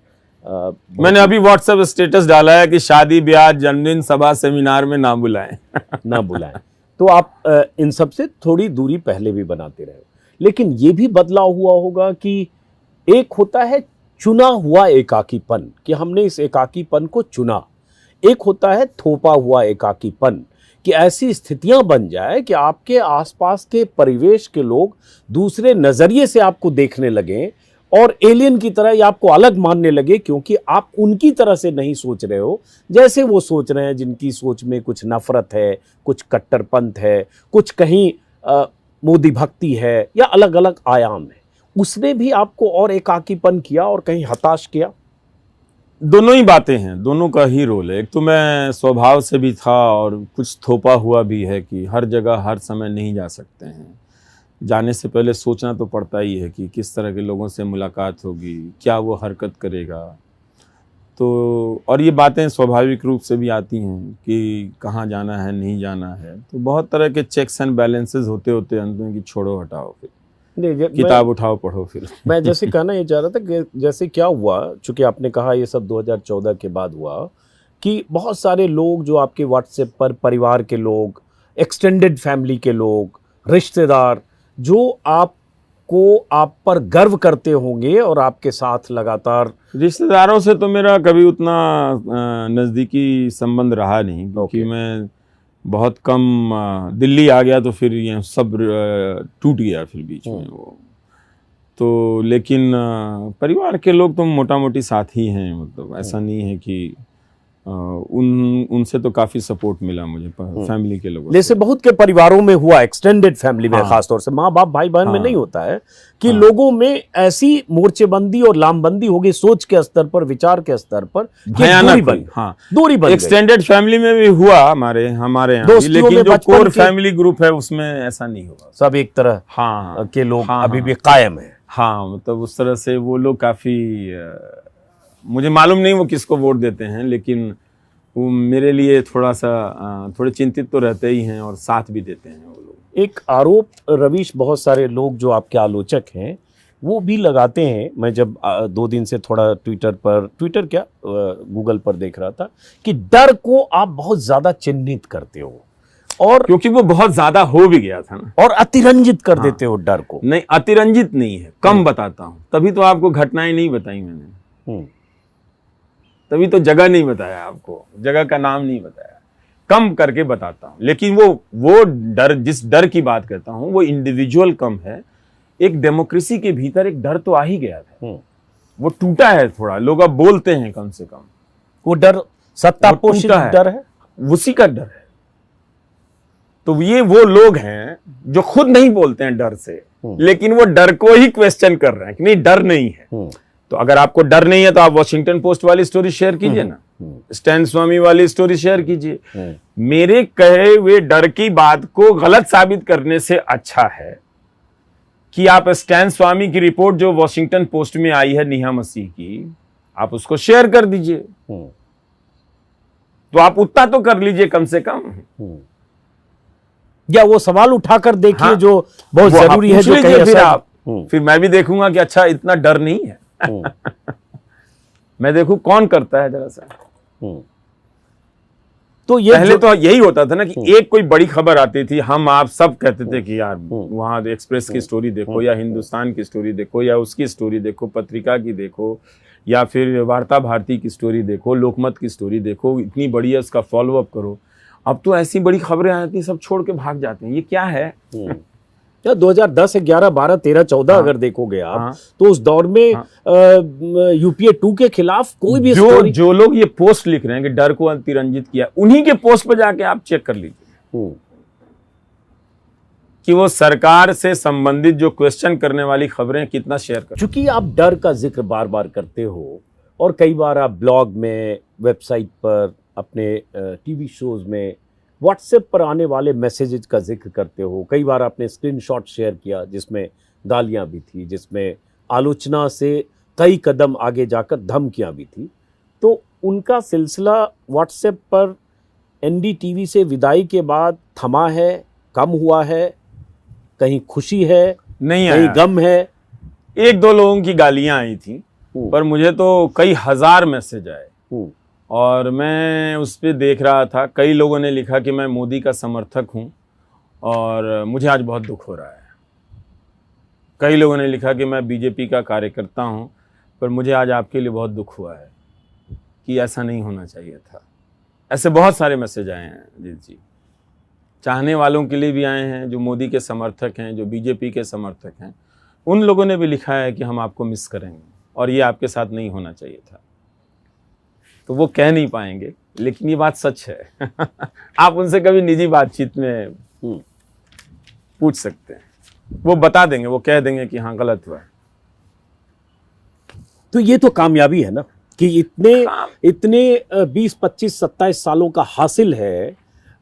मैंने अभी व्हाट्सएप स्टेटस डाला है कि शादी ब्याह जन्मदिन सभा सेमिनार में ना बुलाएं। ना बुलाएं। तो आप इन सब से थोड़ी दूरी पहले भी बनाते रहे, लेकिन ये भी बदलाव हुआ होगा कि एक होता है चुना हुआ एकाकीपन, कि हमने इस एकाकीपन को चुना, एक होता है थोपा हुआ एकाकीपन, कि ऐसी स्थितियां बन जाए कि आपके आसपास के परिवेश के लोग दूसरे नजरिए से आपको देखने लगे और एलियन की तरह या आपको अलग मानने लगे, क्योंकि आप उनकी तरह से नहीं सोच रहे हो जैसे वो सोच रहे हैं, जिनकी सोच में कुछ नफरत है, कुछ कट्टरपंथ है, कुछ कहीं मोदी भक्ति है या अलग अलग आयाम है। उसने भी आपको और एकाकीपन किया और कहीं हताश किया? दोनों ही बातें हैं, दोनों का ही रोल है। एक तो मैं स्वभाव से भी था और कुछ थोपा हुआ भी है कि हर जगह हर समय नहीं जा सकते हैं। जाने से पहले सोचना तो पड़ता ही है कि किस तरह के लोगों से मुलाकात होगी, क्या वो हरकत करेगा। तो और ये बातें स्वाभाविक रूप से भी आती हैं कि कहाँ जाना है, नहीं जाना है। तो बहुत तरह के चेक्स एंड बैलेंसेस होते होते अंत में कि छोड़ो हटाओ, फिर किताब उठाओ पढ़ो। फिर मैं जैसे कहना ये चाह रहा था कि जैसे क्या हुआ, चूंकि आपने कहा ये सब 2014 के बाद हुआ, कि बहुत सारे लोग जो आपके व्हाट्सएप पर, परिवार के लोग, एक्सटेंडेड फैमिली के लोग, रिश्तेदार, जो आपको आप पर गर्व करते होंगे और आपके साथ लगातार। रिश्तेदारों से तो मेरा कभी उतना नज़दीकी संबंध रहा नहीं, क्योंकि मैं बहुत कम दिल्ली आ गया तो फिर ये सब टूट गया फिर बीच में वो। तो लेकिन परिवार के लोग तो मोटा मोटी साथ ही हैं, मतलब ऐसा नहीं है कि उनसे तो काफी सपोर्ट मिला मुझे फैमिली के लोगों से। जैसे बहुत के परिवारों में हुआ, एक्सटेंडेड फैमिली में, खासतौर से माँ बाप भाई बहन में नहीं होता है कि लोगों में ऐसी मोर्चेबंदी और लामबंदी होगी सोच के स्तर पर, विचार के स्तर पर, दूरी बन। एक्सटेंडेड फैमिली में भी हुआ हमारे यहाँ, लेकिन जो कोर फैमिली ग्रुप है उसमें ऐसा नहीं हुआ। सब एक तरह के लोग अभी भी कायम है। हाँ, मतलब उस तरह से वो लोग काफी, मुझे मालूम नहीं वो किसको वोट देते हैं, लेकिन वो मेरे लिए थोड़ा सा थोड़े चिंतित तो रहते ही हैं और साथ भी देते हैं वो लोग। एक आरोप रवीश बहुत सारे लोग जो आपके आलोचक हैं वो भी लगाते हैं। मैं जब 2 दिन से थोड़ा ट्विटर क्या गूगल पर देख रहा था कि डर को आप बहुत ज्यादा चिन्हित करते हो और क्योंकि वो बहुत ज्यादा हो भी गया था ना, और अतिरंजित कर देते हो डर को। नहीं, अतिरंजित नहीं है, कम बताता हूं, तभी तो आपको घटनाएं नहीं बताई मैंने, तभी तो जगह नहीं बताया आपको, जगह का नाम नहीं बताया, कम करके बताता हूं। लेकिन वो डर, जिस डर की बात करता हूं वो इंडिविजुअल कम है। एक डेमोक्रेसी के भीतर एक डर तो आ ही गया था, वो टूटा है थोड़ा, लोग अब बोलते हैं कम से कम। वो डर सत्ता पोषित डर है, उसी का डर है। तो ये वो लोग हैं जो खुद नहीं बोलते हैं डर से, लेकिन वो डर को ही क्वेश्चन कर रहे हैं कि नहीं, डर नहीं है। तो अगर आपको डर नहीं है तो आप वॉशिंगटन पोस्ट वाली स्टोरी शेयर कीजिए ना, स्टैन स्वामी वाली स्टोरी शेयर कीजिए। मेरे कहे हुए डर की बात को गलत साबित करने से अच्छा है कि आप स्टैन स्वामी की रिपोर्ट जो वॉशिंगटन पोस्ट में आई है नेहा मसीह की, आप उसको शेयर कर दीजिए। तो आप उतना तो कर लीजिए कम से कम, या वो सवाल उठाकर देखिए। हाँ, जो बहुत जरूरी है, जो फिर आप फिर मैं भी देखूंगा कि अच्छा इतना डर नहीं है। मैं देखूं कौन करता है जरा सा। तो ये पहले तो यही होता था ना कि एक कोई बड़ी खबर आती थी, हम आप सब कहते थे कि यार वहां एक्सप्रेस की स्टोरी देखो, या हिंदुस्तान की स्टोरी देखो, या उसकी स्टोरी देखो, पत्रिका की देखो, या फिर वार्ता भारती की स्टोरी देखो, लोकमत की स्टोरी देखो, इतनी बड़ी है, उसका फॉलो अप करो। अब तो ऐसी बड़ी खबरें आती हैं, सब छोड़ के भाग जाते हैं। ये क्या है? 2010, 11, 12, 13, 14 अगर देखोगे आप, तो उस दौर में UPA 2 के खिलाफ कोई भी जो लोग ये पोस्ट लिख रहे हैं कि डर को अतिरंजित किया, उन्हीं के पोस्ट पर जाके आप चेक कर लीजिए कि वो सरकार से संबंधित जो क्वेश्चन करने वाली खबरें कितना शेयर कर। चूंकि आप डर का जिक्र बार बार करते हो और कई बार आप ब्लॉग में, वेबसाइट पर, अपने टीवी शोज में, व्हाट्सएप पर आने वाले मैसेजेस का जिक्र करते हो, कई बार आपने स्क्रीनशॉट शेयर किया जिसमें गालियां भी थी, जिसमें आलोचना से कई कदम आगे जाकर धमकियां भी थी। तो उनका सिलसिला व्हाट्सएप पर NDTV से विदाई के बाद थमा है, कम हुआ है, कहीं खुशी है, नहीं कहीं गम है? 1-2 लोगों की गालियां आई थी, पर मुझे तो कई हजार मैसेज आए और मैं उस पर देख रहा था। कई लोगों ने लिखा कि मैं मोदी का समर्थक हूं और मुझे आज बहुत दुख हो रहा है। कई लोगों ने लिखा कि मैं बीजेपी का कार्यकर्ता हूं, पर मुझे आज आपके लिए बहुत दुख हुआ है कि ऐसा नहीं होना चाहिए था। ऐसे बहुत सारे मैसेज आए हैं अजीत जी, चाहने वालों के लिए भी आए हैं, जो मोदी के समर्थक हैं, जो बीजेपी के समर्थक हैं, उन लोगों ने भी लिखा है कि हम आपको मिस करेंगे और ये आपके साथ नहीं होना चाहिए था। तो वो कह नहीं पाएंगे, लेकिन ये बात सच है। आप उनसे कभी निजी बातचीत में पूछ सकते हैं, वो बता देंगे, वो कह देंगे कि हाँ गलत हुआ है। तो ये तो कामयाबी है ना कि इतने 20, 25, 27 सालों का हासिल है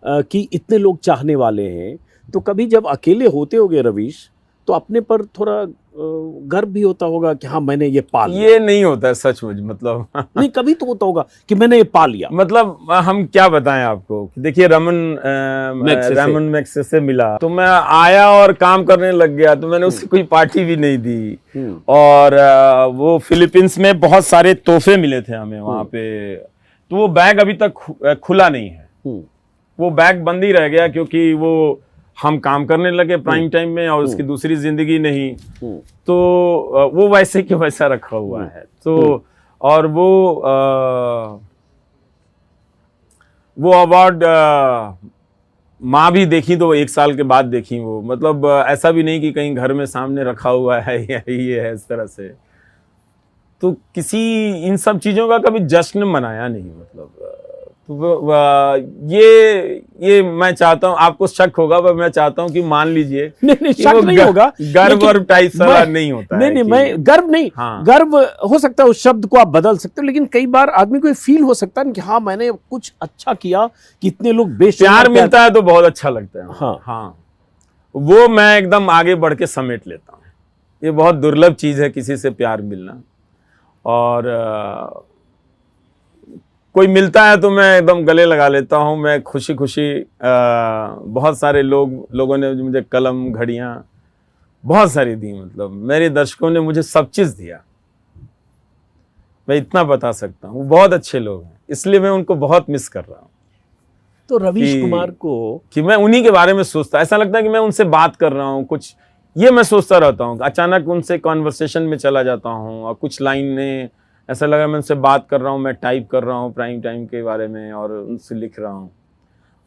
कि इतने लोग चाहने वाले हैं। तो कभी जब अकेले होते होगे रवीश, तो अपने पर थोड़ा गर्व भी होता होगा कि हाँ मैंने ये पा लिया। ये नहीं होता है सचमुच, मतलब नहीं, कभी तो होता होगा कि मैंने ये पा लिया। मतलब हम क्या बताएं आपको, देखिए रमन मैक्से से मिला तो मैं आया और काम करने लग गया, तो मैंने उसकी कोई पार्टी भी नहीं दी। और वो फिलीपींस में बहुत सारे तोहफे मिले थे हमें वहां पे, तो वो बैग अभी तक खुला नहीं है, वो बैग बंद ही रह गया क्योंकि वो हम काम करने लगे प्राइम टाइम में और उसकी दूसरी जिंदगी नहीं, तो वो वैसे के वैसा रखा हुआ है। तो और वो अवार्ड माँ भी देखी तो 1 साल के बाद देखी वो, मतलब ऐसा भी नहीं कि कहीं घर में सामने रखा हुआ है या ये है इस तरह से। तो किसी इन सब चीजों का कभी जश्न मनाया नहीं, मतलब ये मैं चाहता हूं, आपको शक होगा पर मैं चाहता हूं कि मान लीजिए नहीं शक नहीं होगा, गर्व और टाइप सारा नहीं होता है। नहीं मैं गर्व नहीं, हाँ। गर्व हो सकता है, उस शब्द को आप बदल सकते हो, लेकिन कई बार आदमी को फील हो सकता है कि हाँ मैंने कुछ अच्छा किया, कितने लोग प्यार मिलता है तो बहुत अच्छा लगता है। हाँ हाँ, वो मैं एकदम आगे बढ़ के समेट लेता हूँ। ये बहुत दुर्लभ चीज है किसी से प्यार मिलना, और कोई मिलता है तो मैं एकदम गले लगा लेता हूँ। मैं खुशी खुशी बहुत सारे लोगों ने मुझे कलम, घड़ियाँ बहुत सारी दी। मतलब मेरे दर्शकों ने मुझे सब चीज़ दिया, मैं इतना बता सकता हूँ। बहुत अच्छे लोग हैं, इसलिए मैं उनको बहुत मिस कर रहा हूँ। तो रवीश कुमार को कि मैं उन्हीं के बारे में सोचता, ऐसा लगता है कि मैं उनसे बात कर रहा हूँ कुछ, ये मैं सोचता रहता हूँ। अचानक उनसे कॉन्वर्सेशन में चला जाता हूँ और कुछ लाइनें ऐसा लगा मैं उनसे बात कर रहा हूँ, मैं टाइप कर रहा हूँ प्राइम टाइम के बारे में और उनसे लिख रहा हूँ।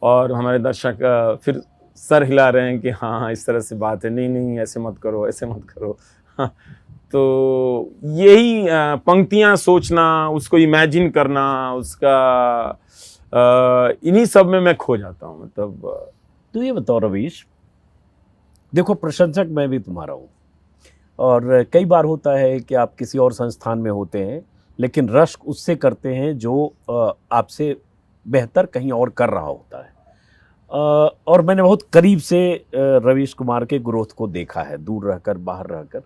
और हमारे दर्शक फिर सर हिला रहे हैं कि हाँ इस तरह से बात है, नहीं नहीं ऐसे मत करो, ऐसे मत करो। हाँ, तो यही पंक्तियाँ सोचना, उसको इमेजिन करना, उसका इन्हीं सब में मैं खो जाता हूँ। मतलब तो ये बताओ रवीश, देखो प्रशंसक मैं भी तुम्हारा हूँ, और कई बार होता है कि आप किसी और संस्थान में होते हैं लेकिन रश्क उससे करते हैं जो आपसे बेहतर कहीं और कर रहा होता है। और मैंने बहुत करीब से रवीश कुमार के ग्रोथ को देखा है, दूर रहकर, बाहर रहकर।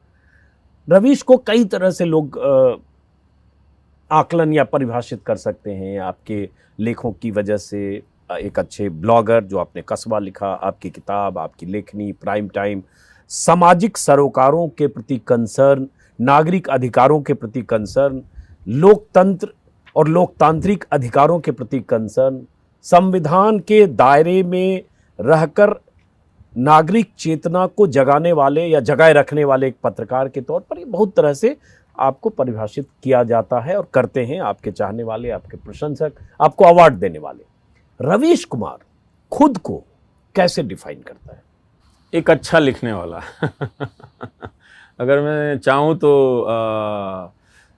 रवीश को कई तरह से लोग आकलन या परिभाषित कर सकते हैं, आपके लेखों की वजह से। एक अच्छे ब्लॉगर, जो आपने कस्बा लिखा, आपकी किताब, आपकी लेखनी, प्राइम टाइम, सामाजिक सरोकारों के प्रति कंसर्न, नागरिक अधिकारों के प्रति कंसर्न, लोकतंत्र और लोकतांत्रिक अधिकारों के प्रति कंसर्न, संविधान के दायरे में रहकर नागरिक चेतना को जगाने वाले या जगाए रखने वाले एक पत्रकार के तौर पर, ये बहुत तरह से आपको परिभाषित किया जाता है और करते हैं आपके चाहने वाले, आपके प्रशंसक, आपको अवार्ड देने वाले। रवीश कुमार खुद को कैसे डिफाइन करता है? एक अच्छा लिखने वाला। अगर मैं चाहूँ तो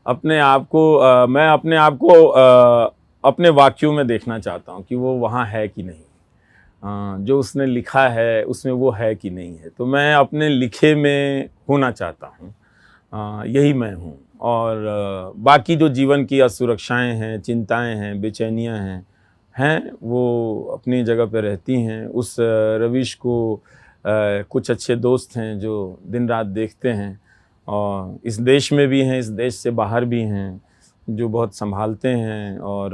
अपने आप को मैं अपने आप को अपने वाक्यों में देखना चाहता हूँ कि वो वहाँ है कि नहीं, जो उसने लिखा है उसमें वो है कि नहीं है। तो मैं अपने लिखे में होना चाहता हूँ, यही मैं हूँ। और बाकी जो जीवन की असुरक्षाएं हैं, चिंताएं हैं, बेचैनियां हैं वो अपनी जगह पे रहती हैं। उस रवीश को कुछ अच्छे दोस्त हैं जो दिन रात देखते हैं, और इस देश में भी हैं, इस देश से बाहर भी हैं, जो बहुत संभालते हैं। और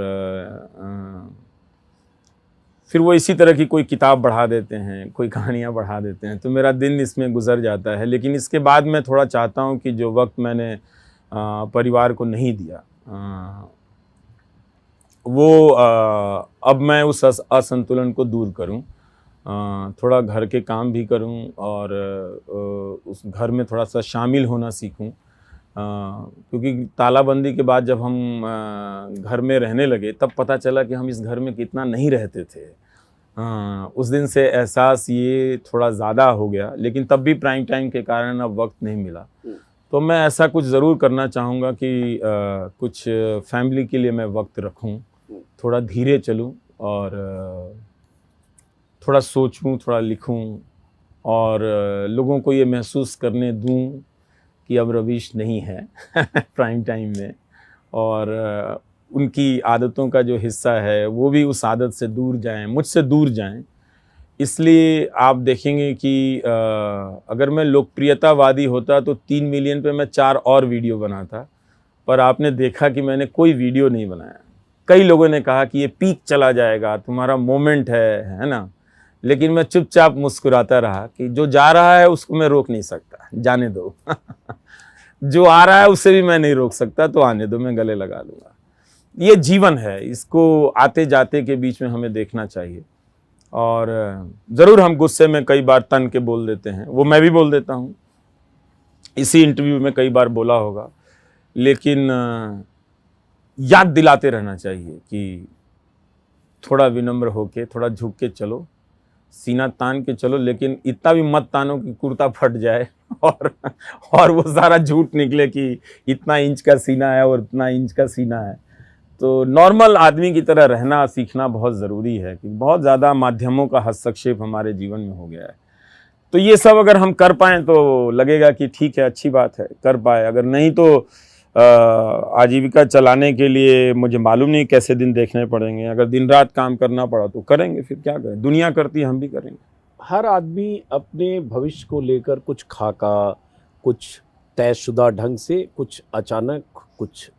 फिर वो इसी तरह की कोई किताब बढ़ा देते हैं, कोई कहानियाँ बढ़ा देते हैं, तो मेरा दिन इसमें गुजर जाता है। लेकिन इसके बाद मैं थोड़ा चाहता हूँ कि जो वक्त मैंने परिवार को नहीं दिया, वो अब मैं उस असंतुलन को दूर करूं, थोड़ा घर के काम भी करूं और उस घर में थोड़ा सा शामिल होना सीखूं। क्योंकि तालाबंदी के बाद जब हम घर में रहने लगे तब पता चला कि हम इस घर में कितना नहीं रहते थे। उस दिन से एहसास ये थोड़ा ज़्यादा हो गया, लेकिन तब भी प्राइम टाइम के कारण अब वक्त नहीं मिला। तो मैं ऐसा कुछ ज़रूर करना चाहूँगा कि कुछ फैमिली के लिए मैं वक्त रखूँ, थोड़ा धीरे चलूँ और थोड़ा सोचूं, थोड़ा लिखूं और लोगों को ये महसूस करने दूं कि अब रवीश नहीं है प्राइम टाइम में, और उनकी आदतों का जो हिस्सा है वो भी उस आदत से दूर जाएं, मुझसे दूर जाएं। इसलिए आप देखेंगे कि अगर मैं लोकप्रियतावादी होता तो 3 मिलियन पे मैं 4 और वीडियो बनाता, पर आपने देखा कि मैंने कोई वीडियो नहीं बनाया। कई लोगों ने कहा कि ये पीक चला जाएगा, तुम्हारा मोमेंट है ना, लेकिन मैं चुपचाप मुस्कुराता रहा कि जो जा रहा है उसको मैं रोक नहीं सकता, जाने दो। जो आ रहा है उससे भी मैं नहीं रोक सकता, तो आने दो, मैं गले लगा लूँगा। ये जीवन है, इसको आते जाते के बीच में हमें देखना चाहिए। और ज़रूर हम गुस्से में कई बार तन के बोल देते हैं, वो मैं भी बोल देता हूँ, इसी इंटरव्यू में कई बार बोला होगा, लेकिन याद दिलाते रहना चाहिए कि थोड़ा विनम्र होके, थोड़ा झुक के चलो, सीना तान के चलो, लेकिन इतना भी मत तानो कि कुर्ता फट जाए और वो सारा झूठ निकले कि इतना इंच का सीना है और इतना इंच का सीना है। तो नॉर्मल आदमी की तरह रहना सीखना बहुत ज़रूरी है, कि बहुत ज़्यादा माध्यमों का हस्तक्षेप हमारे जीवन में हो गया है। तो ये सब अगर हम कर पाएँ तो लगेगा कि ठीक है, अच्छी बात है, कर पाए। अगर नहीं तो आजीविका चलाने के लिए मुझे मालूम नहीं कैसे दिन देखने पड़ेंगे। अगर दिन रात काम करना पड़ा तो करेंगे, फिर क्या करें, दुनिया करती है, हम भी करेंगे। हर आदमी अपने भविष्य को लेकर कुछ खाका, कुछ तयशुदा ढंग से, कुछ अचानक, कुछ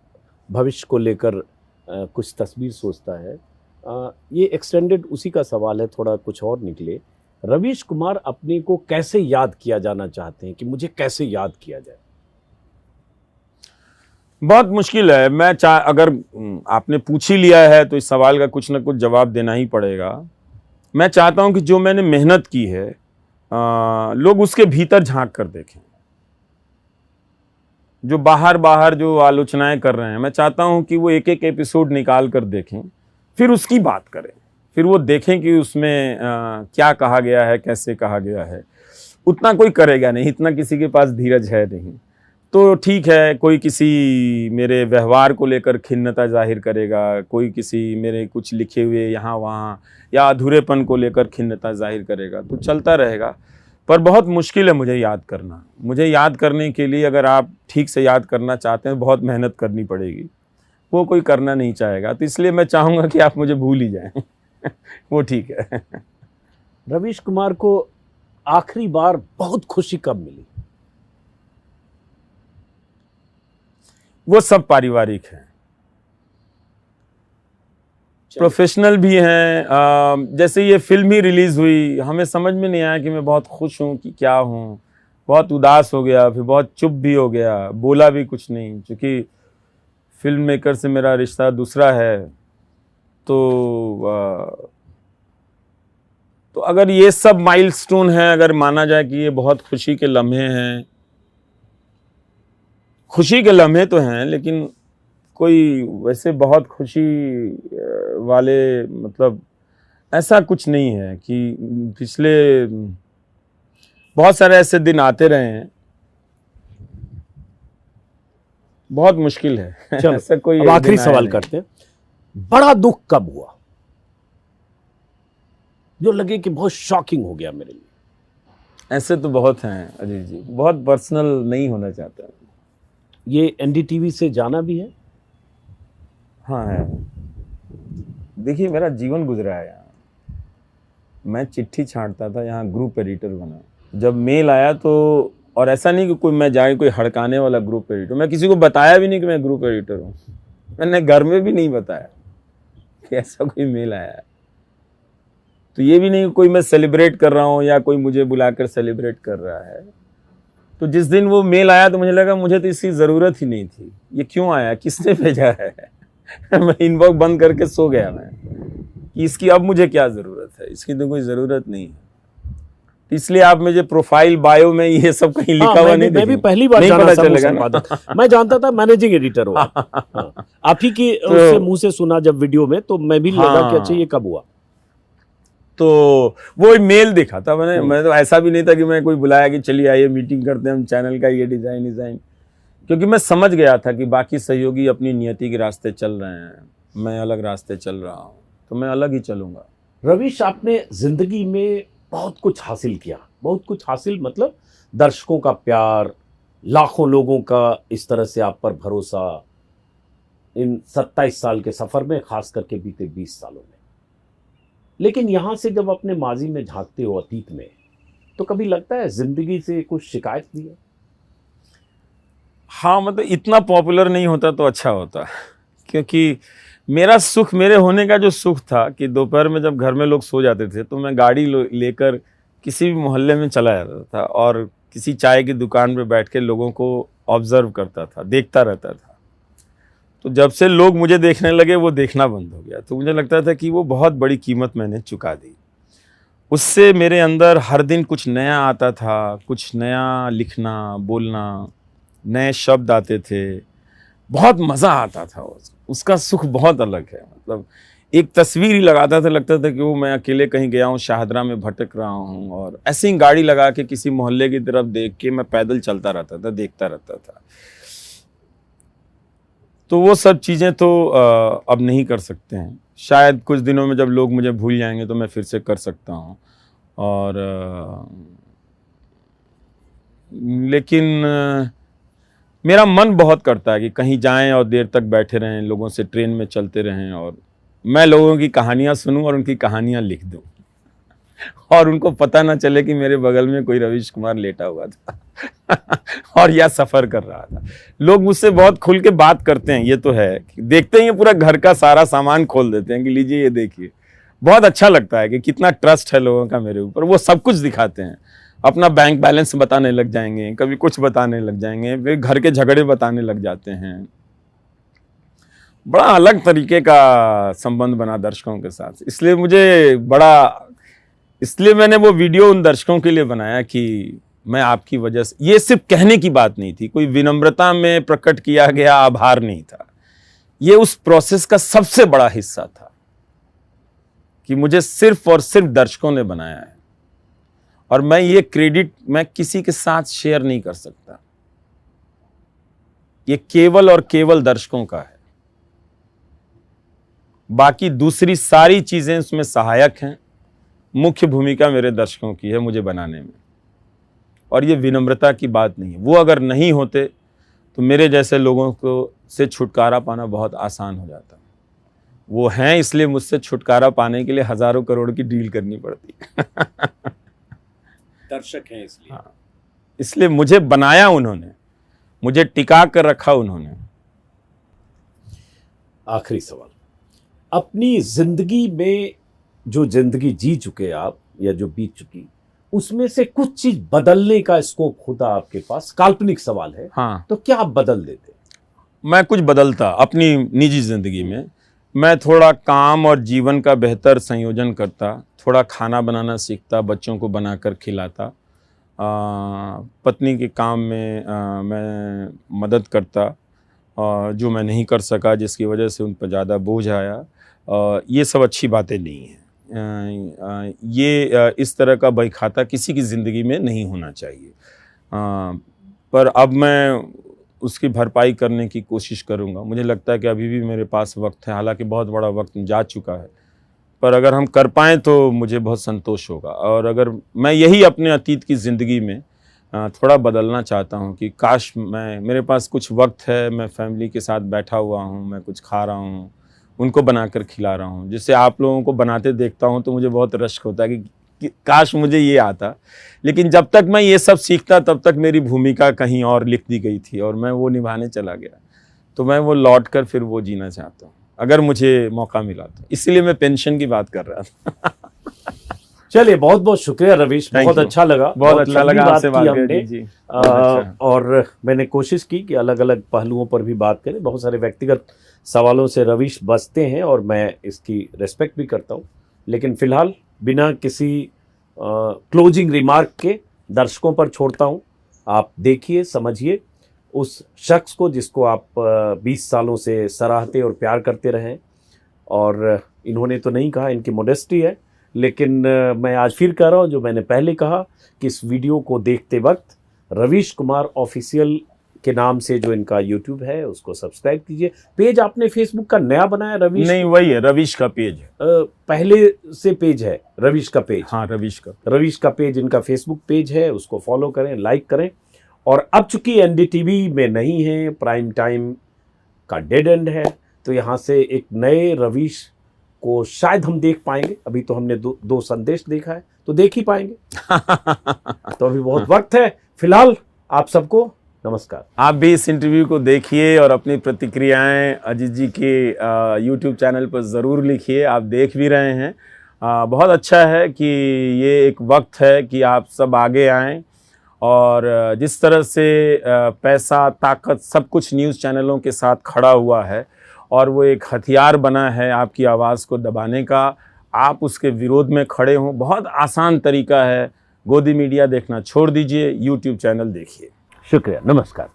भविष्य को लेकर कुछ तस्वीर सोचता है। ये एक्सटेंडेड उसी का सवाल है, थोड़ा कुछ और निकले। रवीश कुमार अपने को कैसे याद किया जाना चाहते हैं कि मुझे कैसे याद किया जाए? बहुत मुश्किल है। अगर आपने पूछ ही लिया है तो इस सवाल का कुछ ना कुछ जवाब देना ही पड़ेगा। मैं चाहता हूं कि जो मैंने मेहनत की है लोग उसके भीतर झांक कर देखें। जो बाहर जो आलोचनाएं कर रहे हैं, मैं चाहता हूं कि वो एक एक एपिसोड निकाल कर देखें, फिर उसकी बात करें, फिर वो देखें कि उसमें क्या कहा गया है, कैसे कहा गया है। उतना कोई करेगा नहीं, इतना किसी के पास धीरज है नहीं। तो ठीक है, कोई किसी मेरे व्यवहार को लेकर खिन्नता जाहिर करेगा, कोई किसी मेरे कुछ लिखे हुए यहाँ वहाँ या अधूरेपन को लेकर खिन्नता जाहिर करेगा, तो चलता रहेगा। पर बहुत मुश्किल है मुझे याद करना। मुझे याद करने के लिए, अगर आप ठीक से याद करना चाहते हैं, बहुत मेहनत करनी पड़ेगी। वो कोई करना नहीं चाहेगा, तो इसलिए मैं चाहूँगा कि आप मुझे भूल ही जाएं। वो ठीक है। रवीश कुमार को आखिरी बार बहुत खुशी कब मिली? वो सब पारिवारिक है, प्रोफेशनल भी हैं। जैसे ये फिल्म ही रिलीज हुई, हमें समझ में नहीं आया कि मैं बहुत खुश हूँ कि क्या हूँ। बहुत उदास हो गया, फिर बहुत चुप भी हो गया, बोला भी कुछ नहीं, क्योंकि फिल्म मेकर से मेरा रिश्ता दूसरा है। तो अगर ये सब माइलस्टोन है, अगर माना जाए कि ये बहुत खुशी के लम्हे हैं, खुशी के लम्हे तो हैं, लेकिन कोई वैसे बहुत खुशी वाले, मतलब ऐसा कुछ नहीं है कि पिछले बहुत सारे ऐसे दिन आते रहे हैं। बहुत मुश्किल है। ऐसा कोई अब आखिरी सवाल करते हैं, बड़ा दुख कब हुआ जो लगे कि बहुत शॉकिंग हो गया मेरे लिए? ऐसे तो बहुत हैं अजीत जी, बहुत पर्सनल नहीं होना चाहता। ये एनडीटीवी से जाना भी है? हाँ है। देखिए, मेरा जीवन गुजरा है यहाँ। मैं चिट्ठी छांटता था, यहाँ ग्रुप एडिटर बना। जब मेल आया तो, और ऐसा नहीं कि कोई मैं जाए कोई हड़काने वाला ग्रुप एडिटर, मैं किसी को बताया भी नहीं कि मैं ग्रुप एडिटर हूँ। मैंने घर में भी नहीं बताया कि ऐसा कोई मेल आया है। तो ये भी नहीं कोई मैं सेलिब्रेट कर रहा हूँ या कोई मुझे बुलाकर सेलिब्रेट कर रहा है। तो जिस दिन वो मेल आया तो मुझे लगा मुझे तो इसकी ज़रूरत ही नहीं थी। ये क्यों आया, किसने भेजा है? मैं इनबॉक्स बंद करके सो गया मैं कि इसकी अब मुझे क्या ज़रूरत है, इसकी तो कोई ज़रूरत नहीं है। इसलिए आप मुझे प्रोफाइल बायो में ये सब कहीं लिखा हुआ नहीं, मैं भी पहली बार जाना संपादक। मैं जानता था मैनेजिंग एडिटर हो। आप ही के उससे मुंह से सुना जब वीडियो में, तो मैं भी लगा कि अच्छा ये कब हुआ। तो वो मेल देखा था मैं तो ऐसा भी नहीं था कि मैं कोई बुलाया कि चलिए आइए मीटिंग करते हैं हम चैनल का ये डिज़ाइन, क्योंकि मैं समझ गया था कि बाकी सहयोगी अपनी नियति के रास्ते चल रहे हैं, मैं अलग रास्ते चल रहा हूँ, तो मैं अलग ही चलूँगा। रवीश, आपने जिंदगी में बहुत कुछ हासिल किया, बहुत कुछ हासिल मतलब दर्शकों का प्यार, लाखों लोगों का इस तरह से आप पर भरोसा, इन 27 साल के सफ़र में, खास करके बीते 20 सालों में। लेकिन यहाँ से जब अपने माजी में झांकते हो, अतीत में, तो कभी लगता है जिंदगी से कुछ शिकायत भी है? हाँ, मतलब इतना पॉपुलर नहीं होता तो अच्छा होता, क्योंकि मेरा सुख, मेरे होने का जो सुख था कि दोपहर में जब घर में लोग सो जाते थे तो मैं गाड़ी लेकर किसी भी मोहल्ले में चला जाता था और किसी चाय की दुकान पे बैठ के लोगों को ऑब्जर्व करता था, देखता रहता था। तो जब से लोग मुझे देखने लगे, वो देखना बंद हो गया। तो मुझे लगता था कि वो बहुत बड़ी कीमत मैंने चुका दी। उससे मेरे अंदर हर दिन कुछ नया आता था, कुछ नया लिखना, बोलना, नए शब्द आते थे, बहुत मज़ा आता था। उसका सुख बहुत अलग है। मतलब एक तस्वीर ही लगाता था, लगता था कि वो मैं अकेले कहीं गया हूँ, शाहदरा में भटक रहा हूँ, और ऐसे ही गाड़ी लगा के किसी मोहल्ले की तरफ देख के मैं पैदल चलता रहता था, देखता रहता था। तो वो सब चीज़ें तो अब नहीं कर सकते हैं। शायद कुछ दिनों में जब लोग मुझे भूल जाएंगे तो मैं फिर से कर सकता हूँ। और लेकिन मेरा मन बहुत करता है कि कहीं जाएं और देर तक बैठे रहें, लोगों से ट्रेन में चलते रहें, और मैं लोगों की कहानियाँ सुनूं और उनकी कहानियाँ लिख दूं, और उनको पता ना चले कि मेरे बगल में कोई रवीश कुमार लेटा हुआ था। और यह सफर कर रहा था। लोग मुझसे बहुत खुल के बात करते हैं, ये तो है, देखते ही पूरा घर का सारा सामान खोल देते हैं कि लीजिए ये देखिए। बहुत अच्छा लगता है कि कितना ट्रस्ट है लोगों का मेरे ऊपर। वो सब कुछ दिखाते हैं, अपना बैंक बैलेंस बताने लग जाएंगे, कभी कुछ बताने लग जाएंगे, फिर घर के झगड़े बताने लग जाते हैं। बड़ा अलग तरीके का संबंध बना दर्शकों के साथ। इसलिए मैंने वो वीडियो उन दर्शकों के लिए बनाया कि मैं आपकी वजह से, ये सिर्फ कहने की बात नहीं थी, कोई विनम्रता में प्रकट किया गया आभार नहीं था, ये उस प्रोसेस का सबसे बड़ा हिस्सा था कि मुझे सिर्फ और सिर्फ दर्शकों ने बनाया है, और मैं ये क्रेडिट मैं किसी के साथ शेयर नहीं कर सकता। ये केवल और केवल दर्शकों का है, बाकी दूसरी सारी चीजें उसमें सहायक हैं। मुख्य भूमिका मेरे दर्शकों की है मुझे बनाने में, और ये विनम्रता की बात नहीं है। वो अगर नहीं होते तो मेरे जैसे लोगों को से छुटकारा पाना बहुत आसान हो जाता। वो हैं, इसलिए मुझसे छुटकारा पाने के लिए हजारों करोड़ की डील करनी पड़ती है। दर्शक हैं इसलिए। हाँ, इसलिए मुझे बनाया उन्होंने, मुझे टिका कर रखा उन्होंने। आखिरी सवाल, अपनी जिंदगी में जो जिंदगी जी चुके आप या जो बीत चुकी, उसमें से कुछ चीज बदलने का स्कोप होता आपके पास, काल्पनिक सवाल है, हाँ, तो क्या आप बदल देते? मैं कुछ बदलता अपनी निजी जिंदगी में। मैं थोड़ा काम और जीवन का बेहतर संयोजन करता, थोड़ा खाना बनाना सीखता, बच्चों को बनाकर खिलाता, पत्नी के काम में मैं मदद करता, जो मैं नहीं कर सका जिसकी वजह से उन पर ज़्यादा बोझ आया। ये सब अच्छी बातें नहीं हैं। ये इस तरह का बहीखाता किसी की ज़िंदगी में नहीं होना चाहिए। पर अब मैं उसकी भरपाई करने की कोशिश करूँगा। मुझे लगता है कि अभी भी मेरे पास वक्त है, हालांकि बहुत बड़ा वक्त जा चुका है, पर अगर हम कर पाएँ तो मुझे बहुत संतोष होगा। और अगर मैं यही अपने अतीत की ज़िंदगी में थोड़ा बदलना चाहता हूँ कि काश मेरे पास कुछ वक्त है, मैं फैमिली के साथ बैठा हुआ हूँ, मैं कुछ खा रहा हूँ, उनको बनाकर खिला रहा हूँ, जिससे आप लोगों को बनाते देखता हूँ तो मुझे बहुत रश्क होता है कि काश मुझे ये आता। लेकिन जब तक मैं ये सब सीखता तब तक मेरी भूमिका कहीं और लिख दी गई थी और मैं वो निभाने चला गया। तो मैं वो लौट कर फिर वो जीना चाहता हूँ अगर मुझे मौका मिला तो। इसलिए मैं पेंशन की बात कर रहा था। चलिए, बहुत बहुत शुक्रिया रवीश, बहुत अच्छा लगा, बहुत अच्छा लगा आपसे बात करके जी। और मैंने कोशिश की कि अलग अलग पहलुओं पर भी बात करें। बहुत सारे व्यक्तिगत सवालों से रवीश बचते हैं और मैं इसकी रिस्पेक्ट भी करता हूं, लेकिन फिलहाल बिना किसी क्लोजिंग रिमार्क के दर्शकों पर छोड़ता हूं। आप देखिए, समझिए उस शख्स को जिसको आप 20 सालों से सराहते और प्यार करते रहें। और इन्होंने तो नहीं कहा, इनकी मोडेस्टी है, लेकिन मैं आज फिर कह रहा हूँ जो मैंने पहले कहा कि इस वीडियो को देखते वक्त रवीश कुमार ऑफिशियल के नाम से जो इनका यूट्यूब है उसको सब्सक्राइब कीजिए। पेज आपने फेसबुक का नया बनाया रवीश? नहीं, वही है, रवीश का पेज है। पहले से पेज है रवीश का पेज? हाँ, रवीश का पेज इनका फेसबुक पेज है, उसको फॉलो करें, लाइक करें। और अब चूंकि एनडीटीवी में नहीं है, प्राइम टाइम का डेड एंड है, तो यहाँ से एक नए रवीश को शायद हम देख पाएंगे। अभी तो हमने दो संदेश देखा है, तो देख ही पाएंगे। तो अभी बहुत वक्त है। फिलहाल आप सबको नमस्कार। आप भी इस इंटरव्यू को देखिए और अपनी प्रतिक्रियाएं अजीत जी के यूट्यूब चैनल पर ज़रूर लिखिए। आप देख भी रहे हैं, बहुत अच्छा है कि ये एक वक्त है कि आप सब आगे आएं। और जिस तरह से पैसा, ताकत, सब कुछ न्यूज़ चैनलों के साथ खड़ा हुआ है और वो एक हथियार बना है आपकी आवाज़ को दबाने का, आप उसके विरोध में खड़े हों। बहुत आसान तरीका है, गोदी मीडिया देखना छोड़ दीजिए, यूट्यूब चैनल देखिए। शुक्रिया, नमस्कार।